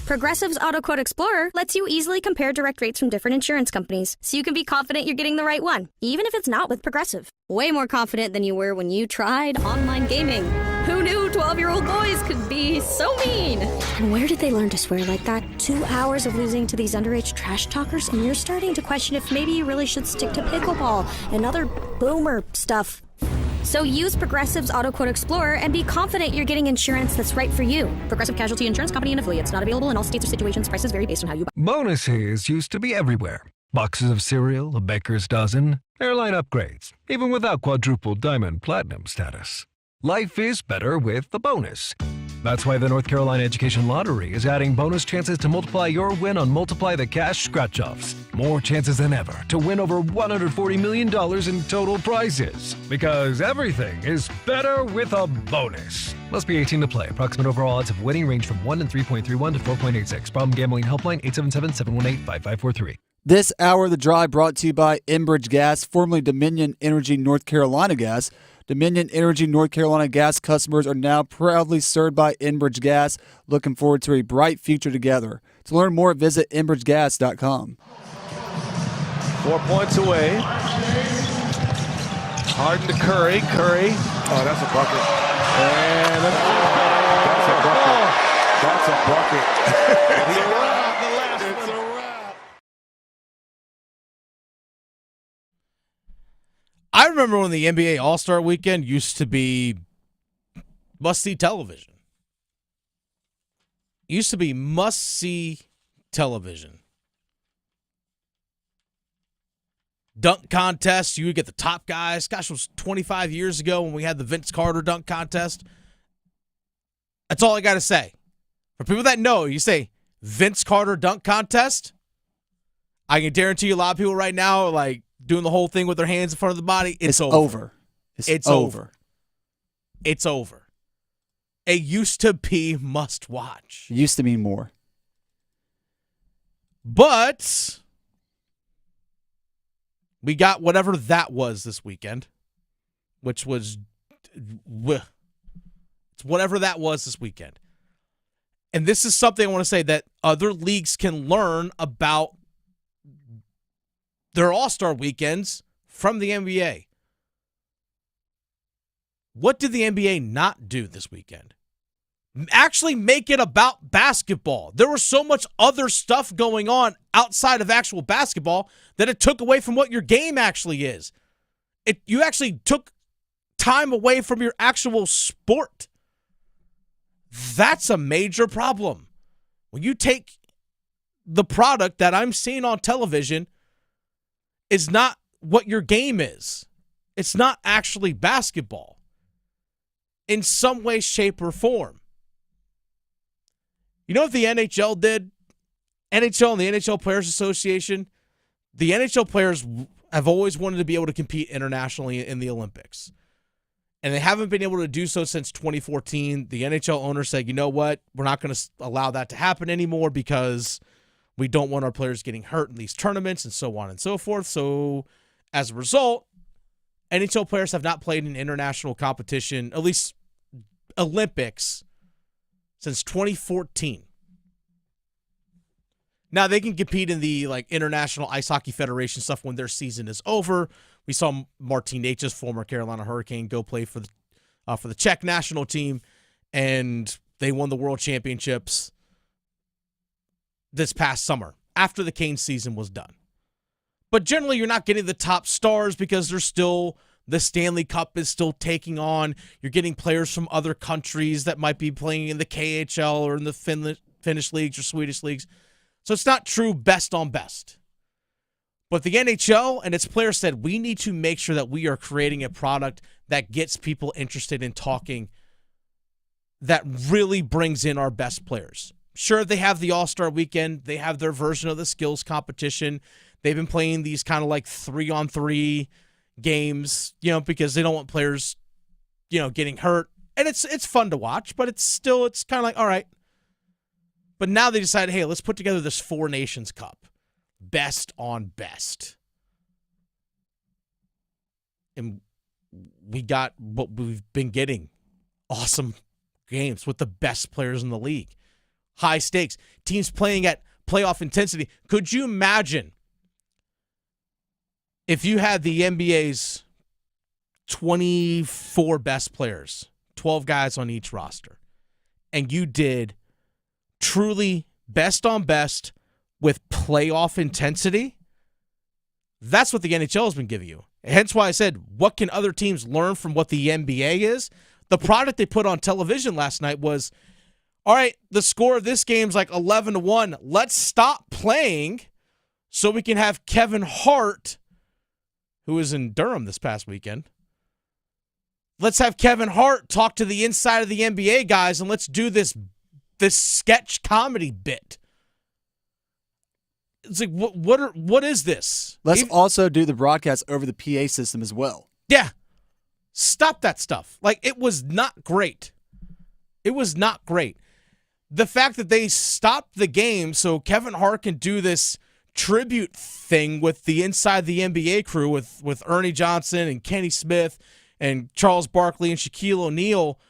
Progressive's Auto Quote Explorer lets you easily compare direct rates from different insurance companies, so you can be confident you're getting the right one, even if it's not with Progressive. Way more confident than you were when you tried online gaming. Who knew 12-year-old boys could be so mean? And where did they learn to swear like that? 2 hours of losing to these underage trash talkers, and you're starting to question if maybe you really should stick to pickleball and other boomer stuff. So use Progressive's Auto Quote Explorer and be confident you're getting insurance that's right for you. Progressive Casualty Insurance Company and affiliates. Not available in all states or situations. Prices vary based on how you buy.
Bonuses used to be everywhere.
Boxes of cereal, a baker's dozen, airline upgrades, even without quadruple diamond platinum status. Life is better with the bonus. That's why the North Carolina Education Lottery is adding bonus chances to multiply your win on Multiply the Cash scratch-offs. More chances than ever to win over $140 million in total prizes. Because everything is better with a bonus. Must be 18 to play. Approximate overall odds of winning range from 1 in 3.31 to 4.86. Problem gambling helpline 877-718-5543.
This hour of The Drive brought to you by Enbridge Gas, formerly Dominion Energy North Carolina Gas. Dominion Energy North Carolina Gas customers are now proudly served by Enbridge Gas. Looking forward to a bright future together. To learn more, visit enbridgegas.com.
4 points away. Harden to Curry. Curry.
Oh, that's a bucket.
And
that's a bucket.
It's a wrap.
I remember when the NBA All-Star Weekend used to be must-see television. It used to be must-see television. Dunk contest, you would get the top guys. Gosh, it was 25 years ago when we had the Vince Carter dunk contest. That's all I got to say. For people that know, you say Vince Carter dunk contest, I can guarantee you a lot of people right now are like, doing the whole thing with their hands in front of the body, it's over. It's over. It's over. It used to be must watch.
It used to mean more.
But we got whatever that was this weekend, which was it's whatever that was this weekend. And this is something I want to say that other leagues can learn about their All-Star weekends from the NBA. What did the NBA not do this weekend? Actually make it about basketball. There was so much other stuff going on outside of actual basketball that it took away from what your game actually is. You actually took time away from your actual sport. That's a major problem. When you take the product that I'm seeing on television is not what your game is. It's not actually basketball in some way, shape, or form. You know what the NHL did? NHL and the NHL Players Association, the NHL players have always wanted to be able to compete internationally in the Olympics. And they haven't been able to do so since 2014. The NHL owner said, you know what? We're not going to allow that to happen anymore because we don't want our players getting hurt in these tournaments and so on and so forth. So as a result, NHL players have not played in international competition, at least Olympics, since 2014. Now they can compete in the International Ice Hockey Federation stuff when their season is over. We saw Martin Necas, former Carolina Hurricane, go play for the Czech national team, and they won the World Championships this past summer after the Canes season was done. But generally, you're not getting the top stars because there's still the Stanley Cup is still taking on. You're getting players from other countries that might be playing in the KHL or in the Finnish leagues or Swedish leagues. So it's not true best on best. But the NHL and its players said, we need to make sure that we are creating a product that gets people interested in talking, that really brings in our best players. Sure, they have the All-Star Weekend. They have their version of the skills competition. They've been playing these kind of 3-on-3 games, because they don't want players, getting hurt. And it's fun to watch, but it's kind of like, all right. But now they decided, hey, let's put together this Four Nations Cup. Best on best. And we got what we've been getting. Awesome games with the best players in the league. High stakes. Teams playing at playoff intensity. Could you imagine if you had the NBA's 24 best players, 12 guys on each roster, and you did truly best on best with playoff intensity? That's what the NHL has been giving you. Hence why I said, what can other teams learn from what the NBA is? The product they put on television last night was, all right, the score of this game's 11-1. Let's stop playing so we can have Kevin Hart, who was in Durham this past weekend. Let's have Kevin Hart talk to the inside of the NBA guys, and let's do this sketch comedy bit. It's like, what is this?
Let's also do the broadcast over the PA system as well.
Yeah. Stop that stuff. Like, it was not great. It was not great. The fact that they stopped the game so Kevin Hart can do this tribute thing with the inside the NBA crew with Ernie Johnson and Kenny Smith and Charles Barkley and Shaquille O'Neal.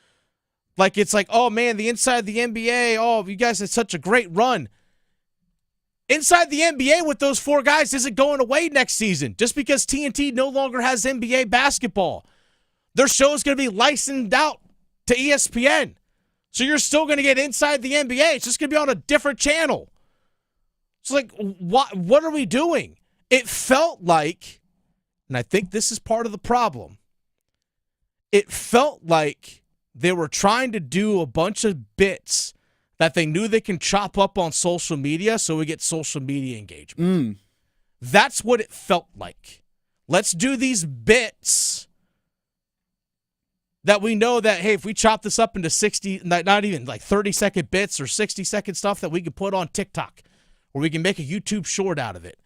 Like, it's like, oh, man, the inside the NBA, oh, you guys had such a great run. Inside the NBA with those four guys isn't going away next season just because TNT no longer has NBA basketball. Their show is going to be licensed out to ESPN. So you're still going to get inside the NBA. It's just going to be on a different channel. It's like, what are we doing? It felt like, and I think this is part of the problem, it felt like they were trying to do a bunch of bits that they knew they can chop up on social media so we get social media engagement. That's what it felt like. Let's do these bits that we know that, hey, if we chop this up into 60, not even like 30-second bits or 60-second stuff that we can put on TikTok, or we can make a YouTube short out of it.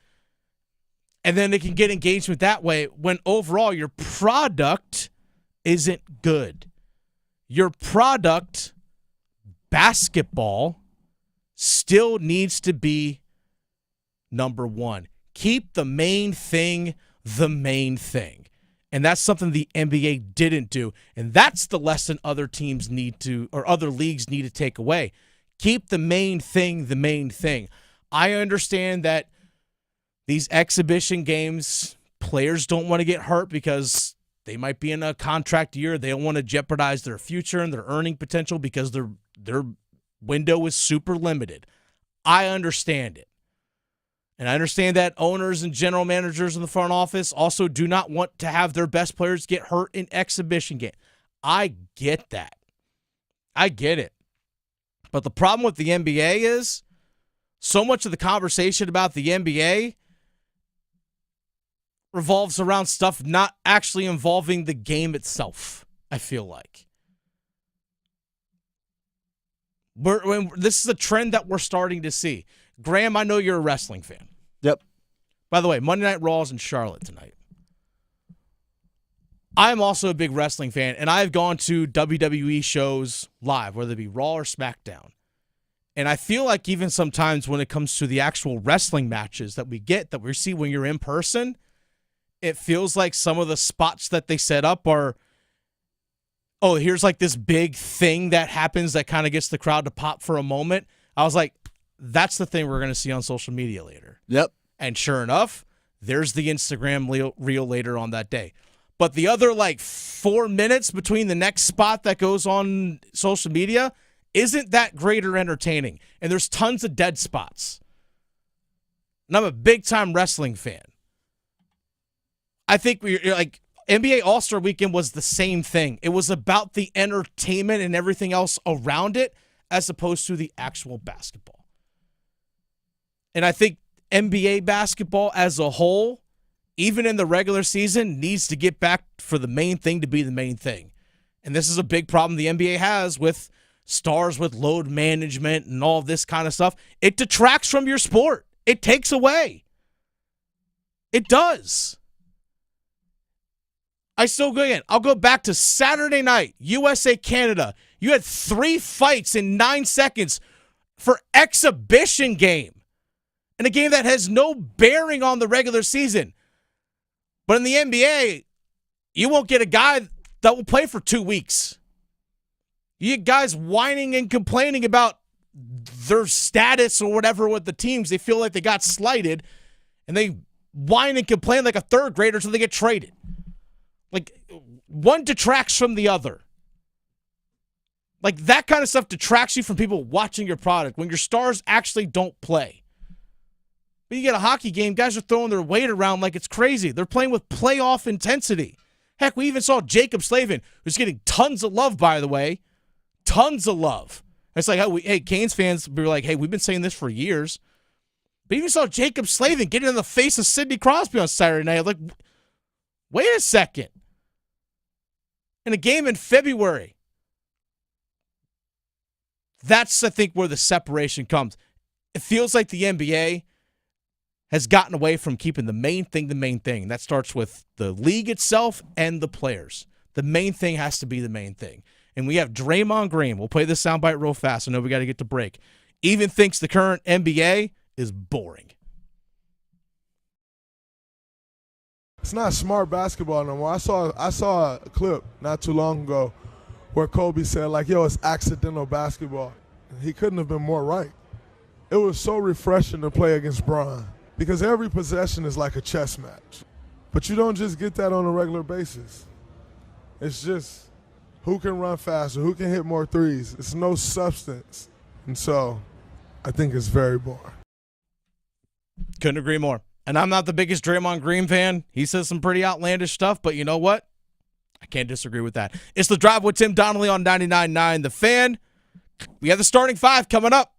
And then they can get engagement that way when overall your product isn't good. Your product, basketball, still needs to be number one. Keep the main thing the main thing. And that's something the NBA didn't do. And that's the lesson other teams need to, or other leagues need to take away. Keep the main thing the main thing. I understand that these exhibition games, players don't want to get hurt because they might be in a contract year. They don't want to jeopardize their future and their earning potential because their window is super limited. I understand it. And I understand that owners and general managers in the front office also do not want to have their best players get hurt in exhibition games. I get that. I get it. But the problem with the NBA is so much of the conversation about the NBA revolves around stuff not actually involving the game itself, I feel like. This is a trend that we're starting to see. Graham, I know you're a wrestling fan.
Yep.
By the way, Monday Night Raw is in Charlotte tonight. I'm also a big wrestling fan, and I've gone to WWE shows live, whether it be Raw or SmackDown. And I feel like even sometimes when it comes to the actual wrestling matches that we see when you're in person, it feels like some of the spots that they set up are, oh, here's like this big thing that happens that kind of gets the crowd to pop for a moment. I was like, that's the thing we're going to see on social media later.
Yep.
And sure enough, there's the Instagram reel later on that day. But the other 4 minutes between the next spot that goes on social media isn't that great or entertaining. And there's tons of dead spots. And I'm a big-time wrestling fan. I think NBA All-Star Weekend was the same thing. It was about the entertainment and everything else around it as opposed to the actual basketball. And I think NBA basketball as a whole, even in the regular season, needs to get back for the main thing to be the main thing. And this is a big problem the NBA has with stars with load management and all this kind of stuff. It detracts from your sport. It takes away. It does. I'll go back to Saturday night, USA, Canada. You had 3 fights in 9 seconds for exhibition game. In a game that has no bearing on the regular season. But in the NBA, you won't get a guy that will play for 2 weeks. You get guys whining and complaining about their status or whatever with the teams. They feel like they got slighted, and they whine and complain like a third grader until they get traded. One detracts from the other. That kind of stuff detracts you from people watching your product when your stars actually don't play. But you get a hockey game, guys are throwing their weight around like it's crazy. They're playing with playoff intensity. Heck, we even saw Jacob Slavin, who's getting tons of love, by the way. Tons of love. It's like, hey, Canes fans, we were like, hey, we've been saying this for years. But even saw Jacob Slavin getting in the face of Sidney Crosby on Saturday night. I'm like, wait a second. In a game in February. That's, I think, where the separation comes. It feels like the NBA has gotten away from keeping the main thing the main thing. That starts with the league itself and the players. The main thing has to be the main thing. And we have Draymond Green. We'll play this soundbite real fast. I know we got to get to break. Even thinks the current NBA is boring.
It's not smart basketball no more. I saw a clip not too long ago where Kobe said, like, yo, it's accidental basketball. He couldn't have been more right. It was so refreshing to play against Bron because every possession is like a chess match. But you don't just get that on a regular basis. It's just who can run faster, who can hit more threes. It's no substance. And so I think it's very boring.
Couldn't agree more. And I'm not the biggest Draymond Green fan. He says some pretty outlandish stuff, but you know what? I can't disagree with that. It's The Drive with Tim Donnelly on 99.9 The Fan. We have the starting five coming up.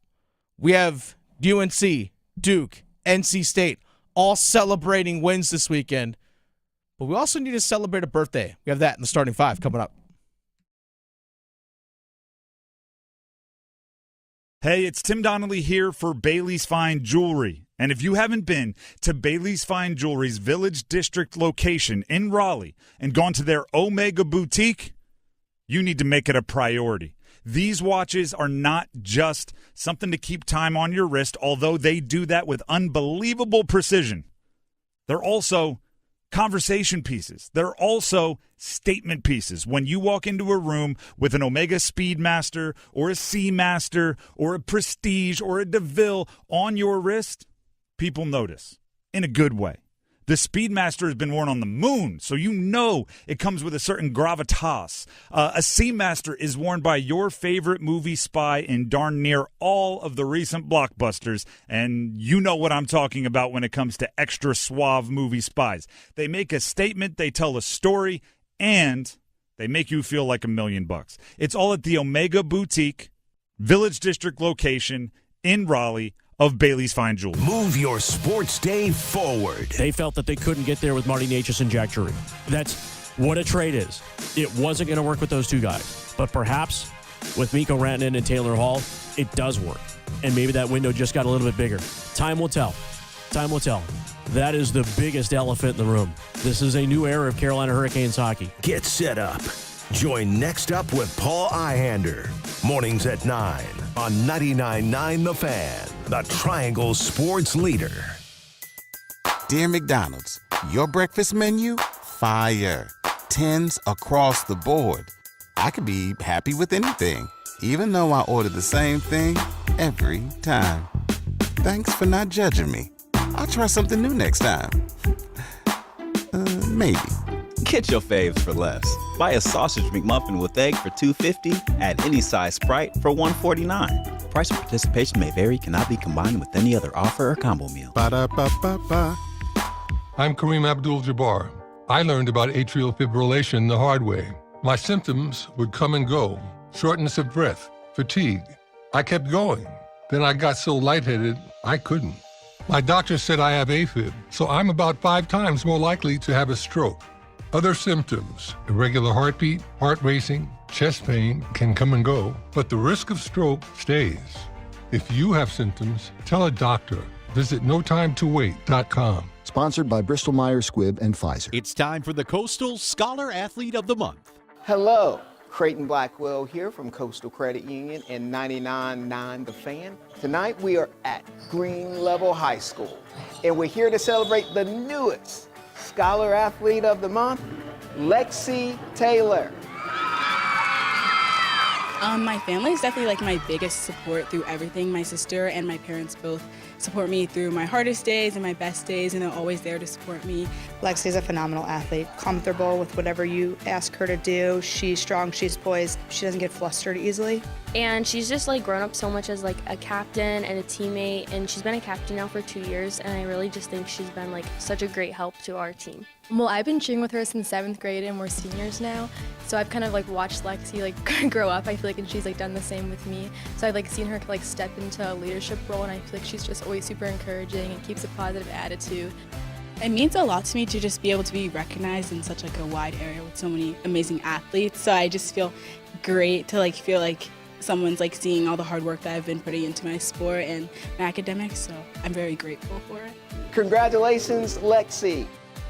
We have UNC, Duke, NC State, all celebrating wins this weekend. But we also need to celebrate a birthday. We have that in the starting five coming up.
Hey, it's Tim Donnelly here for Bailey's Fine Jewelry. And if you haven't been to Bailey's Fine Jewelry's Village District location in Raleigh and gone to their Omega Boutique, you need to make it a priority. These watches are not just something to keep time on your wrist, although they do that with unbelievable precision. They're also conversation pieces. They're also statement pieces. When you walk into a room with an Omega Speedmaster or a Seamaster or a Prestige or a DeVille on your wrist, people notice in a good way. The Speedmaster has been worn on the moon, so you know it comes with a certain gravitas. A Seamaster is worn by your favorite movie spy in darn near all of the recent blockbusters, and you know what I'm talking about when it comes to extra suave movie spies. They make a statement, they tell a story, and they make you feel like $1 million. It's all at the Omega Boutique, Village District location in Raleigh, of Bailey's Fine Jewelry.
Move your sports day forward.
They felt that they couldn't get there with Marty Natchez and Jack Drury. That's what a trade is. It wasn't going to work with those two guys. But perhaps with Mikko Rantanen and Taylor Hall, it does work. And maybe that window just got a little bit bigger. Time will tell. Time will tell. That is the biggest elephant in the room. This is a new era of Carolina Hurricanes hockey.
Get set up. Join Next Up with Paul Ihander. Mornings at 9 on 99.9 The Fan, the Triangle Sports Leader.
Dear McDonald's, your breakfast menu? Fire. 10s across the board. I could be happy with anything, even though I order the same thing every time. Thanks for not judging me. I'll try something new next time. Maybe.
Get your faves for less. Buy a sausage McMuffin with egg for $2.50. Add any size Sprite for $1.49. Price of participation may vary. Cannot be combined with any other offer or combo meal.
Ba-da-ba-ba-ba.
I'm Kareem Abdul-Jabbar. I learned about atrial fibrillation the hard way. My symptoms would come and go. Shortness of breath, fatigue. I kept going. Then I got so lightheaded, I couldn't. My doctor said I have AFib, so I'm about 5 times more likely to have a stroke. Other symptoms, irregular heartbeat, heart racing, chest pain can come and go, but the risk of stroke stays. If you have symptoms, tell a doctor. Visit notimetowait.com.
Sponsored by Bristol-Myers Squibb and Pfizer.
It's time for the Coastal Scholar Athlete of the Month.
Hello, Creighton Blackwell here from Coastal Credit Union and 99.9 The Fan. Tonight we are at Green Level High School, and we're here to celebrate the newest Scholar Athlete of the Month, Lexi Taylor.
My family is definitely like my biggest support through everything. My sister and my parents both support me through my hardest days and my best days, and they're always there to support me.
Lexi's a phenomenal athlete, comfortable with whatever you ask her to do. She's strong, she's poised, she doesn't get flustered easily.
And she's just like grown up so much as like a captain and a teammate, and she's been a captain now for 2 years, and I really just think she's been like such a great help to our team.
Well, I've been cheering with her since 7th grade and we're seniors now, so I've kind of like watched Lexi like grow up, I feel like, and she's like done the same with me. So I've like seen her like step into a leadership role, and I feel like she's just always always super encouraging and keeps a positive attitude.
It means a lot to me to just be able to be recognized in such like a wide area with so many amazing athletes. So I just feel great to feel like someone's seeing all the hard work that I've been putting into my sport and my academics. So I'm very grateful for it.
Congratulations, Lexi.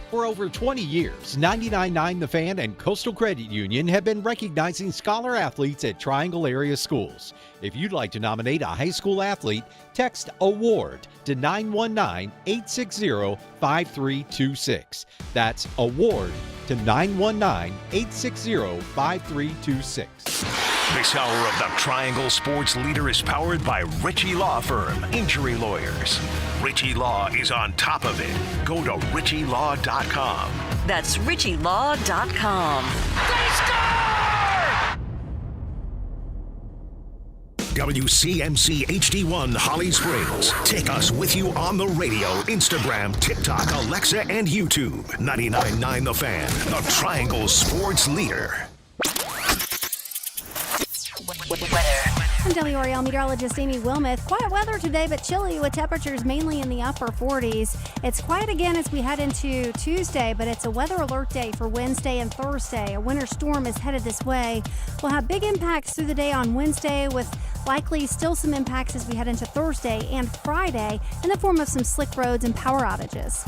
For over 20 years, 99.9 The Fan and Coastal Credit Union have been recognizing scholar athletes at Triangle area schools. If you'd like to nominate a high school athlete, text AWARD to 919-860-5326. That's AWARD to 919-860-5326.
This hour of the Triangle Sports Leader is powered by Ritchie Law Firm, injury lawyers. Ritchie Law is on top of it. Go to ritchielaw.com.
That's ritchielaw.com.
WCMC HD1 Holly Springs. Take us with you on the radio, Instagram, TikTok, Alexa, and YouTube. 99.9 The Fan, the Triangle Sports Leader.
I'm WRL meteorologist Amy Wilmoth. Quiet weather today, but chilly with temperatures mainly in the upper 40s. It's quiet again as we head into Tuesday, but it's a weather alert day for Wednesday and Thursday. A winter storm is headed this way. We'll have big impacts through the day on Wednesday, with likely still some impacts as we head into Thursday and Friday in the form of some slick roads and power outages.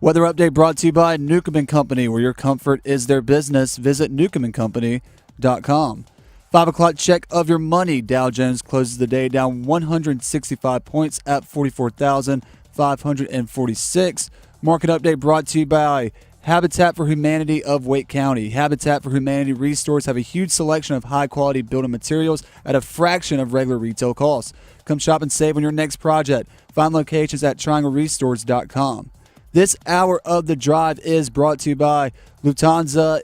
Weather update brought to you by Newcomb & Company, where your comfort is their business. Visit newcombandcompany.com. 5 o'clock check of your money. Dow Jones closes the day down 165 points at 44,546. Market update brought to you by Habitat for Humanity of Wake County. Habitat for Humanity restores have a huge selection of high-quality building materials at a fraction of regular retail costs. Come shop and save on your next project. Find locations at trianglerestores.com. This hour of the drive is brought to you by Lufthansa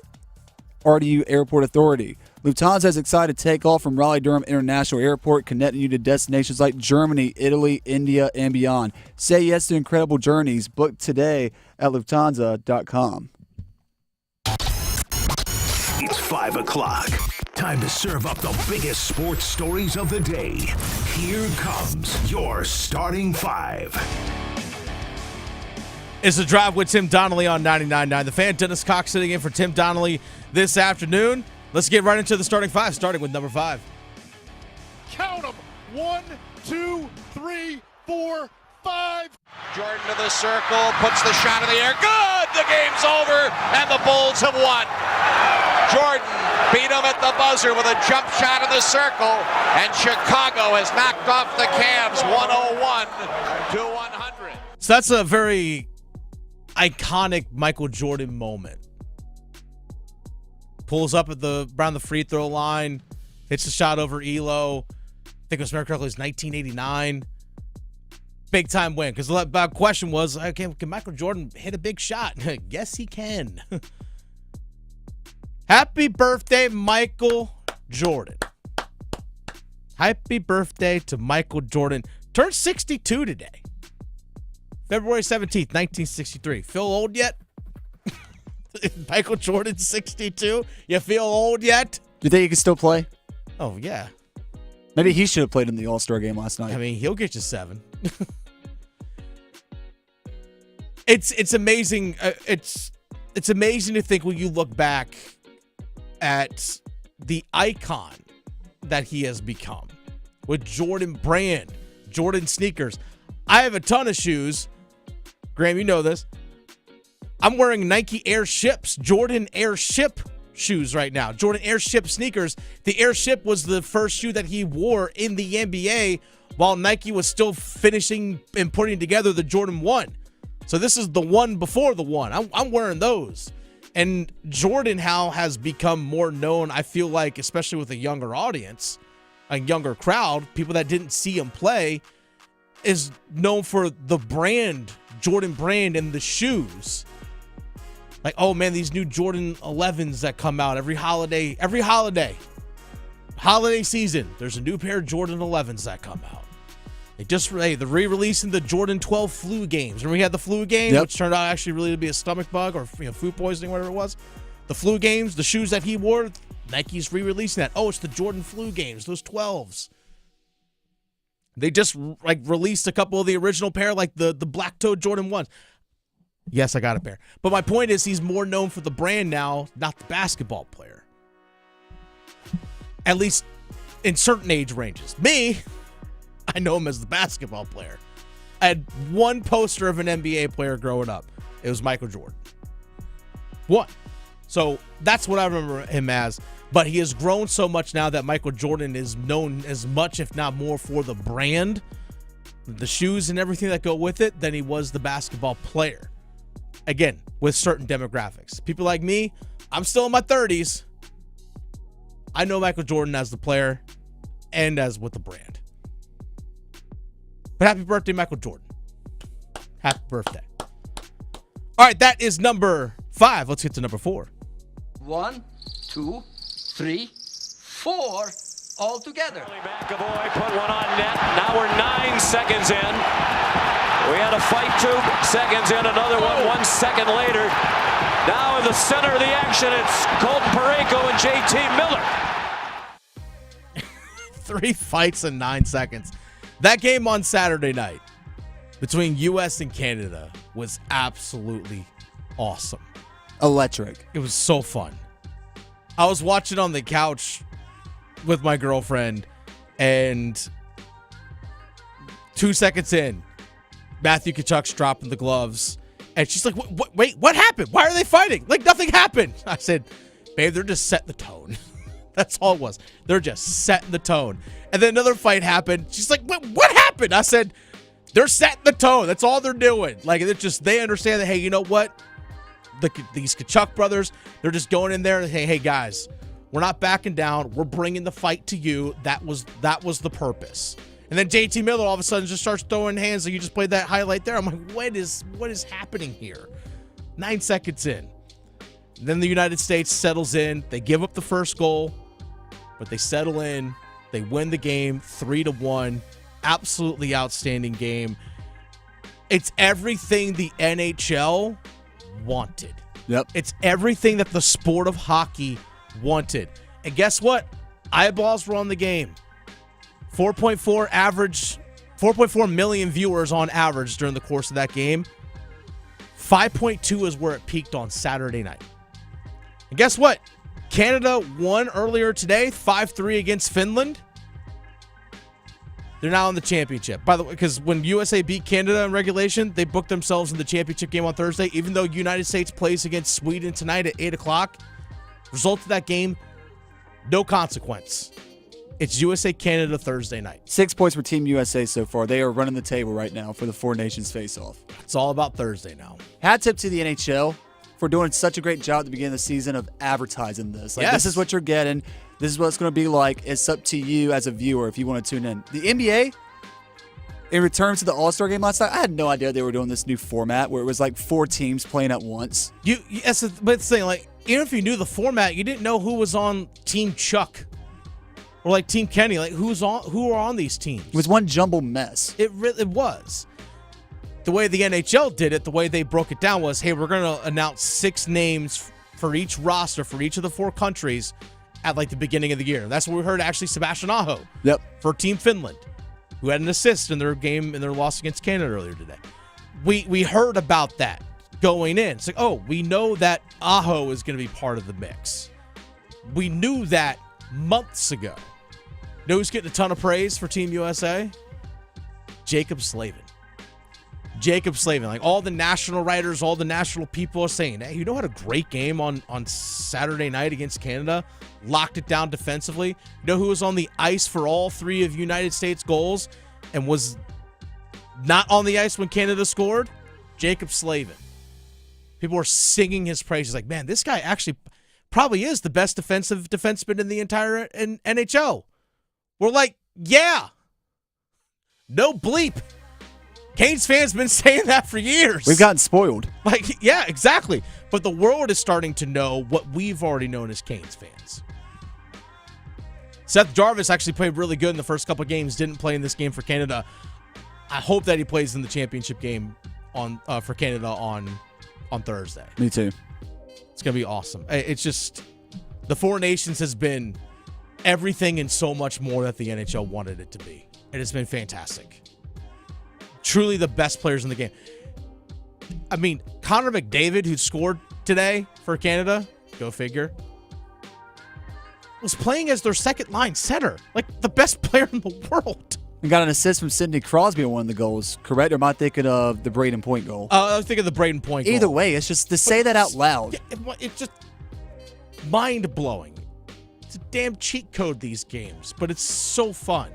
RDU Airport Authority. Lufthansa is excited to take off from Raleigh Durham International Airport, connecting you to destinations like Germany, Italy, India, and beyond. Say yes to incredible journeys. Book today at Lufthansa.com.
It's 5 o'clock. Time to serve up the biggest sports stories of the day. Here comes your starting five.
It's the drive with Tim Donnelly on 99.9 The Fan. Dennis Cox sitting in for Tim Donnelly this afternoon. Let's get right into the starting five, starting with number 5.
Count them. 1, 2, 3, 4, 5.
Jordan to the circle, puts the shot in the air. Good! The game's over, and the Bulls have won. Jordan beat him at the buzzer with a jump shot in the circle, and Chicago has knocked off the Cavs 101 to 100.
So that's a very iconic Michael Jordan moment. Pulls up at around the free throw line, hits the shot over Elo. I think it was correctly, it was 1989. Big time win. Because the question was, okay, can Michael Jordan hit a big shot? Yes, he can. Happy birthday, Michael Jordan. Happy birthday to Michael Jordan. Turned 62 today. February 17th, 1963. Feel old yet? Michael Jordan, 62. You feel old yet?
Do you think he can still play?
Oh, yeah.
Maybe he should have played in the All-Star game last night.
I mean, he'll get you 7. It's amazing. It's amazing to think when you look back at the icon that he has become with Jordan brand, Jordan sneakers. I have a ton of shoes. Graham, you know this. I'm wearing Nike Airships, Jordan Airship shoes right now. Jordan Airship sneakers. The Airship was the first shoe that he wore in the NBA while Nike was still finishing and putting together the Jordan 1. So this is the one before the 1. I'm wearing those. And Jordan has become more known, I feel like, especially with a younger audience, a younger crowd, people that didn't see him play, is known for the brand, Jordan brand, and the shoes. Like, oh man, these new Jordan 11s that come out every holiday season, there's a new pair of Jordan 11s that come out. They're re-releasing the Jordan 12 flu games. Remember we had the flu game, which turned out actually really to be a stomach bug or food poisoning, whatever it was. The flu games, the shoes that he wore, Nike's re-releasing that. Oh, it's the Jordan flu games, those 12s. They just released a couple of the original pair, like the Black Toe Jordan 1s. Yes, I got a pair. But my point is he's more known for the brand now, not the basketball player. At least in certain age ranges. Me, I know him as the basketball player. I had one poster of an NBA player growing up. It was Michael Jordan. One. So that's what I remember him as. But he has grown so much now that Michael Jordan is known as much, if not more, for the brand, the shoes and everything that go with it, than he was the basketball player. Again, with certain demographics. People like me, I'm still in my 30s. I know Michael Jordan as the player and as with the brand. But happy birthday, Michael Jordan. Happy birthday. All right, that is number 5. Let's get to number 4.
1, 2, 3, 4, all together.
McAvoy put one on net. Now we're 9 seconds in. We had a fight 2 seconds in, another one 1 second later. Now in the center of the action, it's Colton Parayko and JT Miller.
3 fights in 9 seconds. That game on Saturday night between U.S. and Canada was absolutely awesome.
Electric.
It was so fun. I was watching on the couch with my girlfriend, and 2 seconds in, Matthew Tkachuk's dropping the gloves, and she's like, wait, what happened? Why are they fighting? Like, nothing happened. I said, babe, they're just setting the tone. That's all it was. They're just setting the tone. And then another fight happened. She's like, what happened? I said, they're setting the tone. That's all they're doing. Like, it's just, they understand that, hey, you know what? These Tkachuk brothers, they're just going in there and hey guys, we're not backing down. We're bringing the fight to you. That was the purpose. And then JT Miller all of a sudden just starts throwing hands like you just played that highlight there. I'm like, what is happening here? 9 seconds in. Then the United States settles in. They give up the first goal, but they settle in. They win the game 3-1. Absolutely outstanding game. It's everything the NHL wanted.
Yep.
It's everything that the sport of hockey wanted. And guess what? Eyeballs were on the game. 4.4 million viewers on average during the course of that game. 5.2 is where it peaked on Saturday night. And guess what? Canada won earlier today, 5-3 against Finland. They're now in the championship. By the way, because when USA beat Canada in regulation, they booked themselves in the championship game on Thursday, even though United States plays against Sweden tonight at 8 o'clock. Result of that game, no consequence. It's USA-Canada Thursday night.
6 points for Team USA so far. They are running the table right now for the Four Nations Faceoff.
It's all about Thursday now.
Hat tip to the NHL for doing such a great job at the beginning of the season of advertising this. Like, This is what you're getting. This is what it's going to be like. It's up to you as a viewer if you want to tune in. The NBA, in return to the All-Star game last night, I had no idea they were doing this new format where it was like 4 teams playing at once.
But it's the thing, like, even if you knew the format, you didn't know who was on Team Chuck or like Team Kenny. Like, who are on these teams?
It was one jumbled mess.
It really was. The way the NHL did it, the way they broke it down was, hey, we're going to announce 6 names for each roster for each of the 4 countries at like the beginning of the year. That's what we heard actually Sebastian Aho for Team Finland, who had an assist in their game in their loss against Canada earlier today. We heard about that going in. It's like, oh, we know that Aho is going to be part of the mix. We knew that months ago. You know who's getting a ton of praise for Team USA? Jacob Slavin. Like all the national writers, all the national people are saying, hey, you know, had a great game on Saturday night against Canada, locked it down defensively. You know who was on the ice for all 3 of United States goals and was not on the ice when Canada scored? Jacob Slavin. People were singing his praises like, man, this guy actually probably is the best defensive defenseman in the entire NHL. We're like, yeah. No bleep. Canes fans been saying that for years.
We've gotten spoiled.
Like, yeah, exactly. But the world is starting to know what we've already known as Canes fans. Seth Jarvis actually played really good in the first couple of games. Didn't play in this game for Canada. I hope that he plays in the championship game for Canada on Thursday.
Me too.
It's going to be awesome. It's just the Four Nations has been everything and so much more that the NHL wanted it to be. It has been fantastic. Truly the best players in the game. I mean, Connor McDavid, who scored today for Canada, go figure, was playing as their second-line center. Like, the best player in the world.
And got an assist from Sidney Crosby on one of the goals, correct? Or am I thinking of the Braden Point goal?
I was thinking of the Braden Point goal.
Either way, it's just to say that out loud.
It's just mind-blowing. It's a damn cheat code, these games, but it's so fun.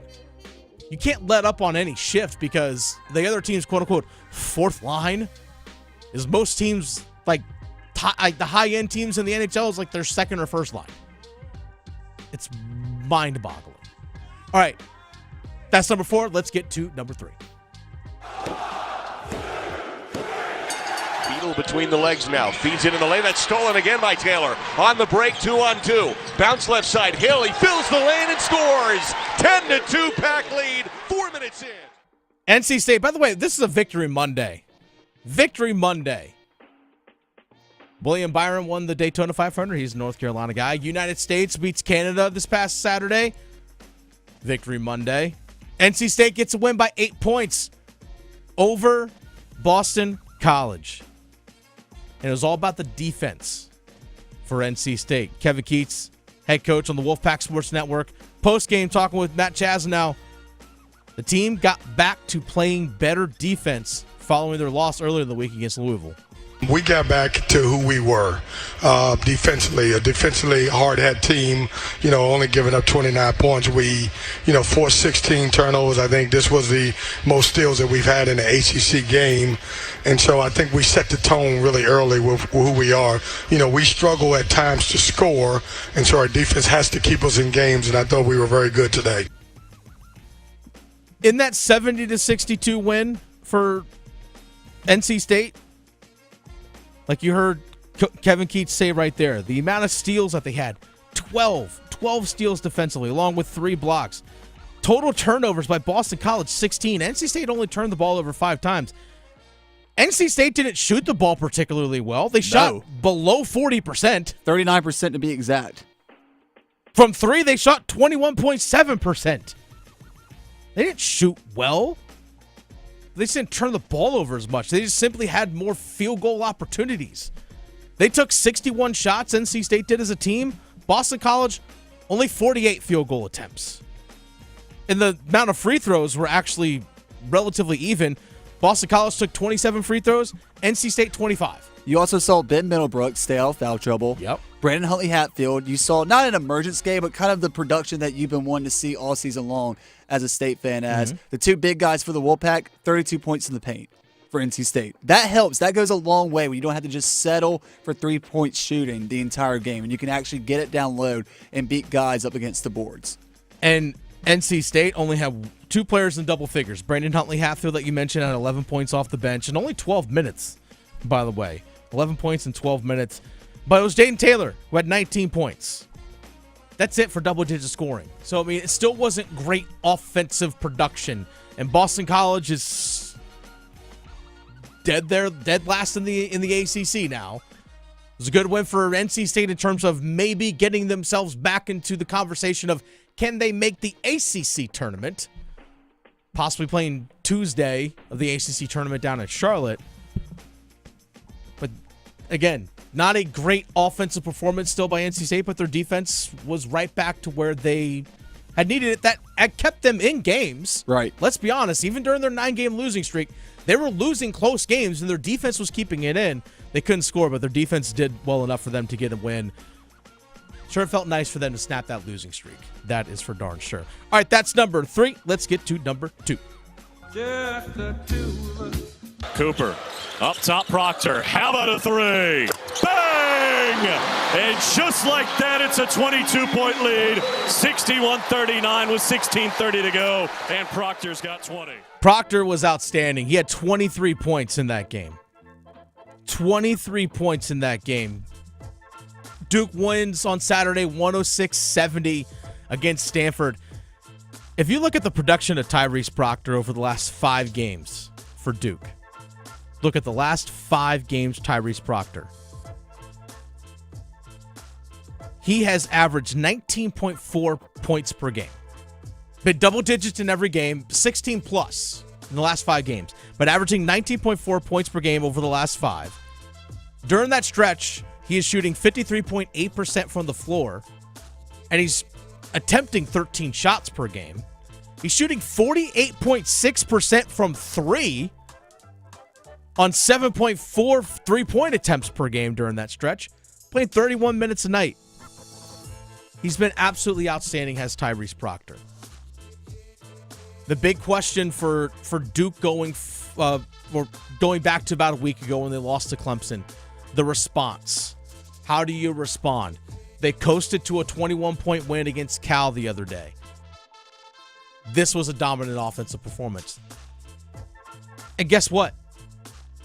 You can't let up on any shift because the other team's quote-unquote fourth line is most teams, like the high-end teams in the NHL is like their second or first line. It's mind-boggling. All right. That's number 4. Let's get to number 3.
Beetle between the legs now. Feeds it in the lane. That's stolen again by Taylor. On the break, 2-on-2. Bounce left side. Hill. He fills the lane and scores. 10-2 Pack lead. 4 minutes in.
NC State, by the way, this is a Victory Monday. Victory Monday. William Byron won the Daytona 500. He's a North Carolina guy. United States beats Canada this past Saturday. Victory Monday. NC State gets a win by 8 points over Boston College. And it was all about the defense for NC State. Kevin Keats, head coach on the Wolfpack Sports Network. Post-game talking with Matt Chazanow. The team got back to playing better defense following their loss earlier in the week against Louisville.
We got back to who we were defensively, a defensively hard-hat team, only giving up 29 points. We, forced 16 turnovers. I think this was the most steals that we've had in the ACC game. And so I think we set the tone really early with who we are. We struggle at times to score, and so our defense has to keep us in games, and I thought we were very good today.
In that 70-62 win for NC State, like you heard Kevin Keats say right there, the amount of steals that they had, 12 steals defensively, along with 3 blocks. Total turnovers by Boston College, 16. NC State only turned the ball over 5 times. NC State didn't shoot the ball particularly well. They shot below 40%.
39% to be exact.
From 3, they shot 21.7%. They didn't shoot well. They just didn't turn the ball over as much. They just simply had more field goal opportunities. They took 61 shots, NC State did as a team. Boston College, only 48 field goal attempts. And the amount of free throws were actually relatively even. Boston College took 27 free throws, NC State 25.
You also saw Ben Middlebrook stay out of foul trouble.
Yep.
Brandon Huntley-Hatfield, you saw not an emergence game, but kind of the production that you've been wanting to see all season long as a State fan. As the 2 big guys for the Wolfpack, 32 points in the paint for NC State. That helps. That goes a long way when you don't have to just settle for 3-point shooting the entire game, and you can actually get it down low and beat guys up against the boards.
And NC State only had 2 players in double figures. Brandon Huntley-Hatfield that you mentioned had 11 points off the bench and only 12 minutes, by the way. 11 points in 12 minutes. But it was Jaden Taylor who had 19 points. That's it for double-digit scoring. So, I mean, it still wasn't great offensive production. And Boston College is dead last in the ACC now. It was a good win for NC State in terms of maybe getting themselves back into the conversation of can they make the ACC tournament, possibly playing Tuesday of the ACC tournament down in Charlotte. But again, not a great offensive performance still by NC State, but their defense was right back to where they had needed it. That had kept them in games.
Right.
Let's be honest, even during their 9-game losing streak, they were losing close games, and their defense was keeping it in. They couldn't score, but their defense did well enough for them to get a win. Sure, it felt nice for them to snap that losing streak. That is for darn sure. All right, that's number 3. Let's get to number 2.
Just the 2 of us.
Cooper, up top Proctor. How about a 3? Bang! And just like that, it's a 22-point lead. 61-39 with 16:30 to go, and Proctor's got 20.
Proctor was outstanding. He had 23 points in that game. 23 points in that game. Duke wins on Saturday 106-70 against Stanford. If you look at the production of Tyrese Proctor over the last 5 games for Duke, look at the last 5 games Tyrese Proctor. He has averaged 19.4 points per game. Been double digits in every game, 16 plus in the last 5 games, but averaging 19.4 points per game over the last 5. During that stretch, he is shooting 53.8% from the floor, and he's attempting 13 shots per game. He's shooting 48.6% from 3 on 7.4 3-point attempts per game during that stretch, playing 31 minutes a night. He's been absolutely outstanding, has Tyrese Proctor. The big question for Duke going back to about a week ago when they lost to Clemson, the response. How do you respond? They coasted to a 21-point win against Cal the other day. This was a dominant offensive performance. And guess what?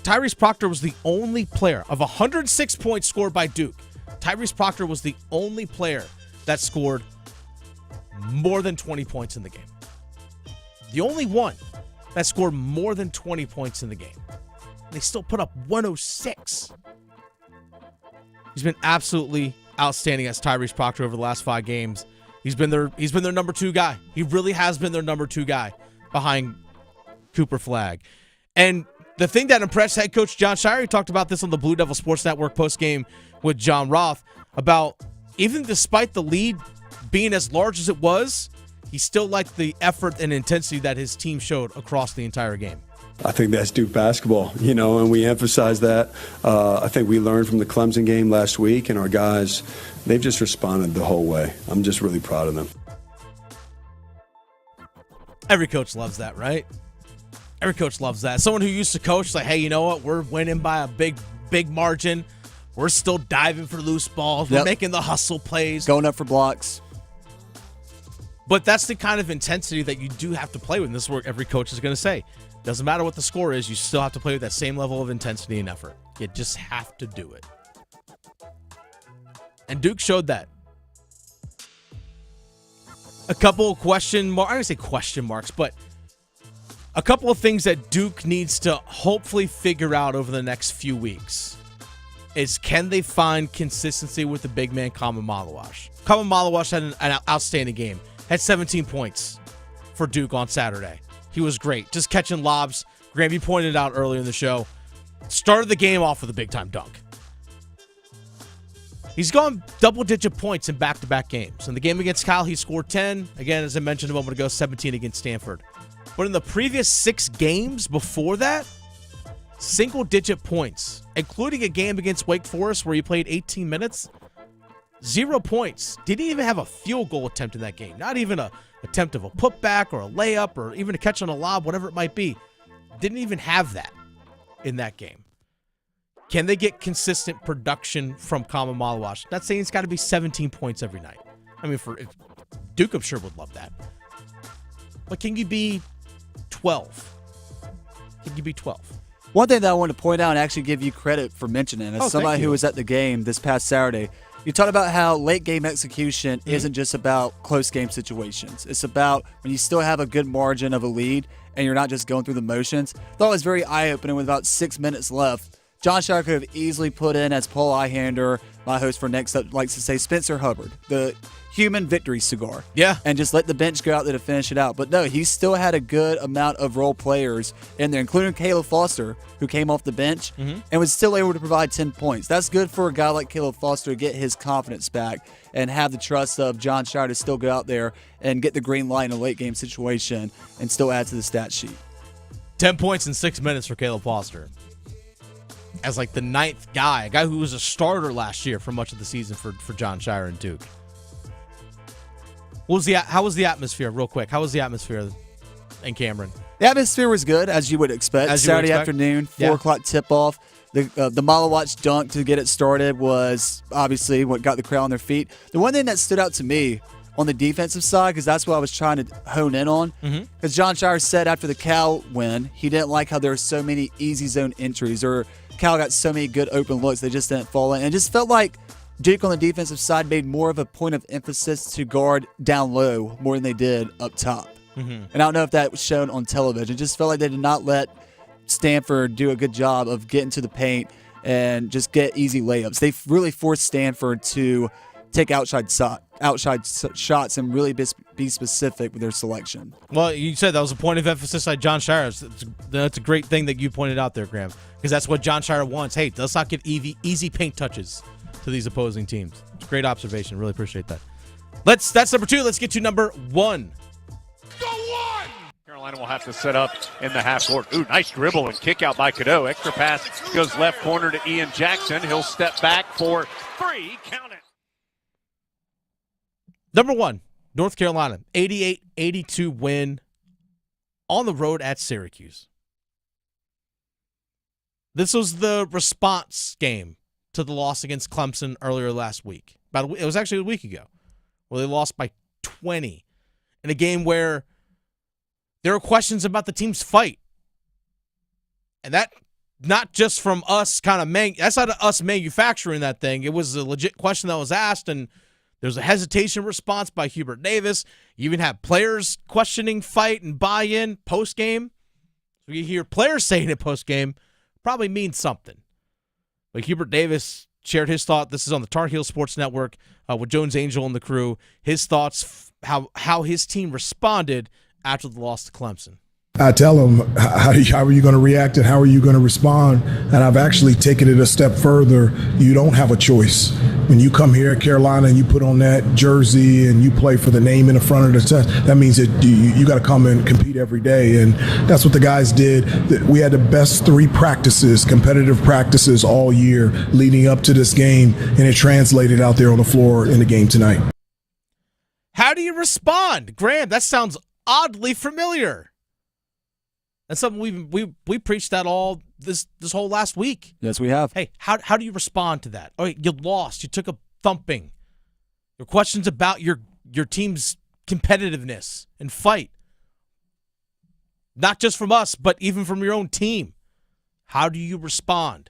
Tyrese Proctor was the only player of 106 points scored by Duke. Tyrese Proctor was the only player that scored more than 20 points in the game. The only one that scored more than 20 points in the game. They still put up 106. He's been absolutely outstanding as Tyrese Proctor over the last 5 games. He's been their number 2 guy. He really has been their number 2 guy behind Cooper Flagg. And the thing that impressed head coach Jon Scheyer, he talked about this on the Blue Devil Sports Network postgame with John Roth, about even despite the lead being as large as it was, he still liked the effort and intensity that his team showed across the entire game.
I think that's Duke basketball, and we emphasize that. I think we learned from the Clemson game last week, and our guys, they've just responded the whole way. I'm just really proud of them.
Every coach loves that, right? Every coach loves that. Someone who used to coach, like, hey, you know what? We're winning by a big margin. We're still diving for loose balls. We're making the hustle plays.
Going up for blocks.
But that's the kind of intensity that you do have to play with. And this is what every coach is going to say. Doesn't matter what the score is, you still have to play with that same level of intensity and effort. You just have to do it. And Duke showed that. A couple of question marks, I'm going to say question marks, but a couple of things that Duke needs to hopefully figure out over the next few weeks is, can they find consistency with the big man, Kama Malawash? Kama Malawash had an outstanding game. Had 17 points for Duke on Saturday. He was great. Just catching lobs. Graham, you pointed out earlier in the show, started the game off with a big-time dunk. He's gone double-digit points in back-to-back games. In the game against Cal, he scored 10. Again, as I mentioned a moment ago, 17 against Stanford. But in the previous 6 games before that, single-digit points, including a game against Wake Forest where he played 18 minutes, 0 points. Didn't even have a field goal attempt in that game. Not even an attempt of a putback or a layup or even a catch on a lob, whatever it might be. Didn't even have that in that game. Can they get consistent production from Kama Malawash? Not saying it's got to be 17 points every night. I mean, for Duke, I'm sure would love that. But can you be 12? Can you be 12?
One thing that I want to point out and actually give you credit for mentioning, as somebody who was at the game this past Saturday, you talked about how late game execution isn't just about close game situations. It's about when you still have a good margin of a lead and you're not just going through the motions. I thought it was very eye-opening with about 6 minutes left. Jon Scheyer could have easily put in, as Paul Eihander, my host for Next Up, likes to say, Spencer Hubbard, the human victory cigar.
Yeah.
And just let the bench go out there to finish it out. But no, he still had a good amount of role players in there, including Caleb Foster, who came off the bench and was still able to provide 10 points. That's good for a guy like Caleb Foster to get his confidence back and have the trust of Jon Scheyer to still go out there and get the green light in a late game situation and still add to the stat sheet.
10 points in 6 minutes for Caleb Foster. As like the 9th guy, a guy who was a starter last year for much of the season for Jon Scheyer and Duke. How was the atmosphere, real quick? How was the atmosphere in Cameron?
The atmosphere was good, as you would expect. Saturday afternoon, 4 o'clock tip-off. The Malawatch dunk to get it started was obviously what got the crowd on their feet. The one thing that stood out to me on the defensive side, because that's what I was trying to hone in on, because Jon Scheyer said after the Cal win, he didn't like how there were so many easy zone entries, or Cal got so many good open looks, they just didn't fall in. And it just felt like Duke on the defensive side made more of a point of emphasis to guard down low more than they did up top. And I don't know if that was shown on television. It just felt like they did not let Stanford do a good job of getting to the paint and just get easy layups. They really forced Stanford to take outside shots and really be specific with their selection.
Well, you said that was a point of emphasis by John Shire. That's a great thing that you pointed out there, Graham, because that's what John Shire wants. Hey, let's not give easy paint touches to these opposing teams. It's a great observation. Really appreciate that. That's number 2. Let's get to number 1.
Carolina will have to set up in the half court. Ooh, nice dribble and kick out by Cadeau. Extra pass goes left corner to Ian Jackson. He'll step back for 3. Count it.
Number 1, North Carolina, 88-82 win on the road at Syracuse. This was the response game to the loss against Clemson earlier last week. It was actually a week ago, where they lost by 20 in a game where there were questions about the team's fight. And that, not just from us that's not us manufacturing that thing. It was a legit question that was asked, and there's a hesitation response by Hubert Davis. You even have players questioning fight and buy-in post-game. So you hear players saying it post-game, probably means something. But Hubert Davis shared his thought. This is on the Tar Heel Sports Network with Jones Angel and the crew. His thoughts, how his team responded after the loss to Clemson.
I tell them, how are you going to react and how are you going to respond? And I've actually taken it a step further. You don't have a choice. When you come here at Carolina and you put on that jersey and you play for the name in the front of the test, that means that you got to come and compete every day. And that's what the guys did. We had the best 3 practices, competitive practices all year leading up to this game, and it translated out there on the floor in the game tonight.
How do you respond? Graham, that sounds oddly familiar. That's something we preached that all this whole last week.
Yes, we have.
Hey, how do you respond to that? Oh, you lost. You took a thumping. There are questions about your team's competitiveness and fight. Not just from us, but even from your own team. How do you respond?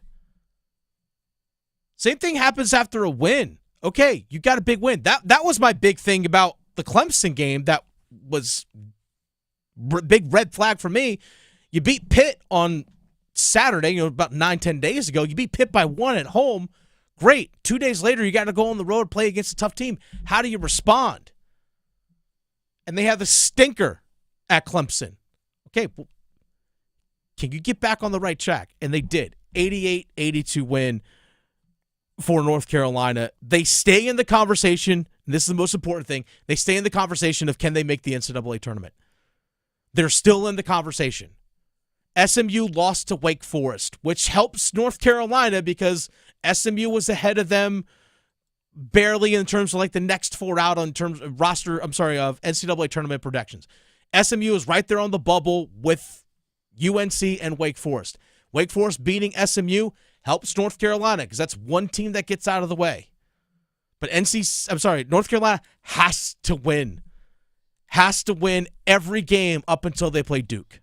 Same thing happens after a win. Okay, you got a big win. That was my big thing about the Clemson game. That was big red flag for me. You beat Pitt on Saturday, about 9-10 days ago. You beat Pitt by 1 at home. Great. 2 days later, you got to go on the road, play against a tough team. How do you respond? And they have the stinker at Clemson. Okay, well, can you get back on the right track? And they did. 88-82 win for North Carolina. They stay in the conversation, and this is the most important thing. They stay in the conversation of can they make the NCAA tournament. They're still in the conversation. SMU lost to Wake Forest, which helps North Carolina because SMU was ahead of them barely in terms of like the next 4 out in terms of of NCAA tournament predictions. SMU is right there on the bubble with UNC and Wake Forest. Wake Forest beating SMU helps North Carolina because that's one team that gets out of the way. But North Carolina has to win. Has to win every game up until they play Duke.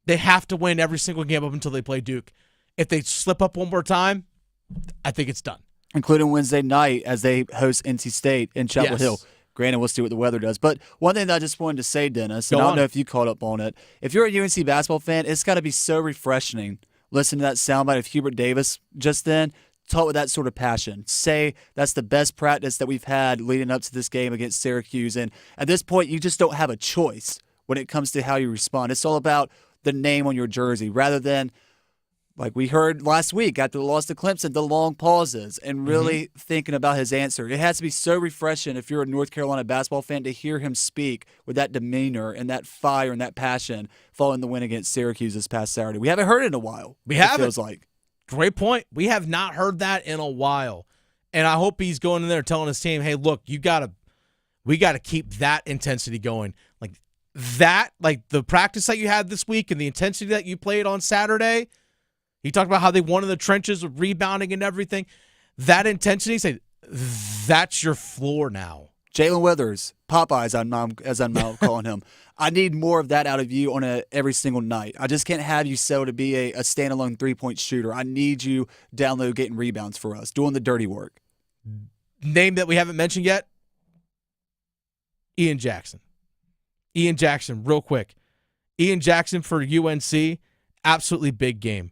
They have to win every single game up until they play Duke. If they slip up one more time, I think it's done.
Including Wednesday night as they host NC State in Chapel Hill. Granted, we'll see what the weather does. But one thing that I just wanted to say, Dennis, and I don't know if you caught up on it. If you're a UNC basketball fan, it's got to be so refreshing listening to that soundbite of Hubert Davis just then. Talk with that sort of passion. Say that's the best practice that we've had leading up to this game against Syracuse. And at this point, you just don't have a choice when it comes to how you respond. It's all about the name on your jersey rather than, like we heard last week after the loss to Clemson, the long pauses and really thinking about his answer. It has to be so refreshing if you're a North Carolina basketball fan to hear him speak with that demeanor and that fire and that passion following the win against Syracuse this past Saturday. We haven't heard it in a while. It feels like.
Great point. We have not heard that in a while. And I hope he's going in there telling his team, hey, look, we got to keep that intensity going. Like the practice that you had this week and the intensity that you played on Saturday. He talked about how they won in the trenches of rebounding and everything. That intensity, that's your floor now.
Jalen Withers, Popeyes, as I'm now calling him. I need more of that out of you on every single night. I just can't have you settle to be a standalone three-point shooter. I need you down low getting rebounds for us, doing the dirty work.
Name that we haven't mentioned yet, Ian Jackson. Ian Jackson, real quick. Ian Jackson for UNC, absolutely big game.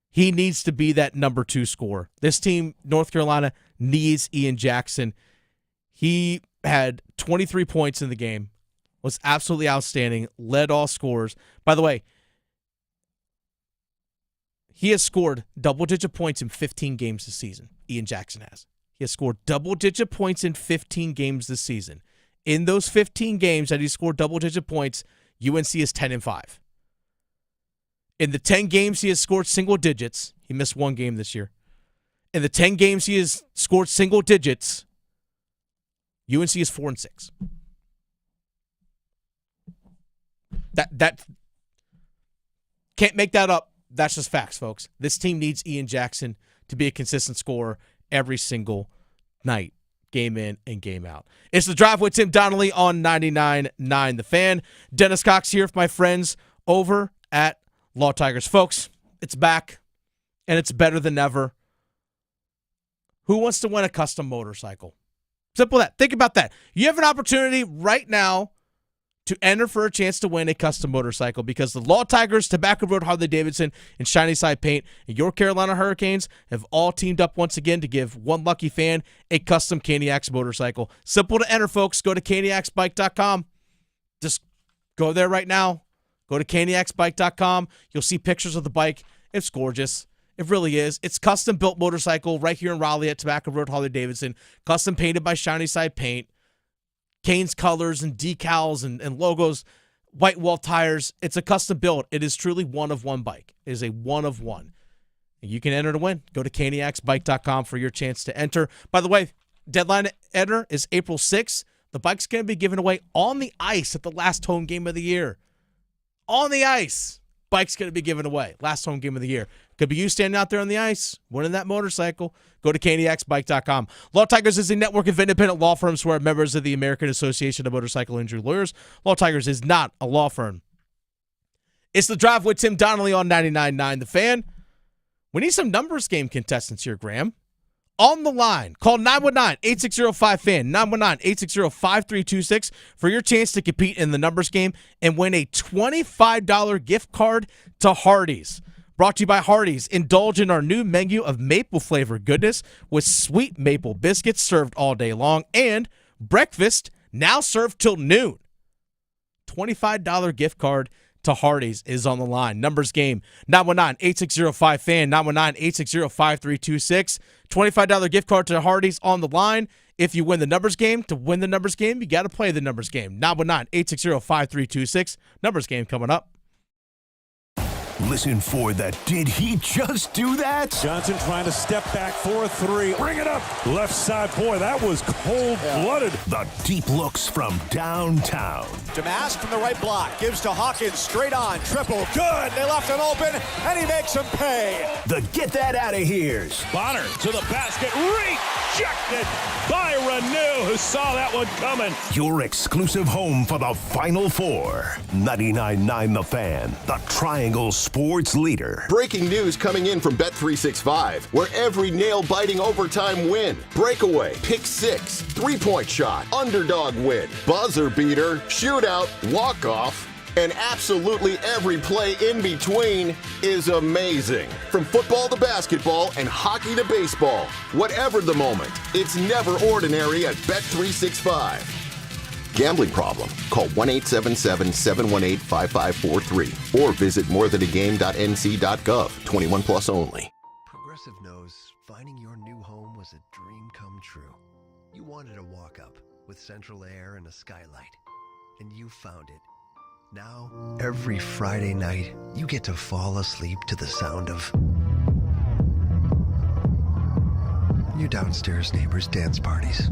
He needs to be that number 2 scorer. This team, North Carolina, needs Ian Jackson. He had 23 points in the game, was absolutely outstanding, led all scorers. By the way, he has scored double-digit points in 15 games this season. Ian Jackson has. He has scored double-digit points in 15 games this season. In those 15 games that he scored double-digit points, UNC is 10-5. In the 10 games he has scored single digits, he missed one game this year. In the 10 games he has scored single digits, UNC is 4-6. That can't make that up. That's just facts, folks. This team needs Ian Jackson to be a consistent scorer every single night, game in and game out. It's The Drive with Tim Donnelly on 99.9 The Fan. Dennis Cox here with my friends over at Law Tigers. Folks, it's back, and it's better than ever. Who wants to win a custom motorcycle? Simple as that. Think about that. You have an opportunity right now to enter for a chance to win a custom motorcycle because the Law Tigers, Tobacco Road Harley-Davidson, and Shiny Side Paint and your Carolina Hurricanes have all teamed up once again to give one lucky fan a custom Caniacs motorcycle. Simple to enter, folks. Go to caniacsbike.com. Just go there right now. Go to caniacsbike.com. You'll see pictures of the bike. It's gorgeous. It really is. It's custom-built motorcycle right here in Raleigh at Tobacco Road Harley-Davidson. Custom painted by Shiny Side Paint. Canes colors and decals and logos, white wall tires. It's a custom build. It is truly one-of-one bike. It is a one-of-one. And you can enter to win. Go to caniacsbike.com for your chance to enter. By the way, deadline to enter is April 6th. The bike's going to be given away on the ice at the last home game of the year. On the ice. Bike's going to be given away. Last home game of the year. Could be you standing out there on the ice, winning that motorcycle. Go to caniacsbike.com. Law Tigers is a network of independent law firms who are members of the American Association of Motorcycle Injury Lawyers. Law Tigers is not a law firm. It's The Drive with Tim Donnelly on 99.9 The Fan. We need some numbers game contestants here, Graham. On the line, call 919-860-5FAN, 919-860-5326 for your chance to compete in the numbers game and win a $25 gift card to Hardee's. Brought to you by Hardee's. Indulge in our new menu of maple flavor goodness with sweet maple biscuits served all day long and breakfast now served till noon. $25 gift card to Hardee's is on the line. Numbers game, 919-860-5FAN, 919-860-5326. $25 gift card to Hardee's on the line. If you win the numbers game, to win the numbers game, you got to play the numbers game. 919-860-5326. Numbers game coming up.
Listen for the Did He Just Do That?
Johnson trying to step back for a three. Bring it up. Left side. Boy, that was cold-blooded.
The deep looks from downtown.
Damask from the right block. Gives to Hawkins. Straight on. Triple. Good. They left him open, and he makes him pay.
The Get That Out of Here's.
Bonner to the basket. Rejected by Renew, who saw that one coming.
Your exclusive home for the Final Four. 99.9 The Fan. The Triangle Sports leader.
Breaking news coming in from Bet365, where every nail-biting overtime win, breakaway, pick six, three-point shot, underdog win, buzzer beater, shootout, walk-off, and absolutely every play in between is amazing. From football to basketball and hockey to baseball, whatever the moment, it's never ordinary at Bet365. Gambling problem? Call 1-877-718-5543 or visit morethanagame.nc.gov. 21 plus only.
Progressive knows finding your new home was a dream come true. You wanted a walk-up with central air and a skylight, and you found it. Now, every Friday night, you get to fall asleep to the sound of your downstairs neighbors' dance parties.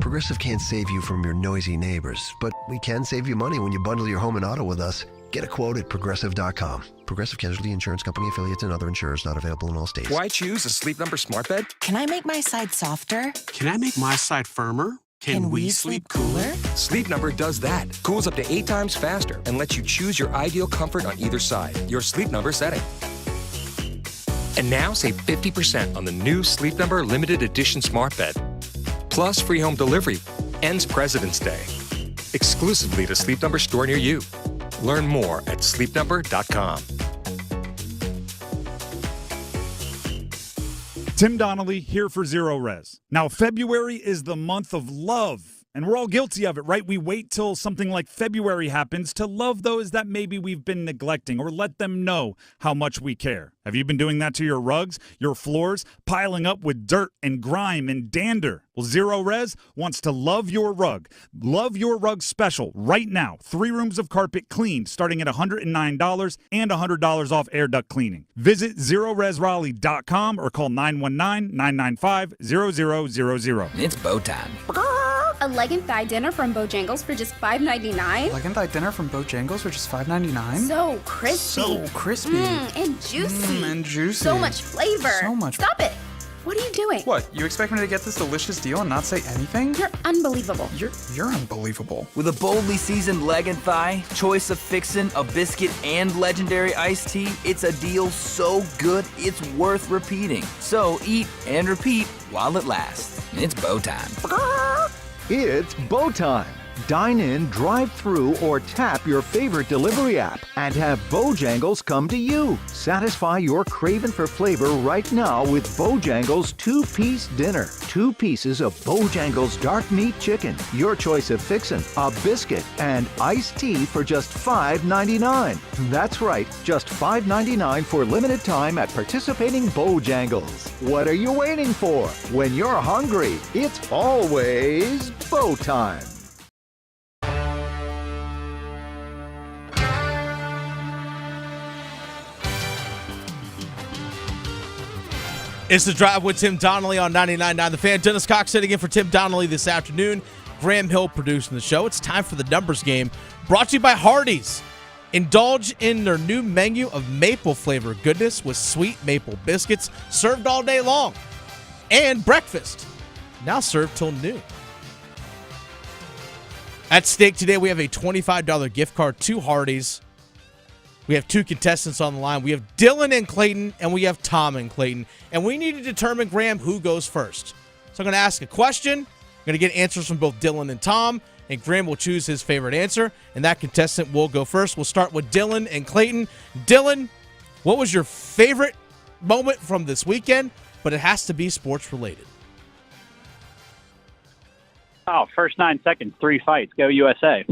Progressive can't save you from your noisy neighbors, but we can save you money when you bundle your home and auto with us. Get a quote at Progressive.com. Progressive Casualty Insurance Company, affiliates, and other insurers not available in all states.
Why choose a Sleep Number smart bed?
Can I make my side softer?
Can I make my side firmer? Can we sleep cooler? Sleep Number does that. Cools up to 8 times faster and lets you choose your ideal comfort on either side. Your Sleep Number setting. And now save 50% on the new Sleep Number limited edition smart bed. Plus free home delivery. Ends President's Day. Exclusively to Sleep Number store near you. Learn more at sleepnumber.com.
Tim Donnelly here for Zero Res. Now, February is the month of love, and we're all guilty of it, right? We wait till something like February happens to love those that maybe we've been neglecting or let them know how much we care. Have you been doing that to your rugs, your floors, piling up with dirt and grime and dander? Well, Zero Res wants to love your rug. Love your rug special right now. 3 rooms of carpet cleaned starting at $109 and $100 off air duct cleaning. Visit ZeroResRaleigh.com or call 919-995-0000.
It's bow time.
A leg and thigh dinner from Bojangles for just $5.99?
Leg and thigh dinner from Bojangles for just $5.99?
So crispy.
So crispy.
And juicy.
And juicy.
So much flavor.
So much.
Stop it. What are you doing?
What, you expect me to get this delicious deal and not say anything?
You're unbelievable.
You're unbelievable.
With a boldly seasoned leg and thigh, choice of fixin', a biscuit, and legendary iced tea, it's a deal so good it's worth repeating. So eat and repeat while it lasts. It's bow time.
It's bow time. Dine in, drive through, or tap your favorite delivery app and have Bojangles come to you. Satisfy your craving for flavor right now with Bojangles 2-piece dinner. 2 pieces of Bojangles dark meat chicken, your choice of fixin', a biscuit, and iced tea for just $5.99. That's right, just $5.99 for limited time at participating Bojangles. What are you waiting for? When you're hungry, it's always bow time.
It's The Drive with Tim Donnelly on 99.9 The Fan. Dennis Cox sitting in for Tim Donnelly this afternoon. Graham Hill producing the show. It's time for the numbers game. Brought to you by Hardee's. Indulge in their new menu of maple flavor goodness with sweet maple biscuits served all day long. And breakfast, now served till noon. At stake today, we have a $25 gift card to Hardee's. We have 2 contestants on the line. We have Dylan and Clayton, and we have Tom and Clayton. And we need to determine, Graham, who goes first. So I'm going to ask a question. I'm going to get answers from both Dylan and Tom, and Graham will choose his favorite answer, and that contestant will go first. We'll start with Dylan and Clayton. Dylan, what was your favorite moment from this weekend? But it has to be sports-related.
Oh, first 9 seconds, 3 fights. Go USA.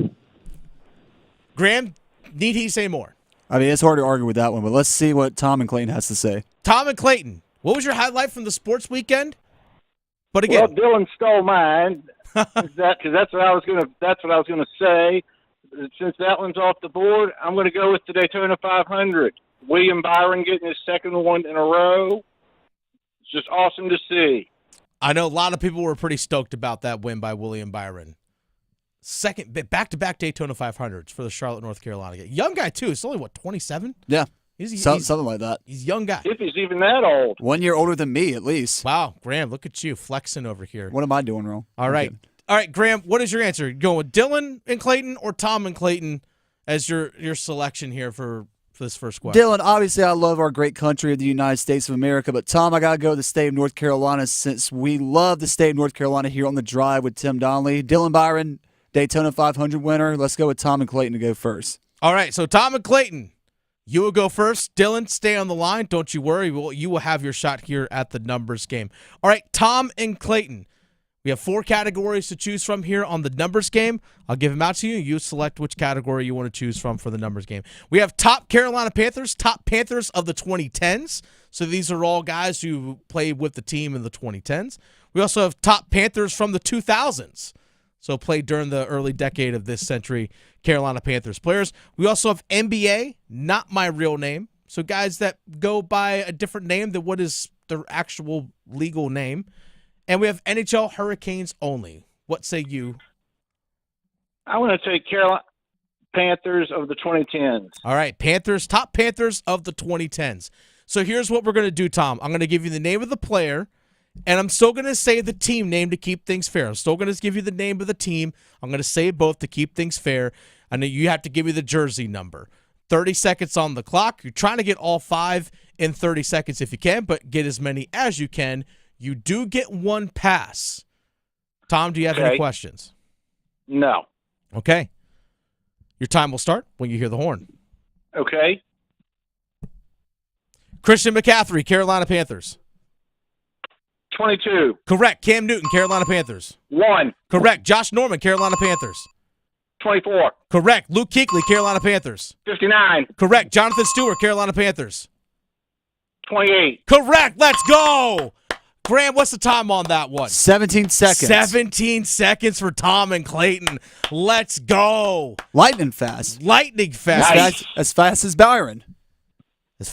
Graham, need he say more?
I mean, it's hard to argue with that one, but let's see what Tom and Clayton has to say.
Tom and Clayton, what was your highlight from the sports weekend? But again,
well, Dylan stole mine. Because that's what I was gonna. That's what I was gonna say. Since that one's off the board, I'm gonna go with the Daytona 500. William Byron getting his second one in a row. It's just awesome to see.
I know a lot of people were pretty stoked about that win by William Byron. Second back-to-back Daytona 500s for the Charlotte, North Carolina guy. Young guy, too. He's only, 27?
Yeah.
He's
something like that.
He's a young guy.
If he's even that old.
1 year older than me, at least.
Wow, Graham, look at you flexing over here.
What am I doing wrong?
All right. All right, Graham, what is your answer? You going with Dylan and Clayton or Tom and Clayton as your selection here for this first question?
Dylan, obviously I love our great country of the United States of America, but Tom, I got to go to the state of North Carolina since we love the state of North Carolina here on The Drive with Tim Donnelly. Dylan Byron, Daytona 500 winner. Let's go with Tom and Clayton to go first.
All right, so Tom and Clayton, you will go first. Dylan, stay on the line. Don't you worry. You will have your shot here at the numbers game. All right, Tom and Clayton, we have 4 categories to choose from here on the numbers game. I'll give them out to you. You select which category you want to choose from for the numbers game. We have top Carolina Panthers, top Panthers of the 2010s. So these are all guys who played with the team in the 2010s. We also have top Panthers from the 2000s. So played during the early decade of this century, Carolina Panthers players. We also have NBA, not my real name. So guys that go by a different name than what is their actual legal name. And we have NHL Hurricanes only. What say you?
I want to take Carolina Panthers of the 2010s.
All right, Panthers, top Panthers of the 2010s. So here's what we're going to do, Tom. I'm going to give you the name of the player, and I'm still going to say the team name to keep things fair. I'm still going to give you the name of the team. I'm going to say both to keep things fair. And then you have to give me the jersey number. 30 seconds on the clock. You're trying to get all 5 in 30 seconds if you can, but get as many as you can. You do get 1 pass. Tom, do you have any questions?
No.
Okay. Your time will start when you hear the horn.
Okay.
Christian McCaffrey, Carolina Panthers.
22.
Correct. Cam Newton, Carolina Panthers.
1.
Correct. Josh Norman, Carolina Panthers.
24.
Correct. Luke Kuechly, Carolina Panthers.
59.
Correct. Jonathan Stewart, Carolina Panthers.
28.
Correct. Let's go. Graham, what's the time on that one?
17 seconds.
17 seconds for Tom and Clayton. Let's go.
Lightning fast.
Lightning fast.
Nice. As fast as Byron.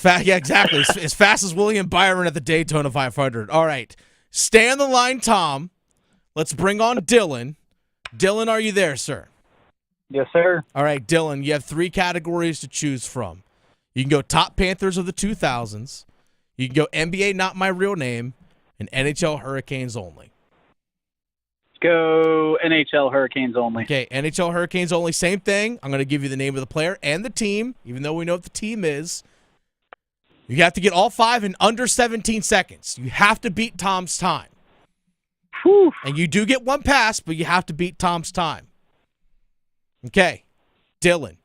Yeah, exactly. As fast as William Byron at the Daytona 500. All right. Stay on the line, Tom. Let's bring on Dylan. Dylan, are you there, sir?
Yes, sir.
All right, Dylan, you have 3 categories to choose from. You can go top Panthers of the 2000s. You can go NBA Not My Real Name, and NHL Hurricanes only.
Let's go NHL Hurricanes only.
Okay, NHL Hurricanes only, same thing. I'm going to give you the name of the player and the team, even though we know what the team is. You have to get all 5 in under 17 seconds. You have to beat Tom's time.
Whew.
And you do get 1 pass, but you have to beat Tom's time. Okay, Dylan,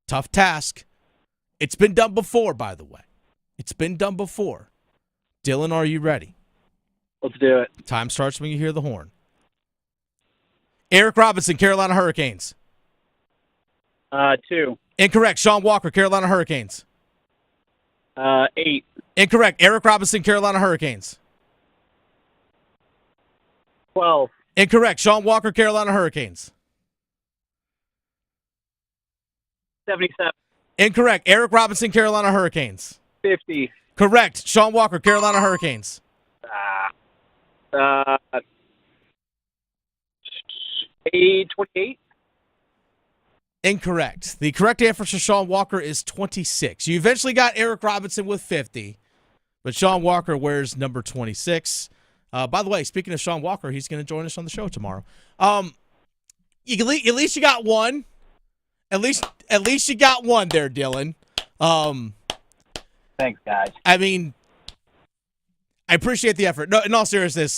tough task. It's been done before, by the way. It's been done before. Dylan, are you ready?
Let's do it.
Time starts when you hear the horn. Eric Robinson, Carolina Hurricanes.
2.
Incorrect. Sean Walker, Carolina Hurricanes.
8.
Incorrect. Eric Robinson, Carolina Hurricanes.
12.
Incorrect. Sean Walker, Carolina Hurricanes.
77.
Incorrect. Eric Robinson, Carolina Hurricanes.
50.
Correct. Sean Walker, Carolina Hurricanes.
28.
Incorrect. The correct answer for Sean Walker is 26. You eventually got Eric Robinson with 50, but Sean Walker wears number 26. By the way, speaking of Sean Walker, he's going to join us on the show tomorrow. At least you got one. At least you got one there, Dylan.
Thanks, guys.
I mean, I appreciate the effort. No, in all seriousness,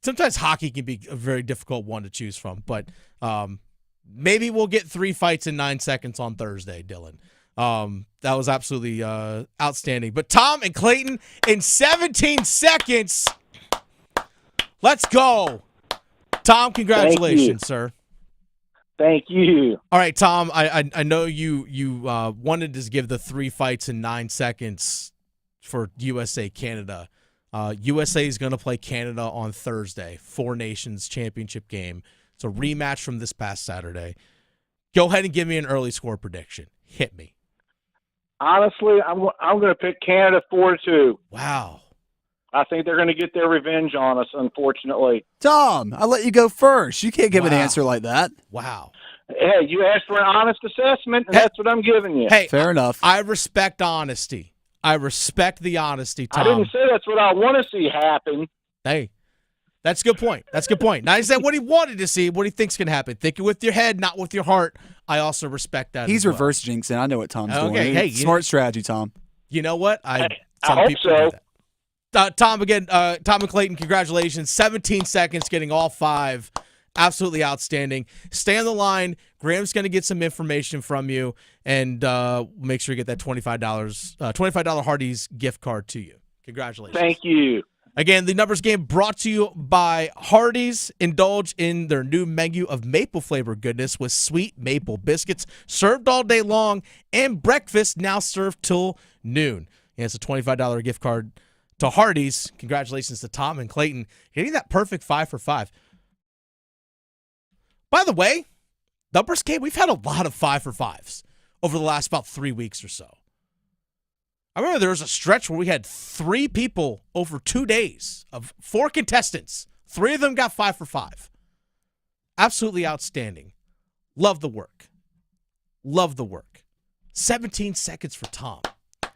sometimes hockey can be a very difficult one to choose from, but maybe we'll get 3 fights in 9 seconds on Thursday, Dylan. That was absolutely outstanding. But Tom and Clayton in 17 seconds. Let's go. Tom, congratulations, sir.
Thank you.
All right, Tom, I know you wanted to give the 3 fights in 9 seconds for USA-Canada. USA is going to play Canada on Thursday, 4 Nations championship game. It's a rematch from this past Saturday. Go ahead and give me an early score prediction. Hit me.
Honestly, I'm going to pick Canada 4-2.
Wow.
I think they're going to get their revenge on us, unfortunately.
Tom, I let you go first. You can't give an answer like that.
Wow.
Hey, you asked for an honest assessment, and that's what I'm giving you.
Hey,
fair enough.
I respect honesty. I respect the honesty, Tom.
I didn't say that's what I want to see happen.
Hey, that's a good point. That's a good point. Now, he said what he wanted to see, what he thinks can happen. Think it with your head, not with your heart. I also respect that.
He's
as well.
reverse jinxing. I know what Tom's doing.
Hey,
smart strategy, Tom.
You know what?
I hope so.
Tom, again, Tom and Clayton, congratulations. 17 seconds, getting all 5. Absolutely outstanding. Stay on the line. Graham's going to get some information from you, and make sure you get that $25 Hardee's gift card to you. Congratulations.
Thank you.
Again, the Numbers Game brought to you by Hardee's. Indulge in their new menu of maple flavor goodness with sweet maple biscuits served all day long, and breakfast now served till noon. And it's a $25 gift card to Hardee's. Congratulations to Tom and Clayton getting that perfect 5 for 5. By the way, Numbers Game, we've had a lot of 5 for 5s over the last about 3 weeks or so. I remember there was a stretch where we had 3 people over 2 days of 4 contestants. 3 of them got 5 for 5. Absolutely outstanding. Love the work. Love the work. 17 seconds for Tom.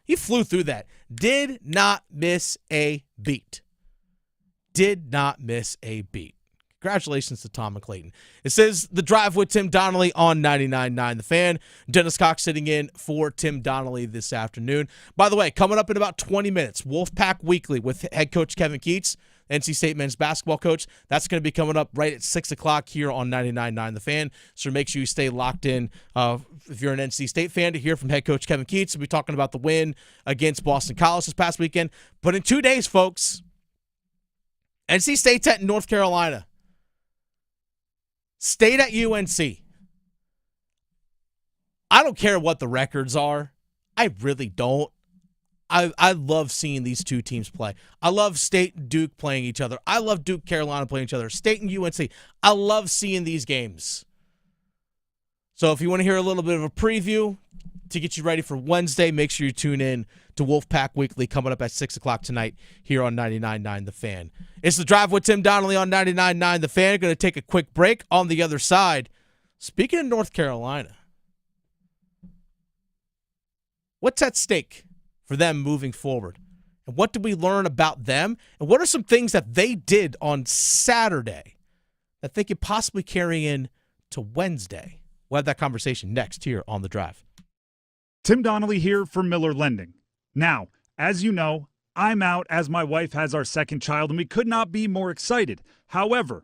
He flew through that. Did not miss a beat. Did not miss a beat. Congratulations to Tom and Clayton. It says The Drive with Tim Donnelly on 99.9 The Fan. Dennis Cox sitting in for Tim Donnelly this afternoon. By the way, coming up in about 20 minutes, Wolfpack Weekly with head coach Kevin Keats, NC State men's basketball coach. That's going to be coming up right at 6 o'clock here on 99.9 The Fan. So make sure you stay locked in if you're an NC State fan to hear from head coach Kevin Keats. We'll be talking about the win against Boston College this past weekend. But in 2 days, folks, NC State's at North Carolina. State at UNC. I don't care what the records are. I really don't. I love seeing these two teams play. I love State and Duke playing each other. I love Duke, Carolina playing each other. State and UNC. I love seeing these games. So if you want to hear a little bit of a preview to get you ready for Wednesday, make sure you tune in to Wolfpack Weekly coming up at 6 o'clock tonight here on 99.9 The Fan. It's The Drive with Tim Donnelly on 99.9 The Fan. Going to take a quick break. On the other side, speaking of North Carolina, what's at stake for them moving forward? And what did we learn about them? And what are some things that they did on Saturday that they could possibly carry in to Wednesday? We'll have that conversation next here on The Drive.
Tim Donnelly here for Miller Lending. Now, as you know, I'm out as my wife has our second child, and we could not be more excited. However,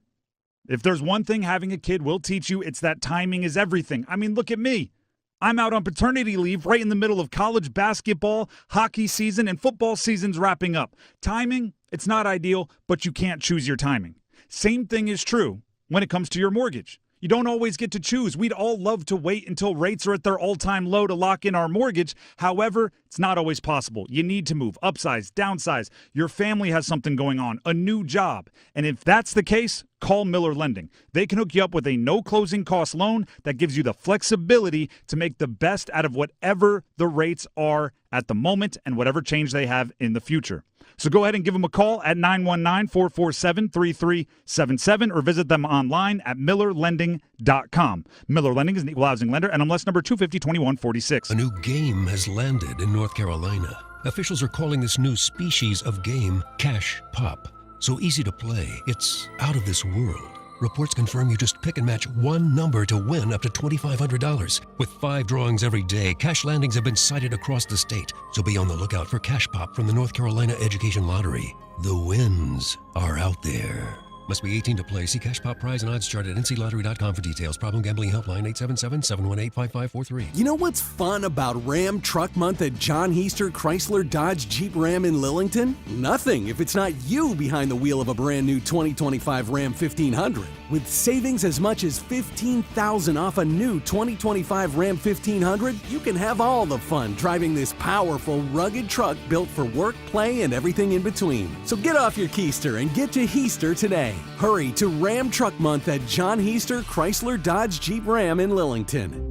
if there's one thing having a kid will teach you, it's that timing is everything. I mean, look at me. I'm out on paternity leave right in the middle of college basketball, hockey season, and football season's wrapping up. Timing, it's not ideal, but you can't choose your timing. Same thing is true when it comes to your mortgage. You don't always get to choose. We'd all love to wait until rates are at their all-time low to lock in our mortgage. However, it's not always possible. You need to move, upsize, downsize. Your family has something going on, a new job. And if that's the case, call Miller Lending. They can hook you up with a no-closing cost loan that gives you the flexibility to make the best out of whatever the rates are at the moment and whatever change they have in the future. So go ahead and give them a call at 919-447-3377 or visit them online at millerlending.com. Miller Lending is an equal housing lender, NMLS number 2502146.
A new game has landed in North Carolina. Officials are calling this new species of game Cash Pop. So easy to play, it's out of this world. Reports confirm you just pick and match one number to win up to $2,500. With 5 drawings every day, cash landings have been cited across the state. So be on the lookout for Cash Pop from the North Carolina Education Lottery. The wins are out there. Must be 18 to play. See Cash Pop prize and odds chart at nclottery.com for details. Problem gambling helpline 877-718-5543.
You know what's fun about Ram Truck Month at John Heister Chrysler Dodge Jeep Ram in Lillington? Nothing if it's not you behind the wheel of a brand new 2025 Ram 1500. With savings as much as $15,000 off a new 2025 Ram 1500, you can have all the fun driving this powerful, rugged truck built for work, play, and everything in between. So get off your keister and get to Heister today. Hurry to Ram Truck Month at John Heister Chrysler Dodge Jeep Ram in Lillington.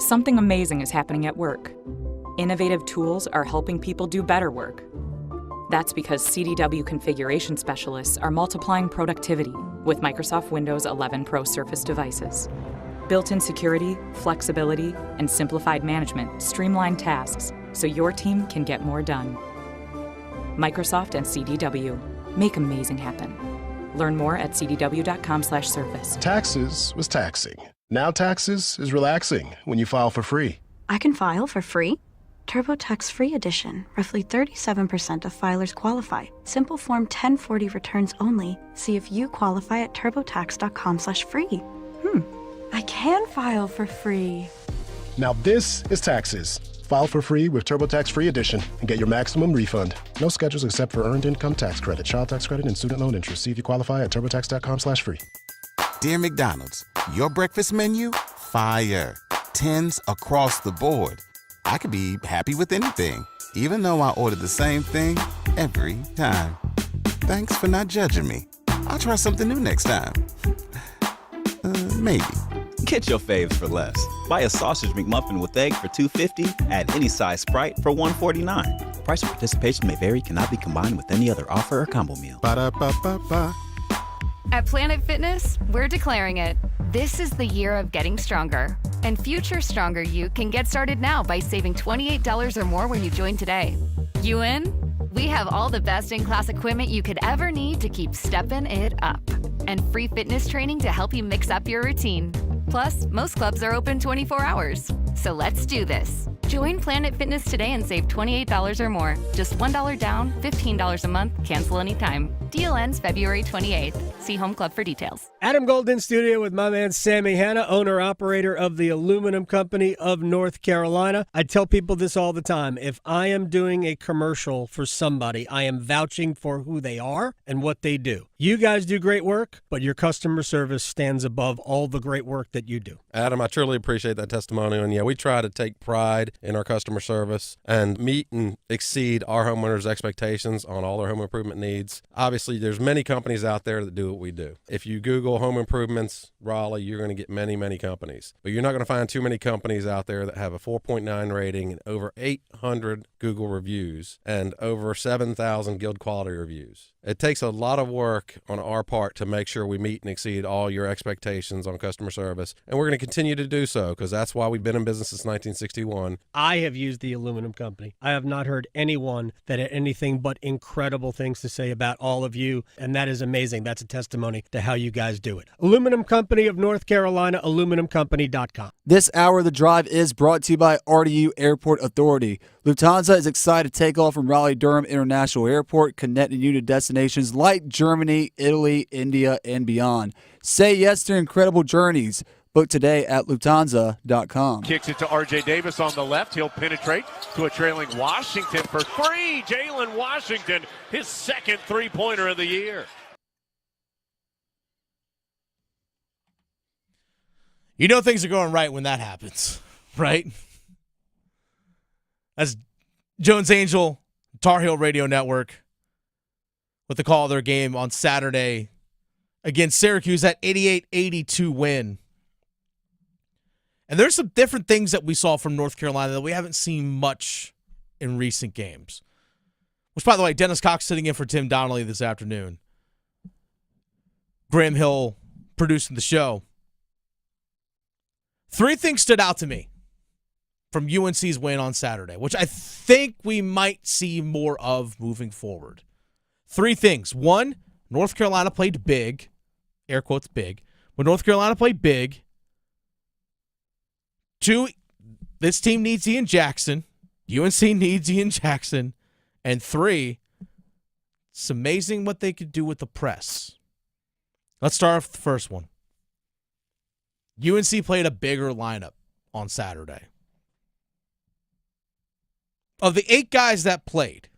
Something amazing is happening at work. Innovative tools are helping people do better work. That's because CDW configuration specialists are multiplying productivity with Microsoft Windows 11 Pro Surface devices. Built-in security, flexibility, and simplified management streamline tasks so your team can get more done. Microsoft and CDW make amazing happen. Learn more at cdw.com/surface.
Taxes was taxing. Now taxes is relaxing when you file for free.
I can file for free? TurboTax Free Edition. Roughly 37% of filers qualify. Simple Form 1040 returns only. See if you qualify at turbotax.com/free. I can file for free.
Now this is taxes. File for free with TurboTax Free Edition and get your maximum refund. No schedules except for earned income tax credit, child tax credit, and student loan interest. See if you qualify at turbotax.com/free.
Dear McDonald's, your breakfast menu? Fire. 10s across the board. I could be happy with anything, even though I ordered the same thing every time. Thanks for not judging me. I'll try something new next time. Maybe.
Get your faves for less. Buy a sausage McMuffin with egg for $2.50. Add any size Sprite for $1.49. Price of participation may vary. Cannot be combined with any other offer or combo meal.
Ba-da-ba-ba-ba.
At Planet Fitness, we're declaring it. This is the year of getting stronger. And future stronger you can get started now by saving $28 or more when you join today. You in? We have all the best-in-class equipment you could ever need to keep stepping it up. And free fitness training to help you mix up your routine. Plus, most clubs are open 24 hours. So let's do this. Join Planet Fitness today and save $28 or more. Just $1 down, $15 a month, cancel anytime. Deal ends February 28th. See Home Club for details.
Adam Gold in studio with my man Sammy Hanna, owner-operator of the Aluminum Company of North Carolina. I tell people this all the time. If I am doing a commercial for somebody, I am vouching for who they are and what they do. You guys do great work, but your customer service stands above all the great work that you do.
Adam, I truly appreciate that testimonial. And yeah, we try to take pride in our customer service and meet and exceed our homeowners' expectations on all their home improvement needs. Obviously, there's many companies out there that do what we do. If you Google home improvements, Raleigh, you're going to get many, many companies. But you're not going to find too many companies out there that have a 4.9 rating and over 800 Google reviews and over 7,000 Guild quality reviews. It takes a lot of work on our part to make sure we meet and exceed all your expectations on customer service. And we're going to continue to do so because that's why we've been in business since 1961.
I have used the Aluminum Company. I have not heard anyone that had anything but incredible things to say about all of you, and that is amazing. That's a testimony to how you guys do it. Aluminum Company of North Carolina, aluminumcompany.com.
This hour of the drive is brought to you by RDU Airport Authority. Lufthansa is excited to take off from Raleigh-Durham International Airport, connecting you to destinations like Germany, Italy, India, and beyond. Say yes to incredible journeys. Book today at Lufthansa.com.
Kicks it to R.J. Davis on the left. He'll penetrate to a trailing Washington for three. Jalen Washington, his second three-pointer of the year.
You know things are going right when that happens, right? That's Jones Angel, Tar Heel Radio Network, with the call of their game on Saturday against Syracuse, that 88-82 win. And there's some different things that we saw from North Carolina that we haven't seen much in recent games. Which, by the way, Dennis Cox sitting in for Tim Donnelly this afternoon. Graham Hill producing the show. Three things stood out to me from UNC's win on Saturday, which I think we might see more of moving forward. Three things. One, North Carolina played big, air quotes big, but North Carolina played big. Two, this team needs Ian Jackson. UNC needs Ian Jackson. And three, it's amazing what they could do with the press. Let's start off with the first one. UNC played a bigger lineup on Saturday. Of the 8 guys that played,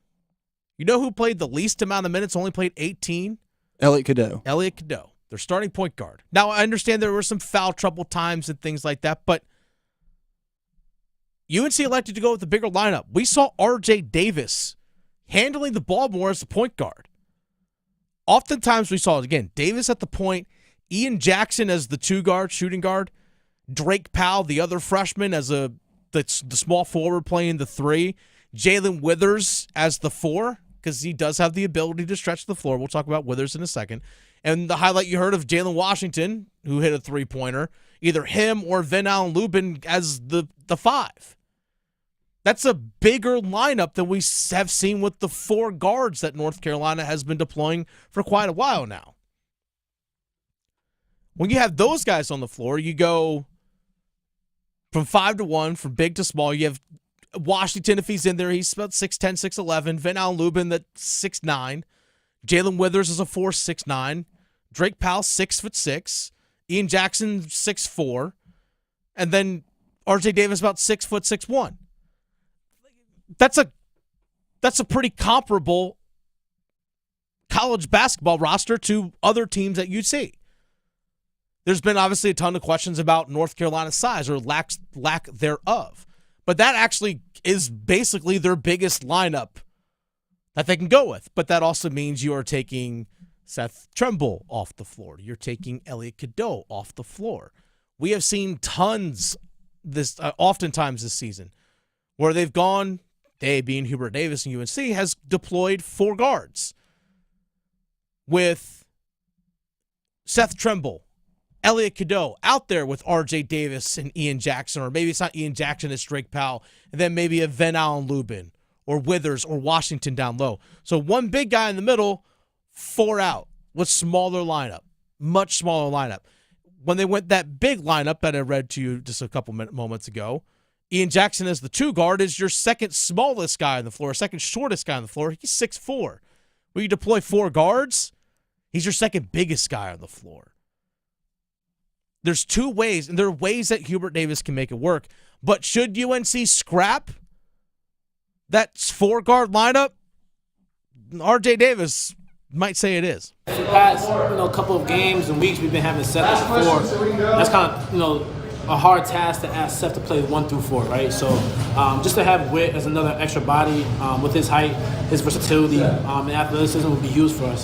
you know who played the least amount of minutes, only played 18?
Elliot Cadeau.
Elliot Cadeau, their starting point guard. Now, I understand there were some foul trouble times and things like that, but UNC elected to go with the bigger lineup. We saw R.J. Davis handling the ball more as the point guard. Oftentimes we saw, again, Davis at the point, Ian Jackson as the 2-guard, shooting guard, Drake Powell, the other freshman, as the small forward playing the 3, Jalen Withers as the 4, because he does have the ability to stretch the floor. We'll talk about Withers in a second. And the highlight you heard of Jalen Washington, who hit a 3-pointer, either him or Van Allen Lubin as the 5. That's a bigger lineup than we have seen with the 4 guards that North Carolina has been deploying for quite a while now. When you have those guys on the floor, you go from 5 to 1, from big to small. You have Washington, if he's in there, he's about 6'10", 6'11". Van Allen Lubin, that's 6'9". Jalen Withers is a 4', 6'9". Drake Powell, 6'6". Ian Jackson, 6'4". And then R.J. Davis, about 6', 6'1". That's a pretty comparable college basketball roster to other teams that you see. There's been obviously a ton of questions about North Carolina's size or lack thereof. But that actually is basically their biggest lineup that they can go with. But that also means you are taking Seth Trimble off the floor. You're taking Elliot Cadeau off the floor. We have seen tons oftentimes this season where they've gone, they being Hubert Davis and UNC, has deployed 4 guards with Seth Trimble, Elliot Cadeau out there with R.J. Davis and Ian Jackson, or maybe it's not Ian Jackson, it's Drake Powell, and then maybe a Van Allen Lubin or Withers or Washington down low. So 1 big guy in the middle, 4 out with smaller lineup, much smaller lineup. When they went that big lineup that I read to you just a couple moments ago, Ian Jackson as the 2 guard is your second smallest guy on the floor, second shortest guy on the floor. He's 6'4", where you deploy 4 guards, he's your second biggest guy on the floor. There's 2 ways, and there are ways that Hubert Davis can make it work. But should UNC scrap that 4-guard lineup? RJ Davis might say it is.
For the past, couple of games and weeks, we've been having Seth at 4. That's kind of, a hard task to ask Seth to play 1 through 4, right? So just to have Witt as another extra body with his height, his versatility, and athleticism would be huge for us.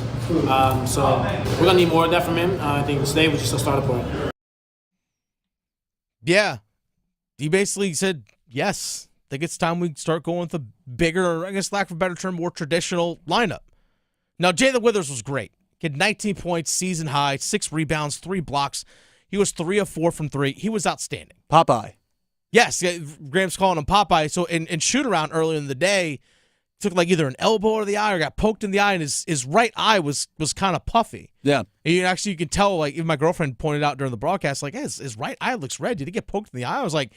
So we're going to need more of that from him. I think today was just a starter point.
Yeah. He basically said, yes, I think it's time we start going with a bigger, I guess lack of a better term, more traditional lineup. Now, Jalen Withers was great. He had 19 points, season high, 6 rebounds, 3 blocks. He was 3 of 4 from 3. He was outstanding.
Popeye.
Yes, Graham's calling him Popeye. So in shoot-around earlier in the day, took like either an elbow or the eye or got poked in the eye, and his right eye was kind of puffy.
Yeah.
And you can tell, like, even my girlfriend pointed out during the broadcast, like, hey, his right eye looks red. Did he get poked in the eye? I was like,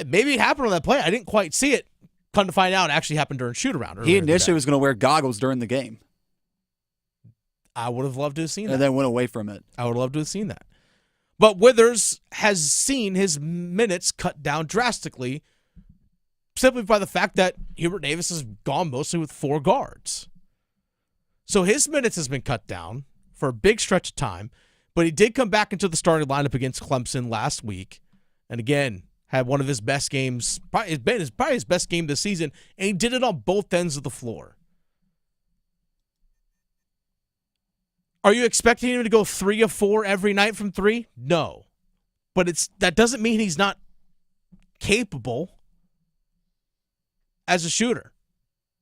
maybe it happened on that play. I didn't quite see it. Come to find out, it actually happened during shoot-around.
He initially was going to wear goggles during the game.
I would have loved to have seen that.
And then went away from it.
I would have loved to have seen that. But Withers has seen his minutes cut down drastically simply by the fact that Hubert Davis has gone mostly with 4 guards. So his minutes has been cut down for a big stretch of time, but he did come back into the starting lineup against Clemson last week, and again, had one of his best games, probably his best game this season, and he did it on both ends of the floor. Are you expecting him to go 3 of 4 every night from 3? No. But that doesn't mean he's not capable as a shooter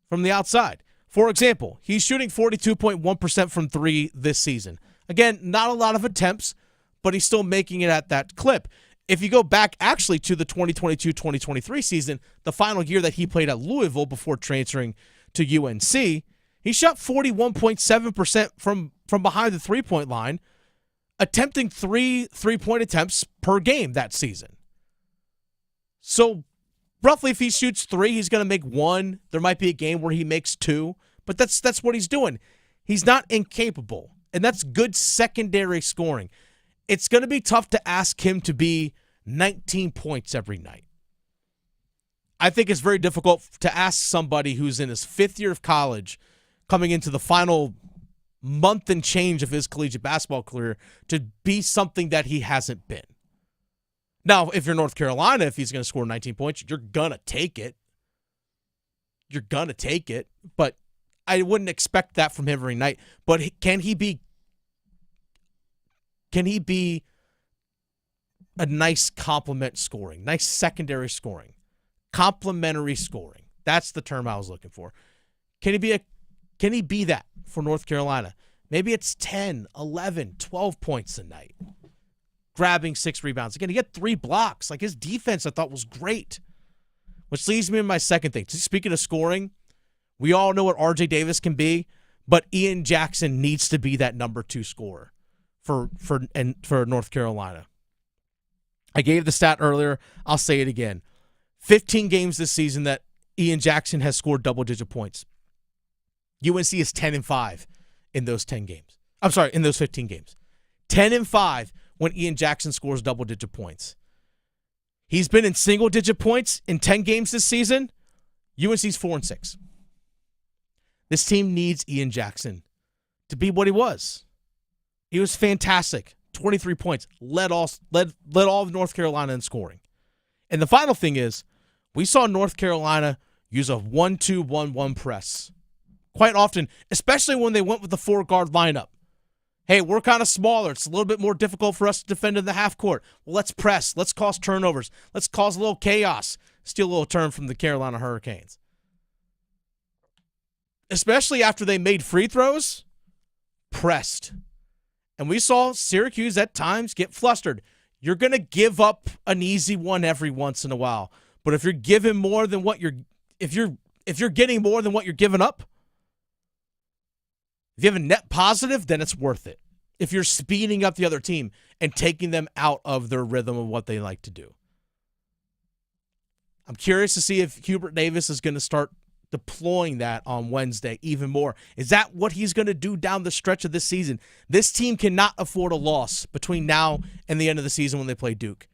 from the outside. For example, he's shooting 42.1% from 3 this season. Again, not a lot of attempts, but he's still making it at that clip. If you go back actually to the 2022-2023 season, the final year that he played at Louisville before transferring to UNC, he shot 41.7% from behind the three-point line, attempting 3 three-point attempts per game that season. So roughly if he shoots 3, he's going to make 1. There might be a game where he makes 2, but that's what he's doing. He's not incapable, and that's good secondary scoring. It's going to be tough to ask him to be 19 points every night. I think it's very difficult to ask somebody who's in his 5th year of college, coming into the final month and change of his collegiate basketball career, to be something that he hasn't been. Now, if you're North Carolina, if he's going to score 19 points, you're going to take it. You're going to take it. But I wouldn't expect that from him every night. But can he be a nice complement scoring, nice secondary scoring, complementary scoring? That's the term I was looking for. Can he be that for North Carolina? Maybe it's 10, 11, 12 points a night. Grabbing 6 rebounds. Again, he had 3 blocks. Like, his defense, I thought, was great. Which leads me to my second thing. Speaking of scoring, we all know what RJ Davis can be, but Ian Jackson needs to be that number 2 scorer for North Carolina. I gave the stat earlier. I'll say it again. 15 games this season that Ian Jackson has scored double-digit points. UNC is 10-5 in those 10 games. I'm sorry, in those 15 games. 10-5 when Ian Jackson scores double-digit points. He's been in single-digit points in 10 games this season. UNC's 4-6. This team needs Ian Jackson to be what he was. He was fantastic. 23 points. Led all of North Carolina in scoring. And the final thing is, we saw North Carolina use a 1-2-1-1 press quite often, especially when they went with the 4-guard lineup. Hey, we're kind of smaller. It's a little bit more difficult for us to defend in the half court. Well, let's press. Let's cause turnovers. Let's cause a little chaos. Steal a little term from the Carolina Hurricanes. Especially after they made free throws, pressed. And we saw Syracuse at times get flustered. You're going to give up an easy one every once in a while. But if you're giving more than what if you're getting more than what you're giving up, if you have a net positive, then it's worth it. If you're speeding up the other team and taking them out of their rhythm of what they like to do. I'm curious to see if Hubert Davis is going to start deploying that on Wednesday even more. Is that what he's going to do down the stretch of this season? This team cannot afford a loss between now and the end of the season when they play Duke.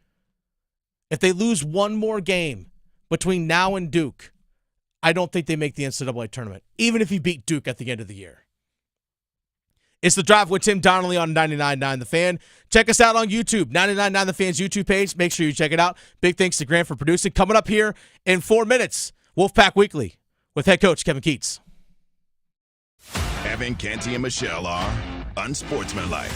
If they lose one more game between now and Duke, I don't think they make the NCAA tournament, even if you beat Duke at the end of the year. It's The Drive with Tim Donnelly on 99.9 The Fan. Check us out on YouTube, 99.9 The Fan's YouTube page. Make sure you check it out. Big thanks to Grant for producing. Coming up here in 4 minutes, Wolfpack Weekly with head coach Kevin Keatts.
Evan, Canty, and Michelle are unsportsmanlike.